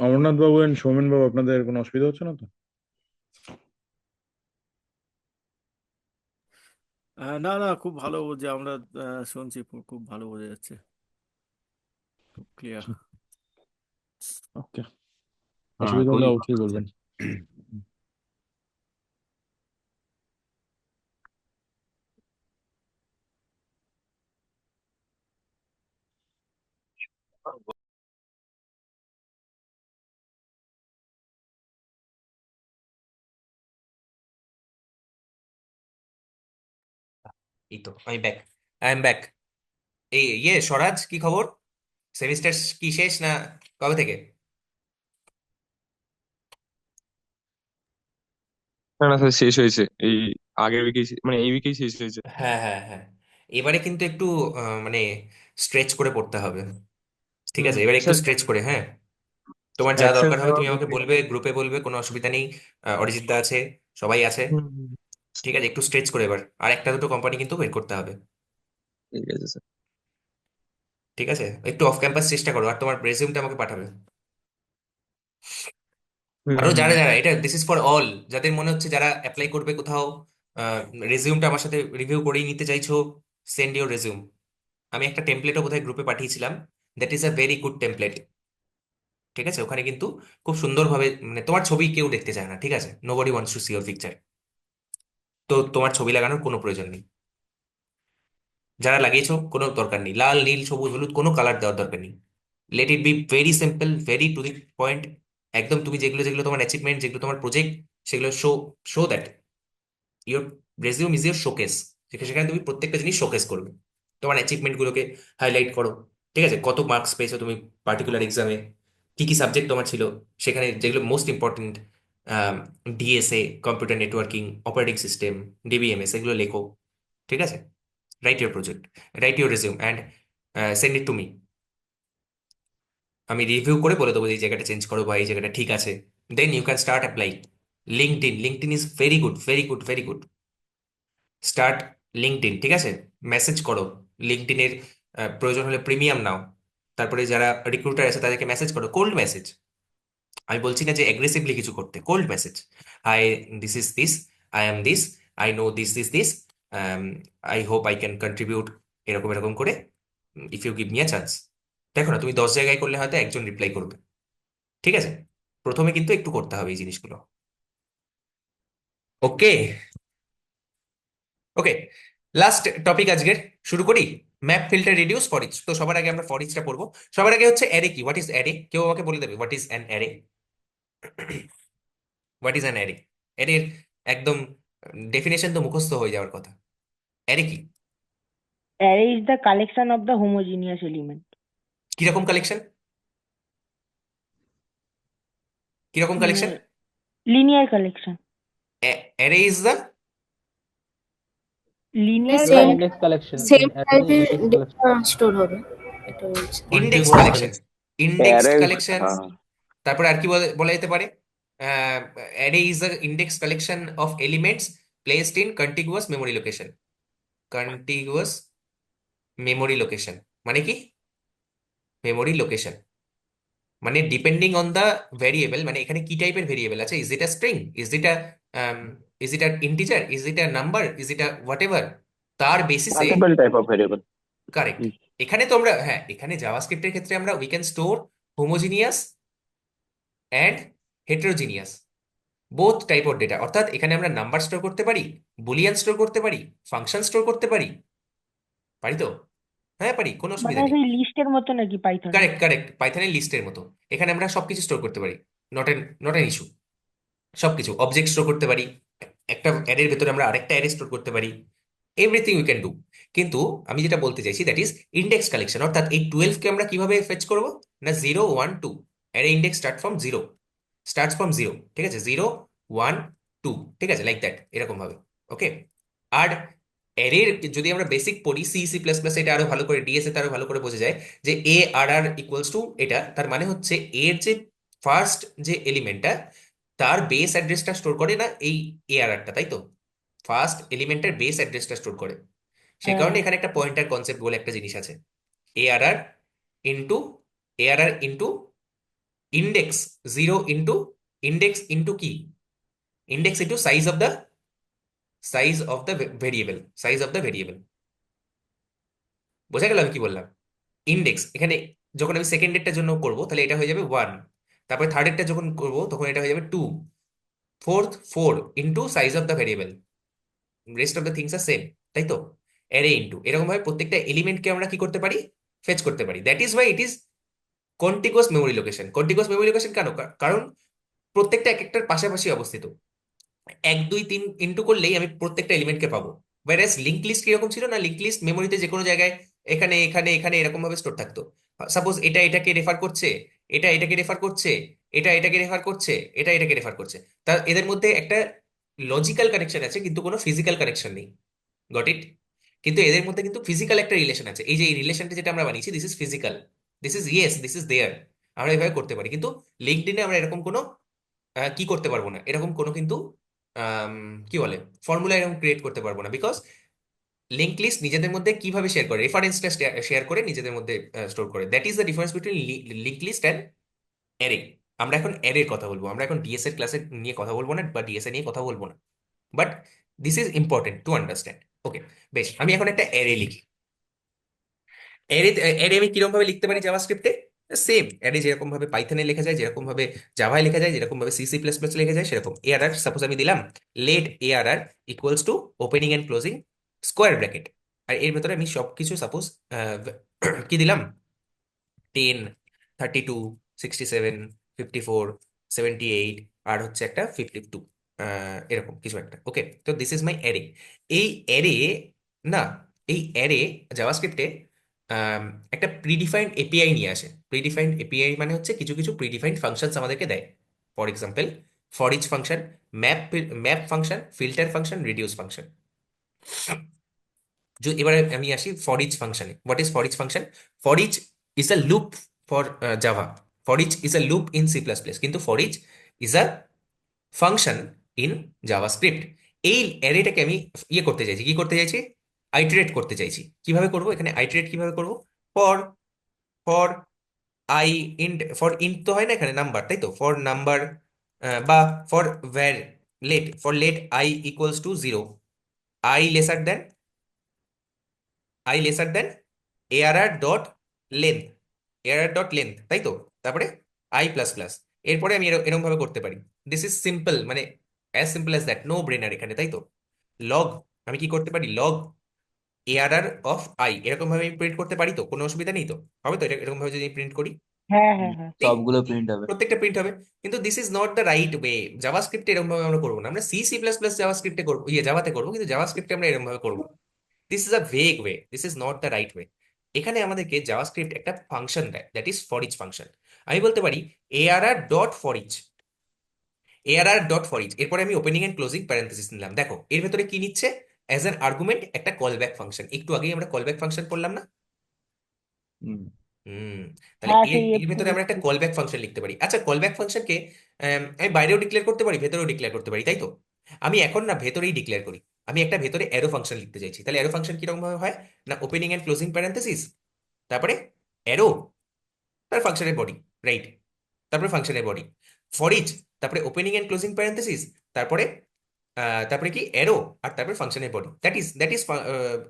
Amarnath Babu and Soumen বাবু, আপনাদের কোনো অসুবিধা হচ্ছে না তো? না না, খুব ভালো বোঝে, আমরা শুনছি, খুব ভালো বোঝা যাচ্ছে, খুব ক্লিয়ার। ওকে, হ্যাঁ, অসুবিধা হলে খুবই ভালো অবশ্যই হচ্ছে। বলবেন। এই তো আমি ব্যাক, আই এম ব্যাক। এই ইয়ে স্বরাজ, কি খবর? সেমিস্টার কি শেষ না কবে থেকে? না না স্যার, শেষ হয়েছে এই আগের উইকেই, মানে এই উইকেই শেষ হয়েছে। হ্যাঁ হ্যাঁ হ্যাঁ, এবারে কিন্তু একটু মানে স্ট্রেচ করে পড়তে হবে, ঠিক আছে? এবারে একটু স্যার স্ট্রেচ করে, হ্যাঁ। তোমার যা অ্যাবসেন্স দরকার হবে নেওয়া তুমি আমাকে উচিত। বলবে, গ্রুপে বলবে, কোনো অসুবিধা নেই। অরিজিৎ দা আছে, সবাই আছে, হুম, হুম, ঠিক আছে? একটু স্ট্রেচ করে এবার, আর একটা দুটো কোম্পানি কিন্তু বের করতে হবে, ঠিক আছে স্যার। ঠিক আছে? একটু অফ ক্যাম্পাস চেষ্টা করো, আর তোমার রেজিউমটা আমাকে পাঠাবে। হুম, আরো হুম, যারা যারা, এটা দিস ইজ ফর অল, যাদের মনে হচ্ছে যারা অ্যাপ্লাই করবে কোথাও, রেজিউমটা আমার সাথে রিভিউ করেই নিতে চাইছো, সেন্ড ইউর রেজিউম। আমি একটা টেমপ্লেটও বোধহয় গ্রুপে পাঠিয়েছিলাম, that is a very good template, ঠিক আছে? ওখানে কিন্তু খুব সুন্দরভাবে, মানে তোমার ছবি কেউ দেখতে চায় না, ঠিক আছে? Nobody wants to see your picture. তো তোমার ছবি লাগানোর কোনো প্রয়োজন নেই, যারা লাগিয়েছো কোনো দরকার নেই, লাল নীল সবুজ হলুদ কোনো কালার দেওয়ার দরকার নেই। Let it be very simple, very to the point. একদম তুমি যেগুলো যেগুলো তোমার অ্যাচিভমেন্ট, যেগুলো তোমার প্রজেক্ট, সেগুলো show, show that your resume is your showcase. সেখানে তুমি প্রত্যেকটা জিনিস শোকেস করবে, তোমার অ্যাচিভমেন্ট গুলোকে হাইলাইট করো, ঠিক আছে? কত মার্কস পেয়েছো তুমি পার্টিকুলার এক্সামে, কি কি সাবজেক্ট তোমার ছিল, সেখানে যেগুলো most important, DSA, computer networking, operating system, DBMS, এগুলো লেখো। ঠিক আছে? Right your project, right your resume and send it to me. আমি রিভিউ করে বলে দেবো যে এই জায়গাটা চেঞ্জ করো বা এই জায়গাটা ঠিক আছে। Then you can start apply. LinkedIn, LinkedIn is very good, very good, very good. Start LinkedIn, ঠিক আছে? মেসেজ করো লিঙ্কডইনের, প্রয়োজন হলে প্রিমিয়াম নাও। তারপরে যারা রিক্রুটার আছে তাদেরকে মেসেজ করো, কোল্ড মেসেজ। আমি বলছি না যে অ্যাগ্রেসিভলি কিছু করতে, cold message. Hi, this is this, I am this, I know this this this, I hope I can contribute, এরকম এরকম করে, if you give me a chance. দেখো না, তুমি 10 জায়গায় করলে হয়তো একজন রিপ্লাই করবে। ঠিক আছে? প্রথমে কিন্তু একটু করতে হবে এই জিনিসগুলো। ওকে, ওকে, লাস্ট টপিক আজকের, শুরু করি। Map filter reduce for each. তো সবার আগে আমরা ফর ইচটা পড়বো। সবার আগে হচ্ছে অ্যারে কি, হোয়াট ইজ অ্যারে? কেউ আমাকে বলে দেবে what is an array? What is an array? অ্যারের একদম ডেফিনেশন তো মুখস্থ হয়ে যাওয়ার কথা। অ্যারে কি? Array is the collection of the homogeneous element. কিরকম কালেকশন? কিরকম collection? Linear collection. Array is the Linear same collection. Same টাইপের ডেটা স্টোর হবে, এটা বলছি। Index contiguous collection, indexed array, collection. হ্যাঁ, তারপরে আর কি বলা যেতে পারে? Array is a index collection of elements placed in contiguous memory location. Contiguous memory location মানে কি? মেমোরি লোকেশন মানে ডিপেন্ডিং অন দ্য ভেরিয়েবল, মানে এখানে কি টাইপের ভেরিয়েবল আছে, is it a string, is it a integer, is it a number, is it a whatever, তার বেসিসে। Multiple type of variable. Correct. এখানে তোমরা, হ্যাঁ, এখানে জাভাস্ক্রিপ্টের ক্ষেত্রে আমরা we can store homogeneous and heterogeneous both type of data. অর্থাৎ এখানে আমরা নাম্বার স্টোর করতে পারি, বুলিয়ান স্টোর করতে পারি, ফাংশন স্টোর করতে পারি। পারি তো? হ্যাঁ পারি, কোনো মানে অসুবিধা নেই। সেই লিস্টের মতো নাকি পাইথন? কারেক্ট, কারেক্ট, পাইথনের লিস্টের মতো। এখানে আমরা সবকিছু স্টোর করতে পারি, নট এন ইস্যু। সবকিছু অবজেক্ট স্টোর করতে পারি, একটা অ্যারের ভেতরে আমরা আরেকটা অ্যারে স্টোর করতে পারি, এভরিথিং উই ক্যান ডু। কিন্তু আমি যেটা বলতে চাইছি দ্যাট ইজ ইন্ডেক্স কালেকশন। অর্থাৎ এই 12 কে আমরা কিভাবে ফেচ করব? না 0 1 2, array index starts from zero. ঠিক আছে? 0 1 2, ঠিক আছে, লাইক দ্যাট, এরকম ভাবে। ওকে। আর অ্যারের যদি আমরা বেসিক পড়ি, সি সি প্লাস প্লাস, এটা আরো ভালো করে, ডিএসএ তে আরো ভালো করে বোঝা যায় যে এ আর আর ইকুয়ালস টু এটা। তার মানে হচ্ছে এর যে ফার্স্ট যে এলিমেন্টটা, তার বেস অ্যাড্রেসটা স্টোর করে না এই এআরআরটা, তাই তো? ফার্স্ট এলিমেন্টের বেস অ্যাড্রেসটা স্টোর করে। সে কারণে হ্যাঁ, এখানে একটা পয়েন্টার কনসেপ্ট বলে একটা জিনিস আছে, ARR into ARR into index, 0 into index into কি, index into size of the variable, size of the variable. বোঝা গেল আমি কি বললাম? ইন্ডেক্স এখানে যখন আমি সেকেন্ডেরটার জন্য করব তাহলে এটা হয়ে যাবে 1, তারপরে থার্ডেরটা যখন করব তখন এটা হয়ে যাবে 2, fourth 4 into size of the variable, rest of the things আর সেম, তাই তো? অ্যারে ইন্টু, এরকম ভাবে প্রত্যেকটা এলিমেন্টকে আমরা কি করতে পারি? ফেচ করতে পারি। That is why it is contiguous memory location. Contiguous memory location কেন? কারণ প্রত্যেকটা এক একটার পাশাপাশি অবস্থিত। 1 2 3 ইন্টু করলেই আমি প্রত্যেকটা এলিমেন্টকে পাবো। ওয়ারেস লিঙ্ক লিস্ট কিরকম ছিল না, লিঙ্ক লিস্ট মেমোরিতে যে কোনো জায়গায় এখানে এখানে এখানে এরকম ভাবে স্টোর থাকতো। সাপোজ এটা এটাকে রেফার করছে, এটা এটাকে রেফার করছে, এটা এটাকে রেফার করছে, এটা এটাকে রেফার করছে। তা এদের মধ্যে একটা লজিক্যাল কানেকশন আছে কিন্তু কোনো ফিজিক্যাল কানেকশন নেই। Got it? কিন্তু এদের মধ্যে কিন্তু ফিজিক্যাল একটা রিলেশন আছে। এই যে এই রিলেশনটা যেটা আমরা বানিয়েছি, this is physical, this is yes, this is there. আমরা এভাবে করতে পারি, কিন্তু লিঙ্কডইনে আমরা এরকম কোনো কি করতে পারবো না, এরকম কোনো কিন্তু আম, কি বলে, ফর্মুলা এরকম ক্রিয়েট করতে পারবো না। বিকজ লিঙ্ক লিস্ট নিজেদের মধ্যে কিভাবে শেয়ার করে, রেফারেন্সটা শেয়ার করে নিজেদের মধ্যে স্টোর করে। That is the difference between link list and array. আমরা এখন অ্যারের কথা বলবো, আমরা এখন ডিএস এর ক্লাসে নিয়ে কথা বলবো না, বা ডিএসএ নিয়ে কথা বলবো না। But this is important to understand. Okay, বেশ, আমি এখন একটা অ্যারে লিখি। অ্যারে, অ্যারে আমি কিরকম ভাবে লিখতে পারি জাভাস্ক্রিপ্টে? সেম অ্যারে যেরকম ভাবে পাইথনে লেখা যায়, যেরকম ভাবে জাভায় লেখা যায়, যেরকম ভাবে সি প্লাস প্লাস লেখা যায়, সেরকম। এআরআর সাপোজ আমি দিলাম, let ARR equals to opening and closing square bracket. আর এর ভেতরে আমি সবকিছু সাপোজ কি দিলাম, 10 32 67 54 78, আর হচ্ছে একটা 52, এরকম কিছু একটা। ওকে, তো দিস ইজ মাই অ্যারে। এই অ্যারে, না, এই অ্যারে জাভাস্ক্রিপ্টে আম, একটা প্রিডিফাইন্ড এপিআই নিয়ে আসে। প্রিডিফাইন্ড এপিআই মানে হচ্ছে কিছু কিছু প্রিডিফাইন্ড ফাংশনস আমাদেরকে দেয়। For example, for each function, map map function, filter function, reduce function. এবারে আমি আসি ফর ইচ ফাংশনে। What is for each function? For each is a loop for Java. For each is a loop in C++, কিন্তু for each is a function in JavaScript. এই অ্যারেটাকে আমি ইয়ে করতে চাইছি, কি করতে চাইছি? আইটারেট করতে চাইছি। কিভাবে করব এখানে আইটারেট কিভাবে করব? For for I int, for int তো হয় না এখানে নাম্বার, তাই তো? ফর নাম্বার বা for var let, for let I equals to 0, I lesser than ARR dot length, ARR dot length, তাই তো? তারপরে আই প্লাস প্লাস। এরপরে আমি এরকম ভাবে করতে পারি। দিস ইজ সিম্পল, মানে as simple as that, no brainer এখানে, তাই তো? লগ, আমি কি করতে পারি? লগ ARR অফ আই, এরকম ভাবে আমি প্রিন্ট করতে পারি তো? কোনো অসুবিধা নেই তো? হবে তো এরকম ভাবে যদি প্রিন্ট করি? হ্যাঁ হ্যাঁ হ্যাঁ ঠিক, সবগুলো প্রিন্ট হবে। প্রত্যেকটা প্রিন্ট হবে। কিন্তু this is not the right way. জাভাস্ক্রিপ্টে এরকম ভাবে আমরা করবো না। আমরা C++ জাভাস্ক্রিপ্টে করবো, জাভাতে করবো, কিন্তু জাভাস্ক্রিপ্টে আমরা এরকম ভাবে করবো। This is a vague way, this is not the right way. এখানে আমাদেরকে জাভাস্ক্রিপ্ট একটা ফাংশন দেয়, that is for each function. আমি বলতে পারি ARR dot for each, ARR dot for each. এরপরে আমি ওপেনিং এন্ড ক্লোজিং প্যারেন্থেসিস নিলাম। দেখো এর ভেতরে কি নিচ্ছে? অ্যাজ অ্যান আর্গুমেন্ট একটা কল ব্যাক ফাংশন। একটু আগেই আমরা কল ব্যাক ফাংশন পড়লাম না? হুম। হুম। তাহলে হ্যাঁ এর সেই এর ভেতরে আমরা একটা এফ কল ব্যাক ফাংশন লিখতে পারি। আচ্ছা, কল ব্যাক ফাংশনকে আমি বাইরেও ডিক্লেয়ার করতে পারি, ভেতরেও ডিক্লেয়ার করতে পারি, তাই তো? আমি এখন না ভেতরেই ডিক্লেয়ার করি। আমি একটা ভেতরে অ্যারো ফাংশন লিখতে চাইছি। তাহলে অ্যারো ফাংশন কিরকম ভাবে হয়? না, ওপেনিং এন্ড ক্লোজিং প্যারেন্থেসিস, তারপরে অ্যারো, তার ফাংশনের বডি, রাইট? তারপরে ফাংশনের বডি, ফর ইচ, তারপরে ওপেনিং এন্ড ক্লোজিং প্যারেন্থেসিস, তারপরে তারপরে কি অ্যারো, আর তারপরে ফাংশনের body, that is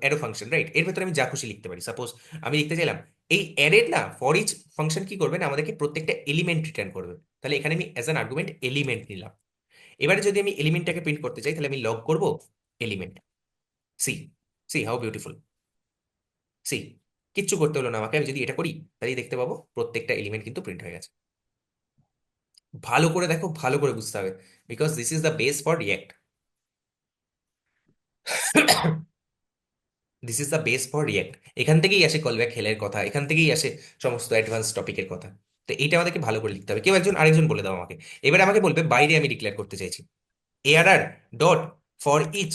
arrow function, right? এর ভেতরে আমি যা খুশি লিখতে পারি। সাপোজ আমি লিখতে চাইলাম এই অ্যারের না ফর ইচ ফাংশন কি করবে না, আমাদেরকে প্রত্যেকটা এলিমেন্ট রিটার্ন করবে। তাহলে এখানে আমি অ্যাজ অ্যান আর্গুমেন্ট এলিমেন্ট নিলাম। এবারে যদি আমি এলিমেন্টটাকে প্রিন্ট করতে চাই, তাহলে আমি লগ করব element. See, see how beautiful, see. কিচ্ছু করতে হলো না আমাকে। আমি যদি এটা করি তাহলে দেখতে পাবো প্রত্যেকটা এলিমেন্ট কিন্তু প্রিন্ট হয়ে গেছে। ভালো করে দেখো, ভালো করে বুঝতে হবে, because this is the base for react. This is the base for react. এখান থেকেই আসে কলব্যাক হেলের কথা, এখান থেকেই আসে সমস্ত অ্যাডভান্স টপিকের কথা। তো এইটা আমাদেরকে ভালো করে লিখতে হবে। কেউ একজন আরেকজন বলে দাও আমাকে। এবারে আমাকে বলবে বাইরে আমি ডিক্লেয়ার করতে চাইছি ARR dot for each,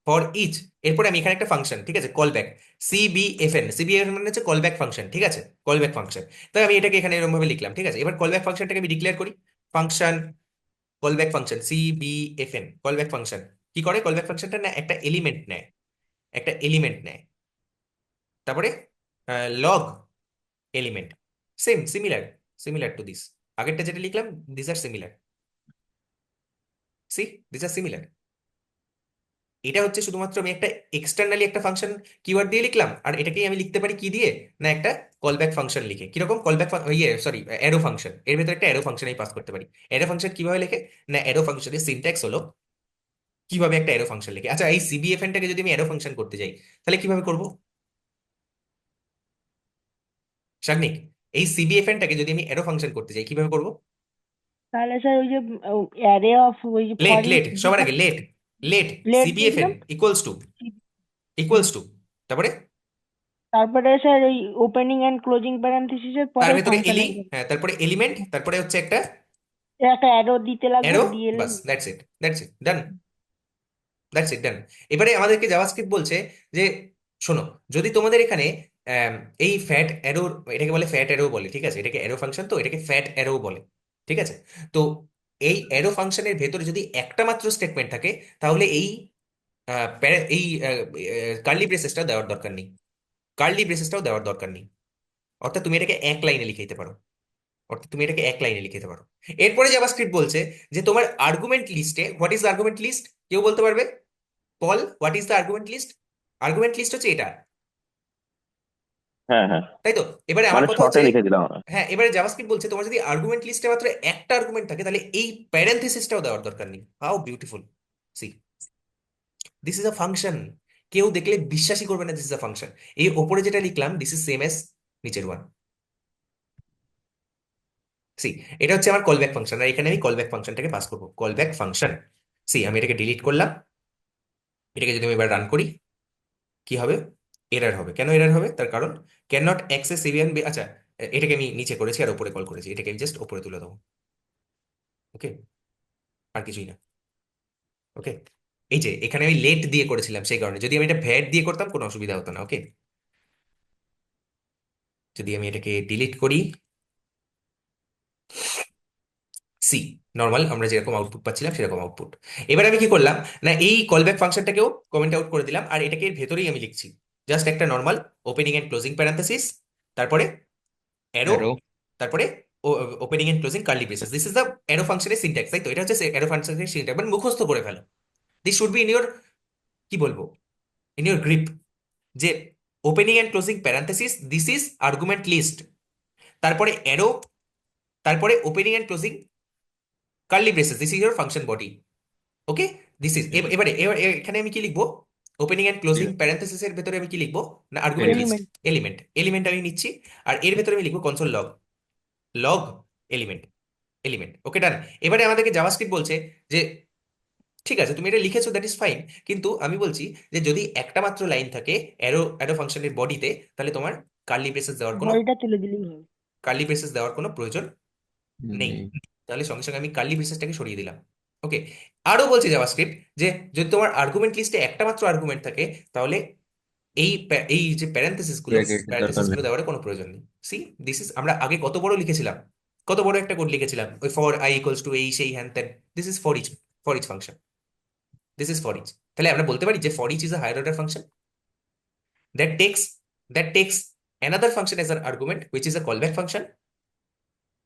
for each. এরপরে আমি এখানে একটা ফাংশন, ঠিক আছে, কল ব্যাক, CBFN মানে হচ্ছে কল ব্যাক ফাংশন, ঠিক আছে, কল ব্যাক ফাংশন। তাই আমি এটাকে এখানে এরকম ভাবে লিখলাম, ঠিক আছে। এবার কল ব্যাক ফাংশনটাকে আমি ডিক্লেয়ার করি। Function call back function CBFN, call back function কি করে? কল ব্যাক ফাংশনটা না একটা এলিমেন্ট নেয়, একটা এলিমেন্ট নেয়, তারপরে log element. Similar, similar to this. আগেরটা যেটা লিখলাম, দিস আর সিমিলার, সি, দিস আর সিমিলার। এটা হচ্ছে শুধুমাত্র আমি একটা এক্সটার্নালি একটা ফাংশন কিওয়ার্ড দিয়ে লিখলাম। আর এটাকেই আমি লিখতে পারি কি দিয়ে? না একটা কলব্যাক ফাংশন লিখে। কিরকম কলব্যাক, সরি, অ্যারো ফাংশন। এর ভেতরে একটা অ্যারো ফাংশন আমি পাস করতে পারি। অ্যারো ফাংশন কিভাবে লেখে? না, অ্যারো ফাংশনের সিনট্যাক্স হলো কিভাবে একটা অ্যারো ফাংশন লিখে। আচ্ছা, এই CBFN-টাকে যদি আমি অ্যারো ফাংশন করতে যাই, তাহলে কিভাবে করব? শাগনিক, এই CBFN-টাকে যদি আমি অ্যারো ফাংশন করতে যাই, কিভাবে করব? তাহলে স্যার ওই যে অ্যারে অফ ওই যে লেট, ফর লেট, ইচ সবার আগে লেট, লেট লেট দিয়ে CBFN দিলাম ইকুয়ালস টু, ইকুয়ালস টু, তারপরে তারপরে স্যার ওই ওপেনিং এন্ড ক্লোজিং প্যারেন্থেসিসের তার পরে ভেতরে এলি, ফাংশনের হ্যাঁ, তারপরে এলিমেন্ট, তারপরে হচ্ছে একটা একটা অ্যারো দিতে লাগবে অ্যারো, দিয়ে বাস, that's it done, that's it ডান। এবারে আমাদেরকে জাভাস্ক্রিপ্ট বলছে যে শোনো, যদি তোমাদের এখানে আম, এই ফ্যাট অ্যারো, এটাকে বলে ফ্যাট অ্যারো বলে, ঠিক আছে, এটাকে অ্যারো ফাংশন, তো এটাকে ফ্যাট অ্যারো বলে, ঠিক আছে। তো এই অ্যারো ফাংশনের ভেতরে যদি একটা মাত্র স্টেটমেন্ট থাকে, তাহলে এই এই কার্লি ব্রেসেসটা দেওয়ার দরকার নেই, কার্লি ব্রেসেসটাও দেওয়ার দরকার নেই। অর্থাৎ তুমি এটাকে এক লাইনে লিখে দিতে পারো, অর্থাৎ তুমি এটাকে এক লাইনে লিখে দিতে পারো। এরপরে জাভাস্ক্রিপ্ট বলছে যে তোমার আর্গুমেন্ট লিস্টে, what is the argument list? কেউ বলতে পারবে? Paul, what is the argument list? Argument list হচ্ছে এটা, হ্যাঁ হ্যাঁ, তাই তো? এবারে আমার মানে কথা শর্টে হচ্ছে, লিখে দিলাম আমরা। হ্যাঁ, এবারে জাভাস্ক্রিপ্ট বলছে তোমার যদি আর্গুমেন্ট লিস্টে মাত্র একটা আর্গুমেন্ট থাকে, তাহলে এই প্যারেনথেসিসটাও দেওয়ার দরকার নেই। How beautiful, see, this is a function. কেউ দেখলে বিশ্বাসই করবে না দিস ইজ আ ফাংশন। এই ওপরে যেটা লিখলাম, দিস ইজ সেম এস নিচের ওয়ান। সি, এটা হচ্ছে আমার কলব্যাক ফাংশন, আর এখানে আমি কলব্যাক ফাংশনটাকে পাস করবো, কলব্যাক ফাংশন। সি, আমি এটাকে ডিলিট করলাম। এটাকে যদি আমি এবার রান করি, কি হবে? এরর হবে। কেন এরর হবে? তার কারণ ক্যান নট অ্যাক্সেস সিভিএন, আচ্ছা এটাকে আমি নিচে করেছি আর উপরে কল করেছি, এটাকে আমি জাস্ট উপরে তুলে দেবো। ওকে, আর কিছুই না। ওকে, এই যে এখানে আমি লেট দিয়ে করেছিলাম সেই কারণে, যদি আমি এটা ভ্যাট দিয়ে করতাম কোনো অসুবিধা হতো না। ওকে, যদি আমি এটাকে ডিলিট করি, সি নর্মাল আমরা যেরকম আউটপুট পাচ্ছিলাম সেরকম আউটপুট। এবার আমি কি করলাম না, এই কলব্যাক ফাংশনটাকেও কমেন্ট আউট করে দিলাম, আর এটাকে এর ভেতরেই আমি লিখছি জাস্ট একটা normal opening and closing parenthesis, তারপরে অ্যারো, অ্যারো। তারপরে opening and closing curly braces. This is the arrow ফাংশনের সিনট্যাক্স, তাই তো? এটা হচ্ছে অ্যারো ফাংশনের সিনট্যাক্স, মানে মুখস্থ করে ফেলো। This should be in your, কি বলবো, ইন ইউর গ্রিপ, যে opening and closing parenthesis, this is argument list, তারপরে অ্যারো, তারপরে opening and closing curly braces, this is your function body. Okay, this is, এবারে এখানে আমি কি লিখবো? ওপেনিং এন্ড ক্লোজিং প্যারেন্থেসিস এর ভেতরে আমি কি লিখবো না, আর্গুমেন্ট লিস্ট, এলিমেন্ট। এলিমেন্ট আমি নিচ্ছি, আর এর ভেতরে আমি লিখবো console log, log element, element. Okay, done. এবারে আমাদেরকে জাভাস্ক্রিপ্ট বলছে যে ঠিক আছে তুমি এটা লিখেছো, দ্যাট ইজ ফাইন, কিন্তু আমি বলছি যে যদি একটা মাত্র লাইন থাকে অ্যারো অ্যারো ফাংশনের বডিতে, তাহলে তোমার কার্লি ব্রেসেস দেওয়ার কোনো বডিটা তুলে দিলেই হয়। কার্লি ব্রেসেস দেওয়ার কোনো প্রয়োজন নেই। নেই। তাহলে সঙ্গে সঙ্গে আমি কার্লি ব্রেসেসটাকে সরিয়ে দিলাম। ওকে, আরো বলছে জাভাস্ক্রিপ্ট যে যদি তোমার আর্গুমেন্ট লিস্টে একটা মাত্র আর্গুমেন্ট থাকে, তাহলে এই যে ব্র্যাকেট দরকার প্যারেন্থেসিস নেই। গুলো দেওয়ার কোনো প্রয়োজন নেই। সি, দিস ইজ, আমরা আগে কত বড় লিখেছিলাম, কত বড় একটা কোড লিখেছিলাম, ওই ফর আই ইকুয়ালস টু এই সেই হ্যান ত্যান। This is for each function, this is for each. তাহলে আমরা বলতে পারি যে for each is a higher order function that takes another function as an argument which is a callback function,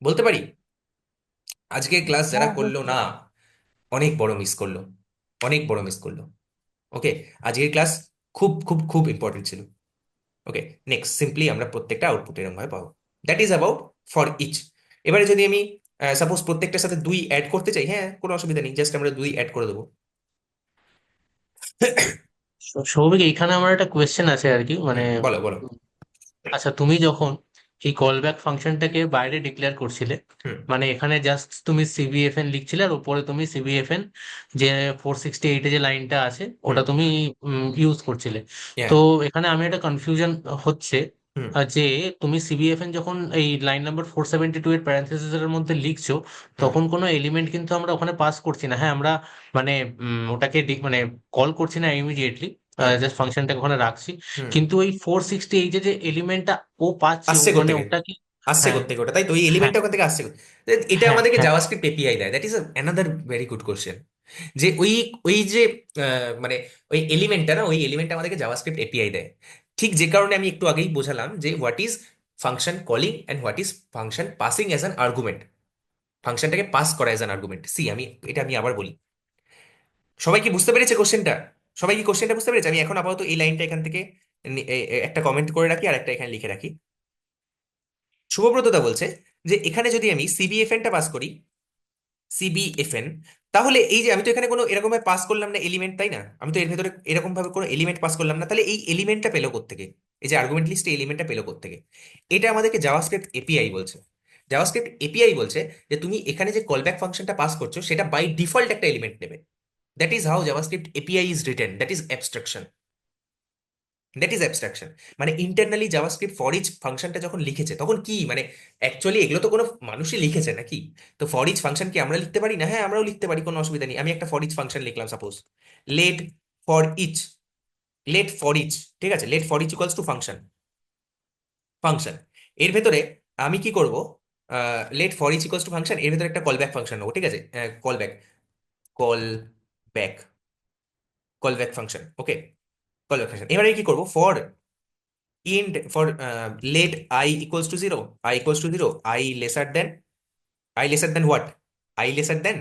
বলতে পারি? আজকে ক্লাস যারা হ্যাঁ, করলো বলতে না, পারো। অনেক বড় মিস করলো, অনেক বড় মিস করলো। ওকে, আজকের ক্লাস খুব খুব খুব ইম্পর্টেন্ট ছিল। ওকে, নেক্সট, সিম্পলি আমরা প্রত্যেকটা আউটপুট এরকম ভাবে পাবো। That is about for each. এবারে যদি আমি সাপোজ প্রত্যেকটার সাথে 2 অ্যাড করতে চাই, হ্যাঁ কোনো অসুবিধা নেই, জাস্ট আমরা 2 অ্যাড করে দেবো। সৌভিক, এইখানে আমার একটা কোয়েশ্চেন আছে আর কি, মানে বলো বলো। আচ্ছা তুমি যখন এই কলব্যাক ফাংশনটাকে বাইরে ডিক্লেয়ার করছিলে, হুম, মানে এখানে জাস্ট তুমি সিবিএফএন লিখছিলে আর উপরে তুমি সিবিএফএন যে 468 এ যে লাইনটা আছে হুম, ওটা তুমি ইউজ করছিলে। হ্যাঁ, তো এখানে আমি একটা কনফিউশন হচ্ছে, হুম, যে তুমি সিবিএফএন যখন এই লাইন নাম্বার 472 এর প্যারেন্থেসিস এর মধ্যে লিখছো, হুম, তখন কোনো এলিমেন্ট কিন্তু আমরা ওখানে পাস করছি না। হ্যাঁ, আমরা মানে ওটাকে মানে কল করছি না ইমিডিয়েটলি, হুম, জাস্ট ফাংশনটাকে ওখানে রাখছি। হুম। কিন্তু ওই 468 যে এলিমেন্টটা ও পাচ্ছে, আসছে মানে কোত্থেকে? ওটা কি? আসছে হ্যাঁ, কোত্থেকে ওটা, তাই তো? ওই হ্যাঁ, এলিমেন্টটা ওখান থেকে আসছে এটা হ্যাঁ, আমাদেরকে হ্যাঁ, জাভাস্ক্রিপ্ট এপিআই দেয়। That is another very good question, যে ওই ওই যে মানে ওই এলিমেন্টটা না, ওই এলিমেন্টটা আমাদেরকে জাভাস্ক্রিপ্ট এপিআই দেয়। ঠিক যে কারণে আমি একটু আগেই বোঝালাম যে what is function calling and what is function passing as an argument. ফাংশনটাকে পাস করা অ্যাজ অ্যান আর্গুমেন্ট। সি, আমি আবার বলি, সবাই কি বুঝতে পেরেছে কোশ্চেনটা? সবাই কি কোশ্চেনটা বুঝতে পেরেছে? আমি এখন আপাতত এই লাইনটা এখান থেকে একটা কমেন্ট করে রাখি আর একটা এখানে লিখে রাখি। শুভব্রতদা বলছে যে এখানে যদি আমি সিবিএফএনটা পাস করি, সিবিএফএন, তাহলে এই যে আমি তো এখানে কোনো এরকম ভাবে পাস করলাম না এলিমেন্ট, তাই না? আমি তো এর ভেতরে এরকম ভাবে কোনো এলিমেন্ট পাস করলাম না, তাহলে এই এলিমেন্টটা পেলো কোত্থেকে? এই যে আর্গুমেন্ট লিস্টে এলিমেন্টটা পেলো কোত্থেকে? এটা আমাদেরকে জাভাস্ক্রিপ্ট এপিআই বলছে। জাভাস্ক্রিপ্ট এপিআই বলছে যে তুমি এখানে যে কলব্যাক ফাংশনটা পাস করছো সেটা বাই ডিফল্ট একটা এলিমেন্ট নেবে। That is how JavaScript API is written, that is abstraction. মানে ইন্টারনালি জাভাস্ক্রিপ্ট ফর ইচ ফাংশনটা যখন লিখেছে তখন কি মানে অ্যাকচুয়ালি এগুলো তো কোনো মানুষই লিখেছে নাকি? তো ফর ইচ ফাংশন কি আমরা লিখতে পারি না? হ্যাঁ, আমরাও লিখতে পারি, কোনো অসুবিধা নেই। আমি একটা ফর ইচ ফাংশন লিখলাম, suppose let for each, let for each, ঠিক আছে, let for each equals to function, function. এর ভেতরে আমি কি করব? Let for each equals to function, এর ভেতরে একটা কল ব্যাক ফাংশন নেবো, ঠিক আছে? Callback, callback, call back function. Okay, call back function. এবারে কি করবো? For int for let I equals to 0, I equals to 0, I lesser than what? I lesser than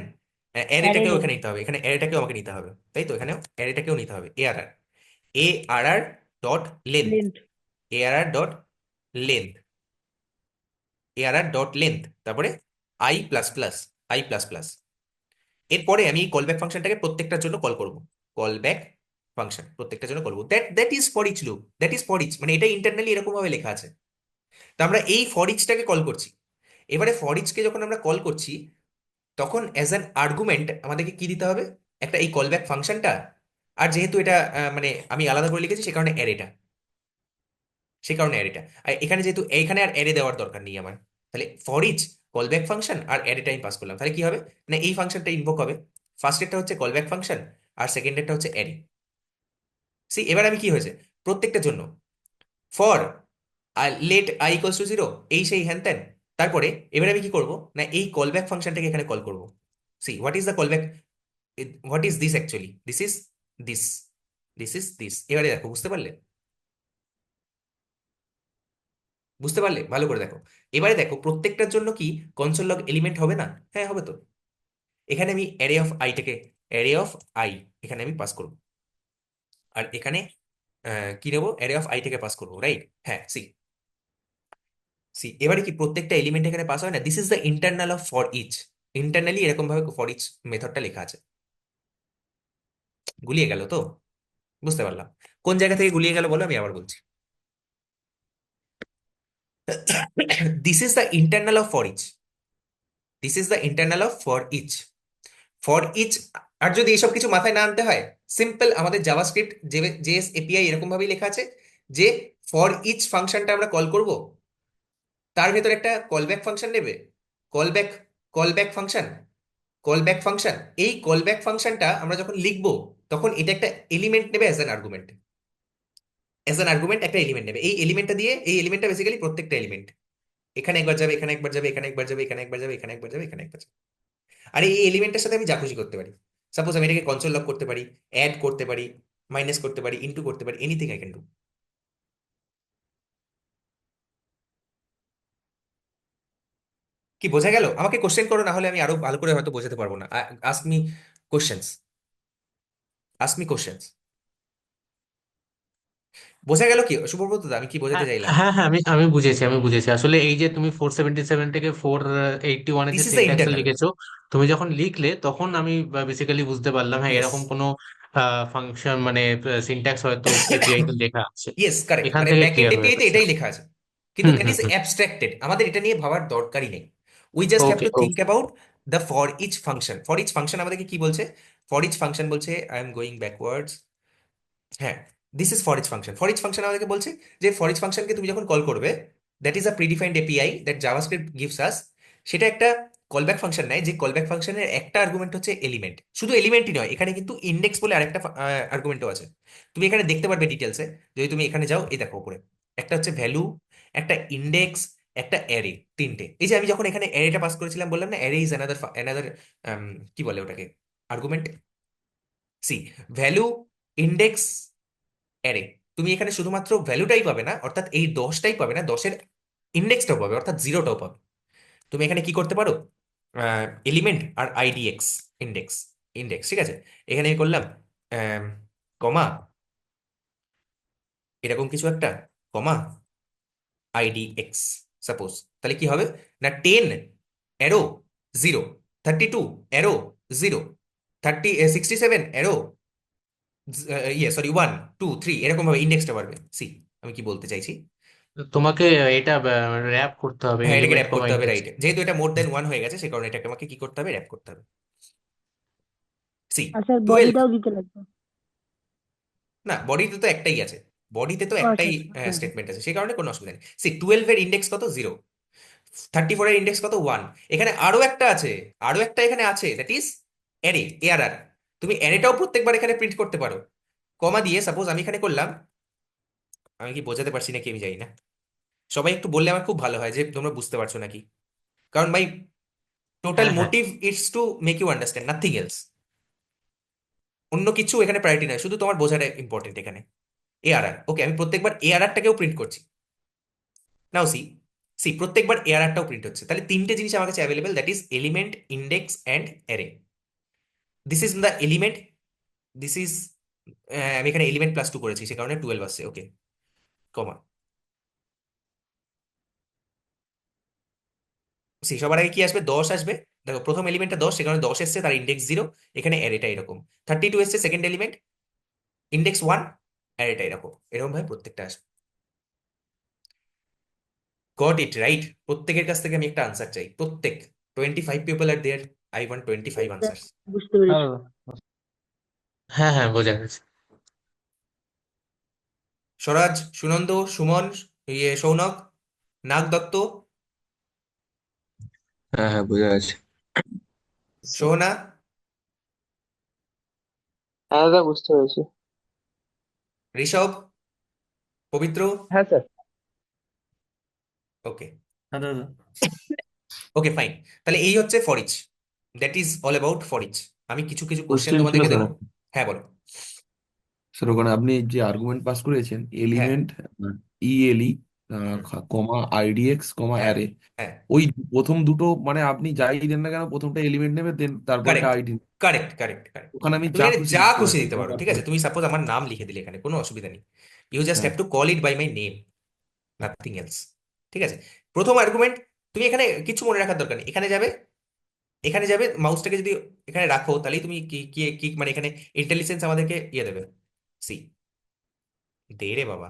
array অ্যারেটাকেও name. এখানে নিতে হবে, এখানে অ্যারেটাকেও আমাকে নিতে হবে, তাই তো? এখানেও অ্যারেটাকেও নিতে হবে, ARR dot length, length. ARR dot length, ARR dot length, তারপরে I plus plus, I plus plus. এরপরে আমি এই কলব্যাক ফাংশনটাকে প্রত্যেকটার জন্য কল করব, কলব্যাক ফাংশন প্রত্যেকটার জন্য করবো। That is for each loop, that is for each, মানে এটা ইন্টারনালি এরকম ভাবে লেখা আছে। তো আমরা এই ফর ইচটাকে কল করছি। এবারে ফর ইচকে যখন আমরা কল করছি, তখন অ্যাজ অ্যান আর্গুমেন্ট আমাদেরকে কি দিতে হবে? একটা এই কলব্যাক ফাংশনটা, আর যেহেতু এটা মানে আমি আলাদা করে লিখেছি সে কারণে অ্যারেটা। সে কারণে অ্যারেটা। আর এখানে যেহেতু এইখানে আর অ্যারে দেওয়ার দরকার নেই আমার, তাহলে ফর ইচ কলব্যাক ফাংশন আর অ্যারেটা আমি পাস করলাম, তাহলে কি হবে না এই ফাংশনটা ইনভোক হবে। ফার্স্টেরটা হচ্ছে কলব্যাক ফাংশন আর সেকেন্ডেরটা হচ্ছে অ্যারে। সি এবার আমি কি হয়েছে প্রত্যেকটার জন্য for let I equals to 0, এই সেই হ্যান ত্যান। তারপরে এবার আমি কি করব না এই কলব্যাক ফাংশনটাকে এখানে কল করব। See what is the callback, what is this actually, this is this, this is this. এবারে দেখো বুঝতে পারলে, বুঝতে পারলে ভালো করে দেখো। এবারে দেখো প্রত্যেকটার জন্য কি কনসোল লগ এলিমেন্ট হবে না? হ্যাঁ হবে তো। এখানে আমি অ্যারে অফ আই থেকে অ্যারে অফ আই এখানে আমি পাস করব, আর এখানে কি নেবো অ্যারে অফ আই থেকে পাস করবো, রাইট? হ্যাঁ সি, সি এবারে কি প্রত্যেকটা এলিমেন্ট এখানে পাস হয় না? This is the internal of for each. Internally এরকম ভাবে ফর ইচ মেথডটা লেখা আছে। গুলিয়ে গেল তো? বুঝতে পারলাম। কোন জায়গা থেকে গুলিয়ে গেল বলো, আমি আবার বলছি। This is the internal of for each, this is the internal of for each. For each, আর যদি এইসব কিছু মাথায় না আনতে হয়, সিম্পল আমাদের জাভাস্ক্রিপ্ট জেএস এপিআই এরকম ভাবেই লেখা আছে যে ফর ইচ ফাংশনটা আমরা কল করব, তার ভেতর একটা কলব্যাক ফাংশন নেবে, callback, callback function, callback function. এই কলব্যাক ফাংশনটা আমরা যখন লিখবো তখন এটা একটা এলিমেন্ট নেবে as an argument, as an argument একটা এলিমেন্ট নেবে। এই এলিমেন্টটা দিয়ে, এই এলিমেন্টটা বেসিক্যালি প্রত্যেকটা এলিমেন্ট এখানে একবার যাবে, এখানে একবার যাবে, এখানে একবার যাবে, এখানে একবার যাবে, এখানে একবার যাবে, এখানে একবার যাবে। আর এই এলিমেন্টের সাথে আমি যা খুশি করতে পারি। সাপোজ আমি এটাকে কনসোল লক করতে পারি, অ্যাড করতে পারি, মাইনাস করতে পারি, ইনটু করতে পারি, এনিথিং আই ক্যান ডু। কি বোঝা গেল? আমাকে কোশ্চেন করো, না হলে আমি আরো ভালো করে হয়তো বোঝাতে পারবো না। Ask me questions, ask me questions. বোঝা গেল কি সুব্রত দা আমি কি বোঝাতে হ্যাঁ চাইলাম? হ্যাঁ হ্যাঁ, আমি বুঝেছি, আমি বুঝেছি। আসলে এই যে তুমি 477 থেকে 481 এর দিস যে ইজ দ্য সিনট্যাক্সটা ইন্টারনাল। লিখেছো, তুমি যখন লিখলে তখন আমি বেসিক্যালি বুঝতে পারলাম হ্যাঁ ইয়েস, এরকম কোনো ফাংশন মানে সিনট্যাক্স হয়তো এপিআই তে লেখা আছে। ইয়েস কারেক্ট, এখান মানে থেকে ব্যাক এন্ড ক্লিয়ার হয়ে এপিআই তে গেছে। এটাই লেখা আছে, কিন্তু হুম দ্যাট হুম ইজ হুম। অ্যাবস্ট্রাক্টেড, আমাদের এটা নিয়ে ভাবার দরকারই নেই। We just have okay to think okay. About the for each function. For each function আমাদেরকে কি বলছে? ফর ইচ ফাংশন বলছে, আই এম গোয়িং ব্যাকওয়ার্ডস, হ্যাঁ this is for each function. For each function আমাদেরকে বলছে যে ফর ইচ ফাংশনকে তুমি যখন কল করবে, that is a predefined API that JavaScript gives us. সেটা একটা কলব্যাক ফাংশন নেয়, যে কলব্যাক ফাংশনের একটা আর্গুমেন্ট হচ্ছে এলিমেন্ট। শুধু এলিমেন্টই নয়, এখানে কিন্তু ইন্ডেক্স বলে আরেকটা আর্গুমেন্টও আছে। তুমি এখানে দেখতে পারবে ডিটেলসে, যদি তুমি এখানে যাও, এই দেখো উপরে একটা হচ্ছে ভ্যালু, একটা ইন্ডেক্স, একটা অ্যারে, তিনটে। এই যে আমি যখন এখানে অ্যারেটা পাস করেছিলাম, বললাম না অ্যারে ইজ অ্যানাদার অ্যানাদার কি বলে ওটাকে, argument. See value, index, array. তুমি এখানে শুধুমাত্র ভ্যালুটাই পাবে না, অর্থাৎ এই 10টাই পাবে না, 10-এর ইন্ডেক্সটাও পাবে, অর্থাৎ 0টাও পাবে। তুমি এখানে কি করতে পারো, এলিমেন্ট আর আইডিএক্স, ইন্ডেক্স, ইন্ডেক্স, ঠিক আছে। এখানে আমি করলাম কমা, এরকম কিছু একটা, কমা আইডিএক্স সাপোজ। তাহলে কি হবে না 10 অ্যারো 0, 32 অ্যারো 0, 67 অ্যারো ইয়ে সরি 1 2 3, এরকম ভাবে ইন্ডেক্সটা বাড়বে। সি আমি কি বলতে চাইছি? তোমাকে এটা র্যাপ করতে হবে হ্যাঁ এটাকে এলিমেন্ট র্যাপ কমা করতে হবে, ইন্ডেক্স। রাইট, যেহেতু এটা মোর দেন 1 হয়ে গেছে সে কারণে এটাকে আমাকে কি করতে হবে, র্যাপ করতে হবে। সি আর স্যার 12, বডিটাও দিতে লাগবে। না বডিতে তো একটাই আছে, বডিতে তো ও আচ্ছা একটাই আচ্ছা, হ্যাঁ হ্যাঁ। স্টেটমেন্ট আছে, সেই কারণে কোনো অসুবিধা নেই। সি 12 এর ইন্ডেক্স কত, 0, 34 এর ইন্ডেক্স কত, 1। এখানে আরো একটা আছে, আরো একটা এখানে আছে, দ্যাট ইজ অ্যারে, এআরআর। তুমি অ্যারেটাও প্রত্যেকবার এখানে প্রিন্ট করতে পারো, কমা দিয়ে। সাপোজ আমি এখানে করলাম, আমি কি বোঝাতে পারছি নাকি আমি জানি না, সবাই একটু বললে আমার খুব ভালো হয় যে তোমরা বুঝতে পারছো নাকি, কারণ মাই টোটাল হ্যাঁ হ্যাঁ। Motive it's to make you understand, nothing else. অন্য কিছু এখানে প্রায়োরিটি নয়, শুধু তোমার বোঝাটা ইম্পর্টেন্ট এখানে। এআরআর, ওকে, আমি প্রত্যেকবার এআরআরটাকেও প্রিন্ট করছি। নাও সি, সি প্রত্যেকবার এআরআরটাও প্রিন্ট হচ্ছে, তাহলে তিনটে জিনিস আমার কাছে available, that is element, index and array. This is the element, this is, আমি এখানে এলিমেন্ট +2 করেছি সে কারণে 12 আসছে, ওকে, কমা। সি সবার আগে কি আসবে, 10 আসবে। দেখো প্রথম এলিমেন্টটা 10, সে কারণে 10 এসছে, তার ইন্ডেক্স 0। এখানে অ্যারেটা এরকম 32 এসছে, সেকেন্ড এলিমেন্ট, ইন্ডেক্স 1, অ্যারেটা এরকম, এরকম ভাবে প্রত্যেকটা আসবে। Got it right? প্রত্যেকের কাছ থেকে আমি একটা আনসার চাই, প্রত্যেক 25 people are there, I want 25 sir, answers. বুঝতে পেরেছি। হ্যাঁ হ্যাঁ বোঝা গেছে। স্বরাজ, সুনন্দ, সুমন, সৌনক, নাগ দত্ত, হ্যাঁ হ্যাঁ বোঝা যাচ্ছে। সোহনা, হ্যাঁ দাদা, বুঝতে পেরেছি। ঋষভ, পবিত্র। হ্যাঁ স্যার। ওকে, হ্যাঁ দাদা। Okay fine. তাহলে এই হচ্ছে for each, that is all about for each. আমি কিছু কিছু কোশ্চেন কোশ্চেন ছিল তোমাদেরকে স্যার দেবো। একটা। হ্যাঁ বলো। স্যার ওখানে আপনি যে আর্গুমেন্ট পাস করেছেন, হ্যাঁ এলিমেন্ট ইএলই হুম, কমা আইডিএক্স কমা হ্যাঁ অ্যারে, হ্যাঁ ওই প্রথম দুটো মানে আপনি যাই দেন না কেন প্রথমটা এলিমেন্ট নেবে, দেন তারপরটা correct, ID. Correct, correct, correct. ওখানে আমি তুমি যা এখানে খুশি যা দিতে খুশি পারতাম দিতে পারো, নাম্বার ঠিক আছে? করে। তুমি সাপোজ আমার নাম লিখে দিলে, এখানে কোনো অসুবিধা নেই। ইউ জাস্ট হ্যাঁ have to call it by my name, nothing else. ঠিক আছে? প্রথম আর্গুমেন্ট, তুমি এখানে কিছু মনে রাখার দরকার নেই। এখানে যাবে, এখানে যাবে, মাউসটাকে যদি এখানে রাখো তাহলেই তুমি কি কি কি মানে এখানে ইন্টেলিজেন্স আমাদেরকে ইয়ে দেবে। সি, দে রে বাবা।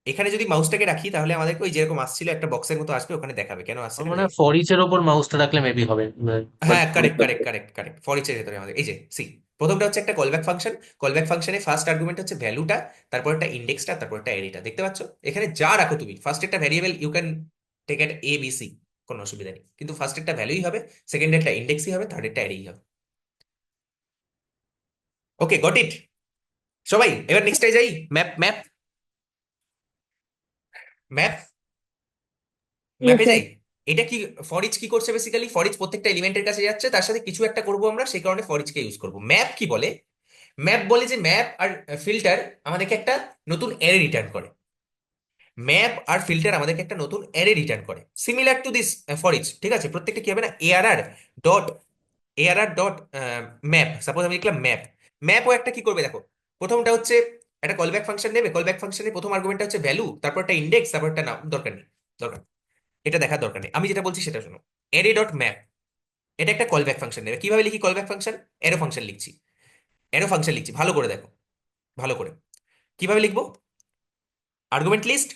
এখানে যদি মাউসটাকে রাখি তাহলে আমাদেরকে ওই যেরকম আসছিল একটা বক্সের মতো আসবে, ওখানে দেখাবে কেন আসছে আমার না মনে দেখে। হয় ফর ইচের ওপর মাউসটা রাখলে মেবি হবে, বাট হ্যাঁ কারেক্ট, কারেক্ট, কারেক্ট, কারেক্ট। ফর ইচের ভেতরে আমাদের এই যে সি, প্রথমটা হচ্ছে একটা কলব্যাক ফাংশন। কলব্যাক ফাংশনে ফার্স্ট আর্গুমেন্ট হচ্ছে ভ্যালুটা, তারপর একটা ইন্ডেক্সটা, তারপর একটা অ্যারেটা। দেখতে পাচ্ছ এখানে যা রাখো তুমি, ফার্স্ট একটা variable you can take at A B C, কোনো অসুবিধা নেই, কিন্তু ফার্স্ট একটা ভ্যালুই হবে, সেকেন্ড একটা ইন্ডেক্সই হবে, থার্ড একটা অ্যারেই হবে। ওকে, গট ইট সবাই? এবার নেক্সটে যাই। ম্যাপ, ম্যাপ, ম্যাপ, ইয়েস ম্যাপে স্যার। যাই। এটা কি, ফর ইচ কি করছে বেসিক্যালি? ফর ইচ প্রত্যেকটা এলিমেন্টের কাছে যাচ্ছে, তার সাথে কিছু একটা করব আমরা, সেই কারণে ফর ইচকে ইউজ করব। ম্যাপ কি বলে? ম্যাপ বলে যে ম্যাপ আর ফিল্টার আমাদেরকে একটা নতুন অ্যারে রিটার্ন করে। ম্যাপ আর ফিল্টার আমাদেরকে একটা নতুন অ্যারে রিটার্ন করে, similar to this for each. ঠিক আছে? প্রত্যেকটা কি হবে না, dot ARR dot map. Suppose আমি লিখলাম ম্যাপ, ম্যাপও একটা কি করবে দেখো। প্রথমটা হচ্ছে একটা কলব্যাক ফাংশন নেবে, কলব্যাক ফাংশনের প্রথম আর্গুমেন্টটা হচ্ছে ভ্যালু, তারপর একটা ইন্ডেক্স, তারপর একটা নাম। দরকার নেই, দরকার নেই। এটা দেখার দরকার নেই, আমি যেটা বলছি সেটা শোনো। অ্যারে ডট ম্যাপ, এটা একটা কলব্যাক ফাংশন নেবে। কিভাবে লিখি কলব্যাক ফাংশন? অ্যারো ফাংশন লিখছি, অ্যারো ফাংশন লিখছি, ভালো করে দেখো, ভালো করে। কিভাবে লিখবো? আর্গুমেন্ট লিস্ট,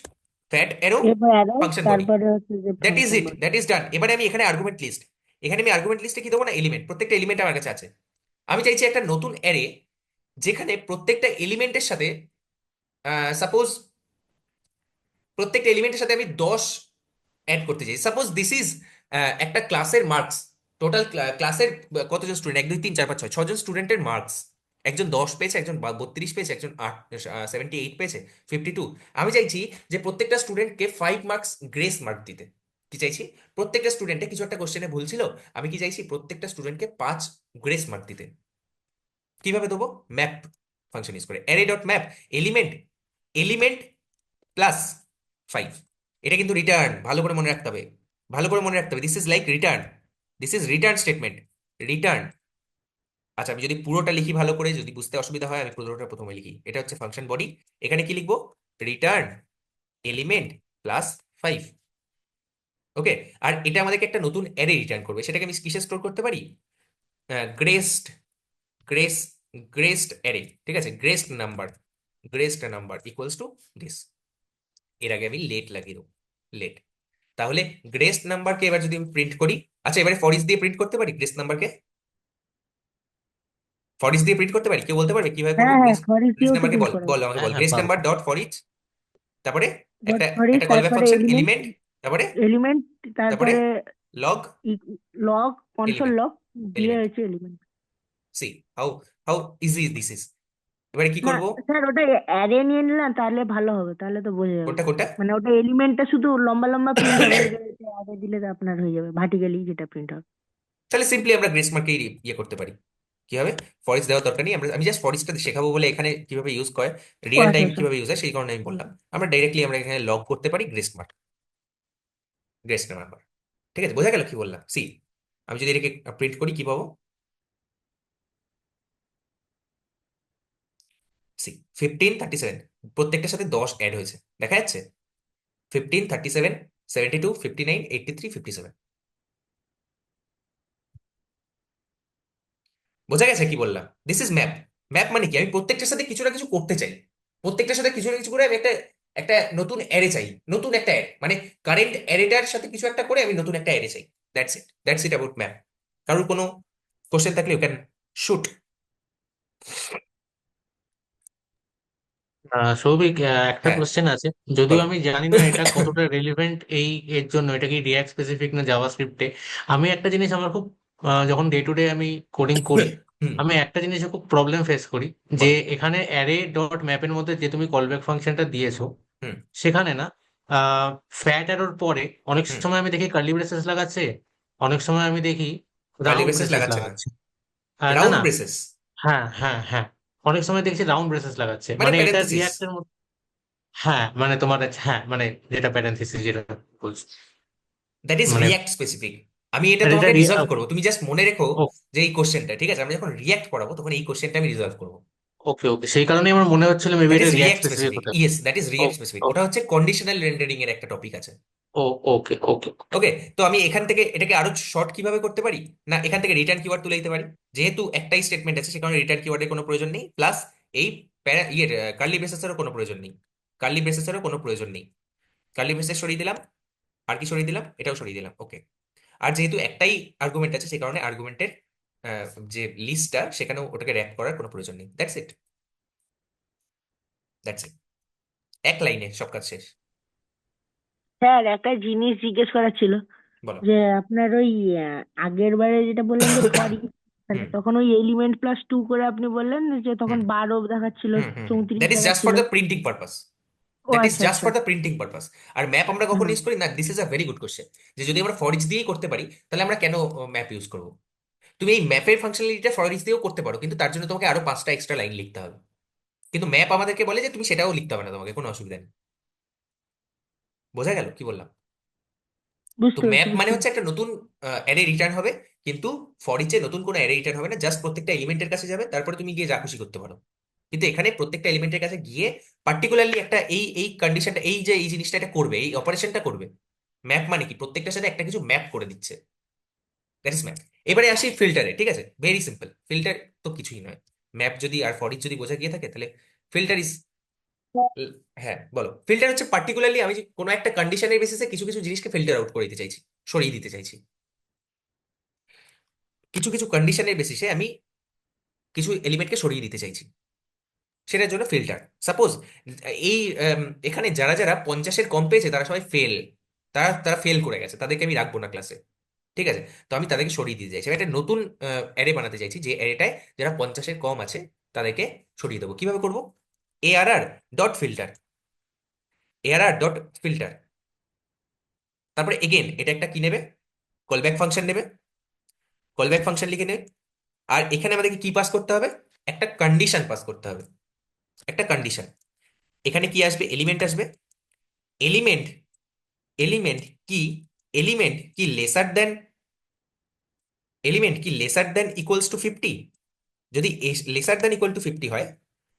ফ্যাট অ্যারো, এরপর অ্যারো, ফাংশন বডি। তারপরে হচ্ছে যে that is function it, body. That is done. এবারে আমি এখানে আর্গুমেন্ট লিস্ট, এখানে আমি আর্গুমেন্ট লিস্টে কি দেবো না, এলিমেন্ট, প্রত্যেকটা এলিমেন্ট আমার কাছে আছে। আমি চাইছি একটা নতুন অ্যারে, যেখানে প্রত্যেকটা এলিমেন্টের সাথে সাপোজ প্রত্যেকটা এলিমেন্টের সাথে আমি 10 অ্যাড করতে চাই। সাপোজ দিস ইজ একটা ক্লাসের মার্কস, টোটাল ক্লাসের কতজন স্টুডেন্ট, 1 2 3 4 5 6 6জন স্টুডেন্টের মার্কস। একজন 10 পেয়েছে, একজন 32 পেয়েছে, একজন 78 পেয়েছে, 52। আমি চাইছি যে প্রত্যেকটা স্টুডেন্টকে 5 মার্কস গ্রেস মার্ক দিতে। কি চাইছি? প্রত্যেকটা স্টুডেন্টে কিছু একটা কোশ্চেনে ভুল ছিল, আমি কি চাইছি প্রত্যেকটা স্টুডেন্টকে 5 গ্রেস মার্ক দিতে। কিভাবে দেবো? ম্যাপ ফাংশন ইউজ করে, array dot map, element, element plus 5। এটা কিন্তু রিটার্ন, ভালো করে মনে রাখতে হবে, ভালো করে মনে রাখতে হবে। This is like return, this is written statement, return. আচ্ছা, আমি যদি পুরোটা লিখি ভালো করে, যদি বুঝতে অসুবিধা হয় আমি পুরোটা প্রথমে লিখি। এটা হচ্ছে ফাংশন বডি, এখানে কি লিখবো? Return element plus 5। ওকে, আর এটা আমাদেরকে একটা নতুন অ্যারে রিটার্ন করবে, সেটাকে আমি কিসে স্টোর করতে পারি? Graced, grace, graced array. ঠিক আছে? Graced number, graced number equals to this. এর আগে আমি লেট লাগিয়ে দেবো, লেট। তাহলে গ্রেসড নাম্বারকে এবার যদি আমি প্রিন্ট করি, আচ্ছা এবারে ফর ইচ দিয়ে প্রিন্ট করতে পারি গ্রেসড নাম্বারকে? ফর ইচ দিয়ে প্রিন্ট করতে পারি? কেউ বলতে পারবে কিভাবে করবো? হ্যাঁ হ্যাঁ, গ্রেস, ফর ইচ গ্রেস দিয়েও তো নাম্বারকে প্রিন্ট বল, করা বল যায়। আমাকে হ্যাঁ বল, হ্যাঁ গ্রেস পারবো। নাম্বার ডট ফর ইচ, তারপরে ডট একটা ফর ইচ, একটা কলব্যাক তারপরে ফাংশন এলিমেন্ট, এলিমেন্ট, তারপরে এলিমেন্ট, তারপরে তারপরে log log, console element, log, দিয়ে এলিমেন্ট। হচ্ছে element. C how, how easy this is. এবারে কি না করব? স্যার, ওটা অ্যারে নিয়ে নিলাম তাহলে ভালো হবে, তাহলে তো বোঝা যাবে। কোনটা কোনটা? মানে ওটা এলিমেন্টটা শুধু লম্বা লম্বা প্রিন্ট হবে, অ্যারে দিলে তো আপনার হয়ে যাবে ভার্টিক্যালি যেটা প্রিন্ট হবে। তাহলে সিম্পলি আমরা গ্রেস মার্কে ইয়ে করতে পারি। কি হবে? ফর ইচ দেওয়ার দরকার নেই, আমি জাস্ট ফর ইচটা শেখাবো বলে এখানে কিভাবে ইউজ করে, ও রিয়েল আচ্ছা টাইম আচ্ছা। কিভাবে ইউজ হয় সেই কারণে আমি বললাম। আমরা ডাইরেক্টলি আমরা এখানে লগ করতে পারি গ্রেস মার্ক, গ্রেস নাম্বার। ঠিক আছে? বোঝা গেল কি বললাম? সি, আমি যদি এটাকে প্রিন্ট করি কি পাবো? সি, 1537, প্রত্যেকটার সাথে 10 অ্যাড হয়েছে, দেখা যাচ্ছে? 15, 37, 72, 59, 83, 57। বোঝা গেছে কি বললাম? This is map. ম্যাপ মানে কি? আমি প্রত্যেকটার সাথে কিছু না কিছু করতে চাই, প্রত্যেকটার সাথে কিছু না কিছু করে আমি একটা একটা নতুন অ্যারে চাই, নতুন একটা অ্যারে, মানে কারেন্ট অ্যারেটার সাথে কিছু একটা করে আমি নতুন একটা অ্যারে চাই। That's it, that's it about map. কারোর কোনো কোশ্চেন থাকলে ইউ ক্যান শুট। সৌভিক, একটা হ্যাঁ, কোশ্চেন আছে, যদিও বলো। আমি জানি না এটা কতটা রেলিভেন্ট এর জন্য, এটা কি রিয়াক্ট স্পেসিফিক না জাভাস্ক্রিপ্টে। আমি একটা জিনিস আমার খুব যখন ডে টু ডে আমি কোডিং করি, হুম, আমি একটা জিনিসে খুব প্রবলেম ফেস করি, যে বলো। এখানে অ্যারে ডট ম্যাপের মধ্যে যে তুমি কলব্যাক ফাংশনটা দিয়েছো, হুম, সেখানে না ফ্যাট অ্যারোর পরে অনেক হুম। সময় আমি দেখি কার্লি ব্রেসেস লাগাচ্ছে, অনেক সময় আমি দেখি কার্লি রাউন্ড ব্রেসেস ব্রেসেস লাগাচ্ছে না, লাগাচ্ছে। না রাউন্ড না, ব্রেসেস হ্যাঁ হ্যাঁ হ্যাঁ, অনেক সময় দেখছি রাউন্ড ব্রেসেস লাগাচ্ছে, মানে মানে এটা প্যারেন্থেসিস। রিয়াক্টের মধ্যে। হ্যাঁ মানে তোমার হ্যাঁ মানে যেটা প্যারেন্থেসিস যেটা বলছি, দ্যাট ইজ মানে রিয়াক্ট স্পেসিফিক। আমি এটা আর এটা তোমাকে রিজলভ করবো, তুমি জাস্ট মনে রেখো যে এই কোশ্চেনটা, ঠিক আছে? আমি যখন রিয়াক্ট পড়াবো তখন এই কোশ্চেনটা আমি রিজলভ করবো। ওকে ওকে, সেই কারণে আমার মনে হচ্ছিল মেবি দ্যাট এটা is react react specific specific, হতে ইয়েস, দ্যাট ইজ ও রিয়াক্ট স্পেসিফিক। ও ওটা হচ্ছে কন্ডিশনাল রেন্ডারিং এর একটা টপিক আছে। ও ওকে ওকে। ওকে, তো আমি এখান থেকে এটাকে আরো শর্ট কিভাবে করতে পারি, না এখান থেকে রিটার্ন কিওয়ার্ড তুলে দিতে পারি। যেহেতু একটাই স্টেটমেন্ট আছে, সে কারণে রিটার্ন কিওয়ার্ডের কোনো প্রয়োজন নেই, প্লাস এই কার্লি ব্রেসেসেরও কোনো প্রয়োজন নেই। কার্লি ব্রেসেসেরও কোনো প্রয়োজন নেই। কার্লি ব্রেসেস সরিয়ে দিলাম, আর কি সরিয়ে দিলাম, এটাও সরিয়ে দিলাম। ওকে, আর যেহেতু একটাই আর্গুমেন্ট আছে, সেই কারণে আর্গুমেন্টের যে লিস্টটা, সেখানেও ওটাকে র্যাপ করার কোনো প্রয়োজন নেই। দ্যাটস ইট, দ্যাটস ইট, এক লাইনে সব কাজ শেষ। স্যার একটা জিনিস জিজ্ঞেস করার ছিল, বলো। যে আপনার ওই আগের বারে যেটা বললেন যে ফর হুম, তখন ওই এলিমেন্ট প্লাস টু করে আপনি বললেন যে তখন হুম, 12 দেখাচ্ছিল, হুম, হুম, 34 দ্যাট ইজ জাস্ট ফর দেখাচ্ছিল। The printing purpose. ও দ্যাট ইজ আচ্ছা জাস্ট আচ্ছা। For the printing purpose. আর ম্যাপ আমরা কখন হুম। ইউজ করি না, this is a very good question, যে যদি আমরা ফর ইচ দিয়েই করতে পারি, তাহলে আমরা কেন ম্যাপ ইউজ করবো? তুমি এই ম্যাপের ফাংশনালিটিটা ফর ইচ দিয়েও করতে পারো, কিন্তু তার জন্য তোমাকে আরো 5টা এক্সট্রা লাইন লিখতে হবে। কিন্তু ম্যাপ আমাদেরকে বলে যে তুমি সেটাও লিখতে হবে না, তোমাকে কোনো অসুবিধা নেই। বোঝা গেল কি বললাম? তো বুঝতে পেরেছি ম্যাপ মানে বুঝতে হচ্ছে পেরেছি। একটা নতুন অ্যারে রিটার্ন হবে, কিন্তু ফর ইচে নতুন কোনো অ্যারে রিটার্ন হবে না, জাস্ট প্রত্যেকটা এলিমেন্টের কাছে যাবে, তারপরে তুমি গিয়ে যা খুশি করতে পারো। কিন্তু এখানে প্রত্যেকটা এলিমেন্টের কাছে গিয়ে পার্টিকুলারলি একটা এই এই কন্ডিশনটা, এই যে এই জিনিসটা এটা করবে, এই অপারেশনটা করবে। ম্যাপ মানে কি, প্রত্যেকটার সাথে একটা কিছু ম্যাপ করে দিচ্ছে। That is map. এবারে আসি ফিল্টারে, ঠিক আছে? ভেরি সিম্পল, ফিল্টার তো কিছুই নয়। ম্যাপ যদি আর ফর ইচ যদি বোঝা গিয়ে থাকে, তাহলে ফিল্টার ইজ, হ্যাঁ বলো। ফিল্টার হচ্ছে পার্টিকুলারলি আমি যে কোনো একটা কন্ডিশনের বেসিসে কিছু কিছু জিনিসকে ফিল্টার আউট করে দিতে চাইছি, সরিয়ে দিতে চাইছি। কিছু কিছু কন্ডিশনের বেসিসে আমি কিছু এলিমেন্টকে সরিয়ে দিতে চাইছি, সেটার জন্য ফিল্টার। সাপোজ এই এখানে যারা যারা 50-এর কম পেয়েছে তারা সবাই ফেল, তারা তারা ফেল করে গেছে, তাদেরকে আমি রাখবো না ক্লাসে, ঠিক আছে? তো আমি তাদেরকে সরিয়ে দিতে চাইছি, আমি একটা নতুন অ্যারে বানাতে চাইছি, যে অ্যারেটায় যারা 50-এর কম আছে তাদেরকে সরিয়ে দেবো। কিভাবে করবো? ARR dot filter, ARR dot filter. তারপরে এগেন এটা একটা কি নেবে, কলব্যাক ফাংশন নেবে, কলব্যাক ফাংশন লিখে নেবে। আর এখানে আমাদেরকে কি পাস করতে হবে, একটা কন্ডিশন পাস করতে হবে, একটা কন্ডিশন। এখানে কি আসবে, এলিমেন্ট আসবে। এলিমেন্ট, এলিমেন্ট কি, এলিমেন্ট কি লেসার দেন, এলিমেন্ট কি লেসার দেন ইকুয়ালস টু 50। যদি লেসার দেন ইকুয়াল টু 50 হয়,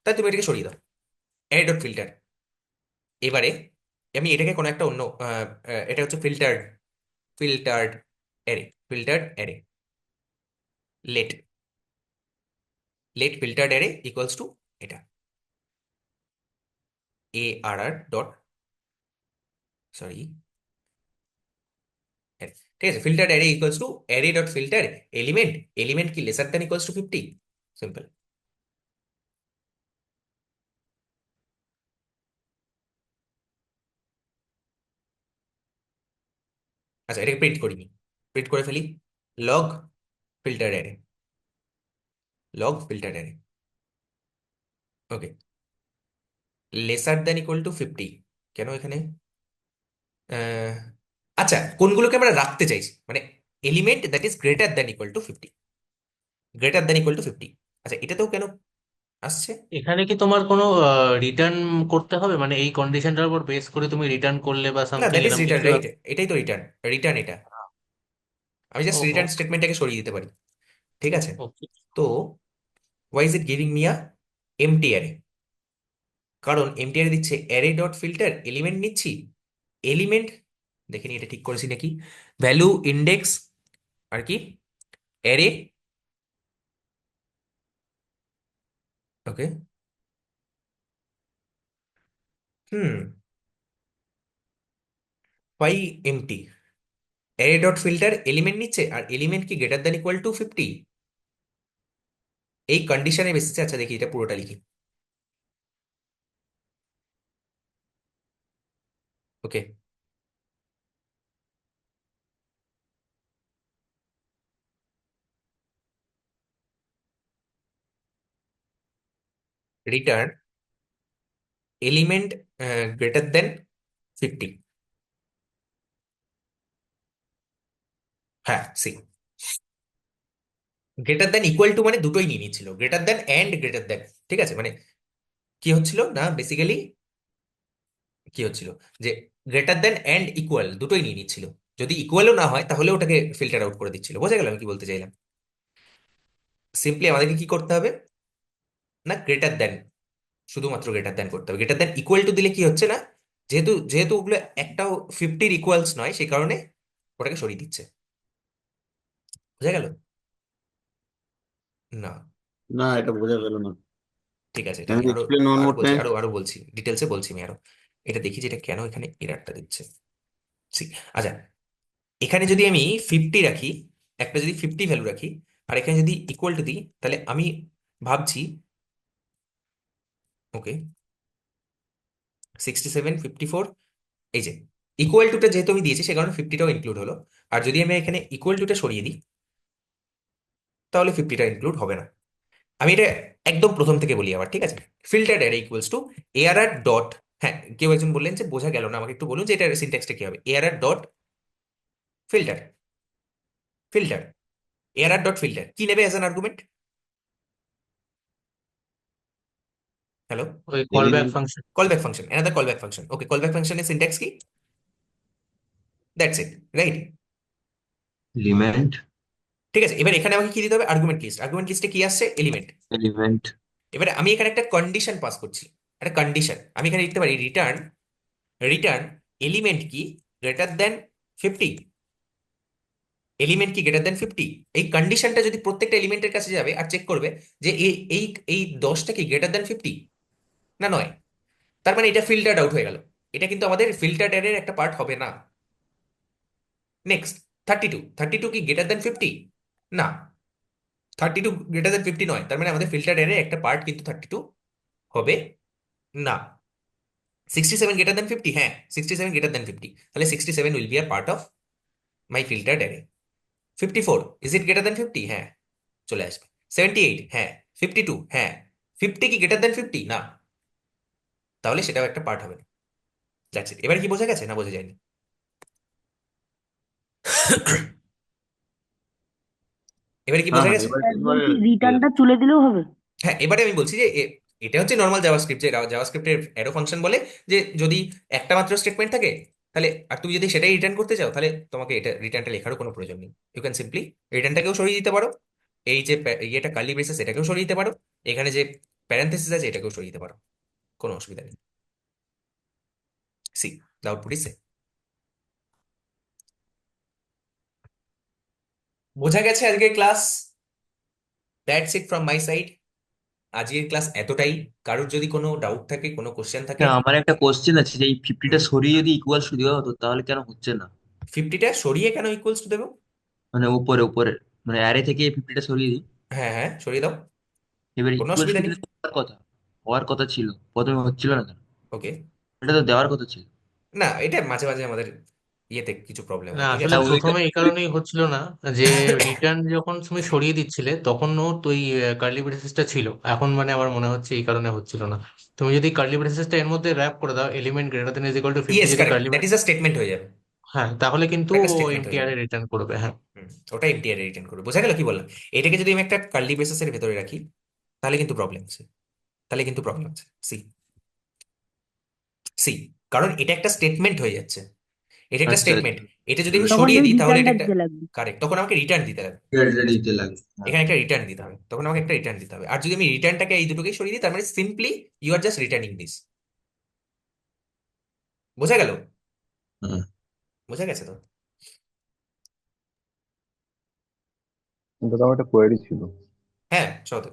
তাহলে তুমি এটাকে সরিয়ে দাও, অ্যারে ডট ফিল্টার। এবারে আমি এটাকে কোনো একটা অন্য এটা হচ্ছে filtered, filtered array, filtered array, let, let filtered array equals to এটা, A R R dot, sorry, ঠিক আছে? Filtered array equals to array dot filter element, element কি lesser than equals to 50। Simple. আচ্ছা, এটাকে প্রিন্ট করিনি, print করে ফেলি। Log filter array, log filter array. Okay, lesser than equal to 50 কেন এখানে? আহ, আচ্ছা, কোনগুলোকে আমরা রাখতে চাইছি, মানে element that is greater than equal to 50, greater than equal to 50। আচ্ছা, এটাতেও কেন আসছে? এখানে কি তোমার কোনো রিটার্ন করতে হবে, মানে এই কন্ডিশনটার উপর বেস করে তুমি রিটার্ন করলে বা না, সামথিং দ্যাট ইজ এরকম রিটার্ন, কিছু রাইট? এটাই তো রিটার্ন, রিটার্ন এটা। আমি ও জাস্ট ও রিটার্ন স্টেটমেন্টটাকে সরিয়ে দিতে পারি, ঠিক আছে? ওকে। তো why is it giving me a empty array? কারণ এমটি অ্যারে দিচ্ছে অ্যারে ডট ফিল্টার এলিমেন্ট নিচ্ছি, এলিমেন্ট, দেখে নি এটা ঠিক করেছি নাকি, ভ্যালু ইন্ডেক্স, আর কি array. Okay, hmm, why empty, array dot filter element নিচ্ছে, আর এলিমেন্ট কি গ্রেটার দ্যান ইকুয়াল টু 50, এই কন্ডিশনের বেসিসে। আচ্ছা দেখি এটা পুরোটা লিখি। Okay, return element greater than 50। হ্যাঁ, see, greater than equal to মানে দুটোই নিয়ে নিচ্ছিল, greater than and greater than. ঠিক আছে, মানে কি হচ্ছিল না, বেসিক্যালি কি হচ্ছিল যে গ্রেটার দেন অ্যান্ড ইকুয়াল দুটোই নিয়ে নিচ্ছিল। যদি ইকুয়ালও না হয় তাহলে ওটাকে ফিল্টার আউট করে দিচ্ছিল। বোঝা গেল আমি কি বলতে চাইলাম? সিম্পলি আমাদেরকে কি করতে হবে না, গ্রেটার দেন, শুধুমাত্র গ্রেটার দেন করতে হবে। গ্রেটার দেন ইকুয়াল টু দিলে কি হচ্ছে না, যেহেতু যেহেতু ওগুলো একটাও 50-র ইকুয়ালস নয়, সেই কারণে ওটাকে সরিয়ে দিচ্ছে। বোঝা গেল? না, না, এটা বোঝা গেল না। ঠিক আছে, এটা ক্যান আমি ইউ আরো এক্সপ্লেন ওয়ান আরো মোর বলছি, টাইম? আরো বলছি, ডিটেলসে বলছি আমি আরো। এটা দেখি যে এটা কেন এখানে এরারটা দিচ্ছে। আচ্ছা, এখানে যদি আমি 50 রাখি, একটা যদি 50 ভ্যালু রাখি, আর এখানে যদি ইকুয়াল টু দিই, তাহলে আমি ভাবছি, ওকে, 67, 54, এই যে ইকুয়াল টুটা যেহেতু আমি দিয়েছি সে কারণে 50টাও ইনক্লুড হলো। আর যদি আমি এখানে ইকুয়াল টুটা সরিয়ে দিই, তাহলে 50টা ইনক্লুড হবে না। আমি এটা একদম প্রথম থেকে বলি আবার, ঠিক আছে? Filtered array equals two ARR dot, হ্যাঁ, কেউ একজন বললেন যে বোঝা গেল না, আমাকে একটু বলুন যে এটার সিনট্যাক্সটা কি হবে। ARR dot filter, filter, ARR dot filter কি নেবে অ্যাজ অ্যান আর্গুমেন্ট? হ্যালো, ওই callback element. Function. Callback function, another callback function. Okay, callback ফাংশনের সিনট্যাক্স কি? That's it, right? এলিমেন্ট, ঠিক আছে, এবার এখানে আমাকে কি দিতে হবে? Argument list. আর্গুমেন্ট লিস্টে কি আসছে? এলিমেন্ট। এলিমেন্ট, এবারে আমি এখানে একটা কন্ডিশন পাস করছি, একটা কন্ডিশন। আমি এখানে লিখতে পারি রিটার্ন, রিটার্ন এলিমেন্ট কি গ্রেটার দেন 50, এলিমেন্ট কি গ্রেটার দেন 50। এই কন্ডিশনটা যদি প্রত্যেকটা এলিমেন্টের কাছে যাবে আর চেক করবে যে এই এই এই 10টা কি গ্রেটার দেন 50 না নয়, তার মানে এটা ফিল্টার্ড আউট হয়ে গেল। এটা কিন্তু আমাদের ফিল্টার্ড এর একটা পার্ট হবে না। নেক্সট, 32, 32 কি গ্রেটার দেন 50 না, 32 গ্রেটার দেন 50 নয়, তার মানে আমাদের ফিল্টার্ড এর একটা পার্ট কিন্তু 32 হবে না। 67 গ্রেটার দেন 50, হ্যাঁ, 67 গ্রেটার দেন 50, তাহলে 67 will be are part of my filtered array. 54, is it greater than 50? হ্যাঁ, চলে আসবে। 78, হ্যাঁ। 52, হ্যাঁ। 50 কি গ্রেটার দেন 50 না, তাহলে সেটাও একটা পার্ট হবে না। That's it. এবার কি বোঝা গেছে না বোঝা যায়নি? এবারে কি হ্যাঁ বোঝা হ্যাঁ, গেছে? এবার স্যার একেবারে বলছি ক্লিয়ার। রিটার্নটা তুলে দিলেও হবে? হ্যাঁ, এবারে আমি বলছি যে এটা হচ্ছে নর্মাল জাভাস্ক্রিপ্ট, যে জাভাস্ক্রিপ্টের অ্যারো ফাংশন বলে যে যদি একটা মাত্র স্টেটমেন্ট থাকে, তাহলে আর তুমি যদি সেটাই রিটার্ন করতে চাও, তাহলে তোমাকে এটা রিটার্নটা লেখারও কোনো প্রয়োজন নেই। ইউ ক্যান সিম্পলি রিটার্নটাকেও সরিয়ে দিতে পারো, এই যে ইয়েটা কার্লি ব্রেসেস এটাকেও সরিয়ে দিতে পারো, এখানে যে প্যারেন্থেসিস আছে এটাকেও সরিয়ে দিতে পারো, কোনো অসুবিধা নেই। See, the output is same. বোঝা গেছে আজকের class? That's it from my side. আজকের ক্লাস এতটাই। কারোর যদি কোনো ডাউট থাকে, কোনো কোশ্চেন থাকে। হ্যাঁ, আমার একটা কোশ্চেন আছে যে এই 50টা সরিয়ে যদি ইকুয়ালস টু দেওয়া হতো তাহলে কেন হচ্ছে না? 50টা সরিয়ে কেন ইকুয়ালস টু দেবো? মানে উপরে উপরে, মানে অ্যারে থেকে 50টা সরিয়ে দিই, হ্যাঁ হ্যাঁ, সরিয়ে দাও, এবার কোনো ইকুয়ালস অসুবিধা টু নেই। দিলে হওয়ার কথা ছিল, প্রথমে হচ্ছিল না কেন? ওকে, এটা তো দেওয়ার কথা ছিল। না এটা মাঝে মাঝে আমাদের ইয়েতে কিছু প্রবলেম না, হয়, ঠিক আসলে আছে? হ্যাঁ, ওই প্রথমে এই কারণেই হচ্ছিল না যে রিটার্ন যখন তুমি সরিয়ে দিচ্ছিলে তখনও তো এই কার্লি ব্রেসেসটা ছিল। এখন মানে আমার মনে হচ্ছে এই কারণে হচ্ছিল না। তুমি যদি কার্লি ব্রেসেসটা এর মধ্যে র্যাপ করে দাও, element greater than is equal to 50 yes, যদি correct, curly, that is a statement হয়ে যাবে। হ্যাঁ, তাহলে কিন্তু ওটা একটা ও স্টেটমেন্ট হয়ে এমটিআর যাবে। এ রিটার্ন করবে। হ্যাঁ, ওটা এমটিআর রিটার্ন করবে। বোঝা গেল কি বললাম? এটাকে যদি আমি একটা কার্লি ব্রেসেসের ভেতরে রাখি, তাহলে কিন্তু প্রবলেম আছে, তাহলে কিন্তু প্রবলেম আছে। সি, সি, কারণ এটা একটা স্টেটমেন্ট হয়ে যাচ্ছে, এটা একটা আচ্ছা স্টেটমেন্ট। আচ্ছা, এটা যদি আমি তখন সরিয়ে ওই দিই তাহলে এটা রিটার্নটা একটা দিতে লাগবে। কারেক্ট, তখন আমাকে রিটার্ন দিতে হবে। এটা দিতে লাগে। হ্যাঁ। এখানে একটা রিটার্ন দিতে হবে, তখন আমাকে একটা রিটার্ন দিতে হবে। আর যদি আমি রিটার্নটাকে এই দুটোকেই সরিয়ে দিই, তার মানে simply you are just returning this. বোঝা গেল? হ্যাঁ। বোঝা গেছে তো? দাদা আমার একটা কোয়েরি ছিল। হ্যাঁ, সত,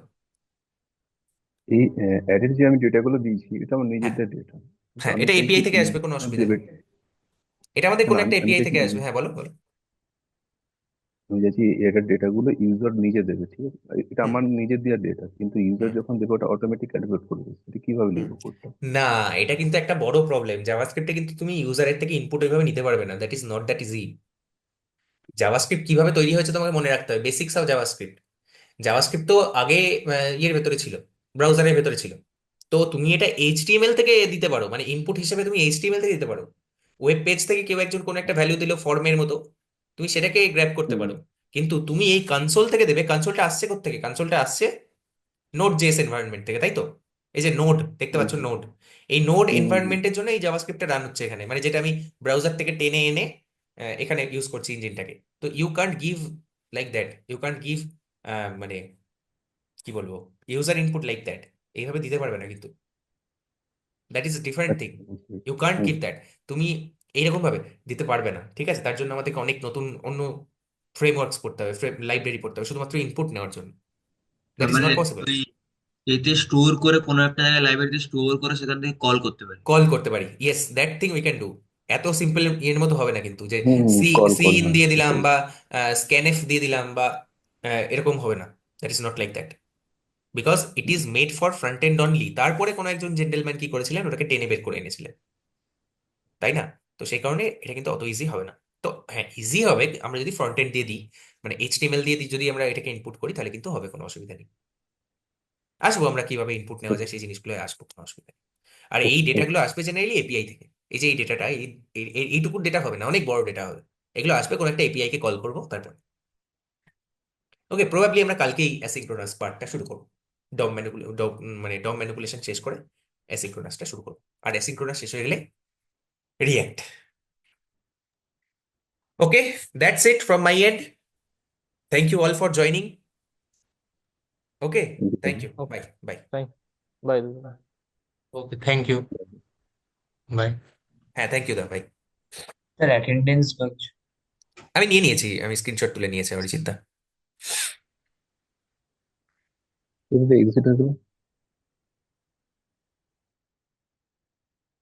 এই অ্যাডের যে আমি ডেটাগুলো দিয়েছি এটা আমার হ্যাঁ নিজেদের ডেটা, তো হ্যাঁ, আমি এটা চাইছি এপিআই থেকে আসবে, কোনো অসুবিধা নেই। দেবে। এটা আমাদের না কোনো না, একটা আমি এপিআই চাইছি থেকে আসবে। হ্যাঁ, বলো বলো। আমি চাইছি এটার ডেটাগুলো ইউজার নিজে দেবে, ঠিক আছে? এটা হুম আমার নিজের দেওয়ার ডেটা, কিন্তু ইউজার হুম যখন দেবে ওটা অটোমেটিক ক্যালকুলেট করবে। এটা কিভাবে হুম লিখবো কোডটা? না, এটা কিন্তু একটা বড় প্রবলেম। জাভাস্ক্রিপ্টে কিন্তু তুমি ইউজারের থেকে ইনপুট ওইভাবে নিতে পারবে না, that is not that easy. JavaScript কিভাবে তৈরি হয়েছে তোমাকে মনে রাখতে হবে, বেসিক্স অফ জাভাস্ক্রিপ্ট। জাভাস্ক্রিপ্ট তো আগে ইয়ের ভেতরে ছিল, ব্রাউজারের ভেতরে ছিল। তো তুমি এটা এইচটিএমএল থেকে দিতে পারো, মানে ইনপুট হিসেবে তুমি এইচটিএমএল থেকে দিতে পারো। ওয়েব পেজ থেকে কেউ একজন কোনো একটা ভ্যালু দিল ফর্মের মতো, তুমি সেটাকে গ্র্যাব করতে হুম পারো। কিন্তু তুমি এই কনসোল থেকে দেবে, কনসোলটা আসছে কোত্থেকে? কনসোলটা আসছে নোড জেএস এনভায়রনমেন্ট থেকে, তাই তো? এই যে নোড দেখতে হুম পাচ্ছ, নোড, এই নোড হুম হুম হুম। এনভায়রনমেন্টের জন্য এই জাভাস্ক্রিপ্টটা রান হচ্ছে এখানে, মানে যেটা আমি ব্রাউজার থেকে টেনে এনে এখানে ইউজ করছি ইঞ্জিনটাকে। তো you can't give like that, you can't give মানে কি বলবো, ইউজার ইনপুট লাইক দ্যাট, এইভাবে দিতে পারবে না কিন্তু। দ্যাট ইজ ডিফারেন্ট আচ্ছা, থিং, বুঝতে পেরেছি। ইউ কান্ট হুম। Give that. তুমি এইরকম ভাবে দিতে পারবে না, ঠিক আছে? তার জন্য আমাদেরকে অনেক নতুন অন্য ফ্রেমওয়ার্কস পড়তে হবে, লাইব্রেরি পড়তে হবে শুধুমাত্র ইনপুট নেওয়ার জন্য। তার দ্যাট ইজ মানে নট পসিবল। ওই এতে স্টোর করে কোনো একটা জায়গায় লাইব্রেরিতে স্টোর করে সেখান থেকে কল করতে পারি। কল করতে পারি, yes, that thing we can do. এত সিম্পল এর মতো হবে না কিন্তু, যে hmm hmm, see call see call in হ্যাঁ দিয়ে দিলাম সেটাই। বা স্ক্যানএফ দিয়ে দিলাম বা এরকম হবে না। That is not like that, because it is made for front end only. তারপরে কোনো একজন জেন্টেলম্যান কি করেছিলেন, ওটাকে টেনে বের করে এনেছিলেন, তাই না? তো সেই কারণে এটা কিন্তু অত ইজি হবে না। তো হ্যাঁ, ইজি হবে আমরা যদি ফ্রন্ট এন্ড দিয়ে দিই, মানে এইচটিএমএল দিয়ে দিই, যদি আমরা এটাকে ইনপুট করি তাহলে কিন্তু হবে, কোনো অসুবিধা নেই। আসবো আমরা কিভাবে ইনপুট নেওয়া যায় সেই জিনিসগুলো আসবো, কোনো অসুবিধা নেই। আর এই ডেটাগুলো আসবে জেনারেলি এপিআই থেকে। এই যে এই ডেটাটা, এইটুকু ডেটা হবে না, অনেক বড় ডেটা হবে। এগুলো আসবে কোনো একটা এপিআই কে কল করবো তারপর। ওকে, প্রবাবলি আমরা কালকেই অ্যাসিঙ্ক্রোনাস পার্টটা শুরু করবো। মানে ডম ম্যানিপুলেশন শেষ করে অ্যাসিঙ্ক্রোনাসটা শুরু করবো। আর অ্যাসিঙ্ক্রোনাস শেষ হয়ে গেলে react. Okay, that's it from my end. Thank you all for joining. Okay, thank you, okay, bye bye. Thank bye. Okay, thank you, bye. হ্যাঁ, থ্যাংক ইউ দা, বাই। Sir attendance batch. আমি নিয়ে নিয়েছি, আমি স্ক্রিনশট তুলে নিয়েছি অরিজিৎ দা। এক্সিট হয়ে গেল।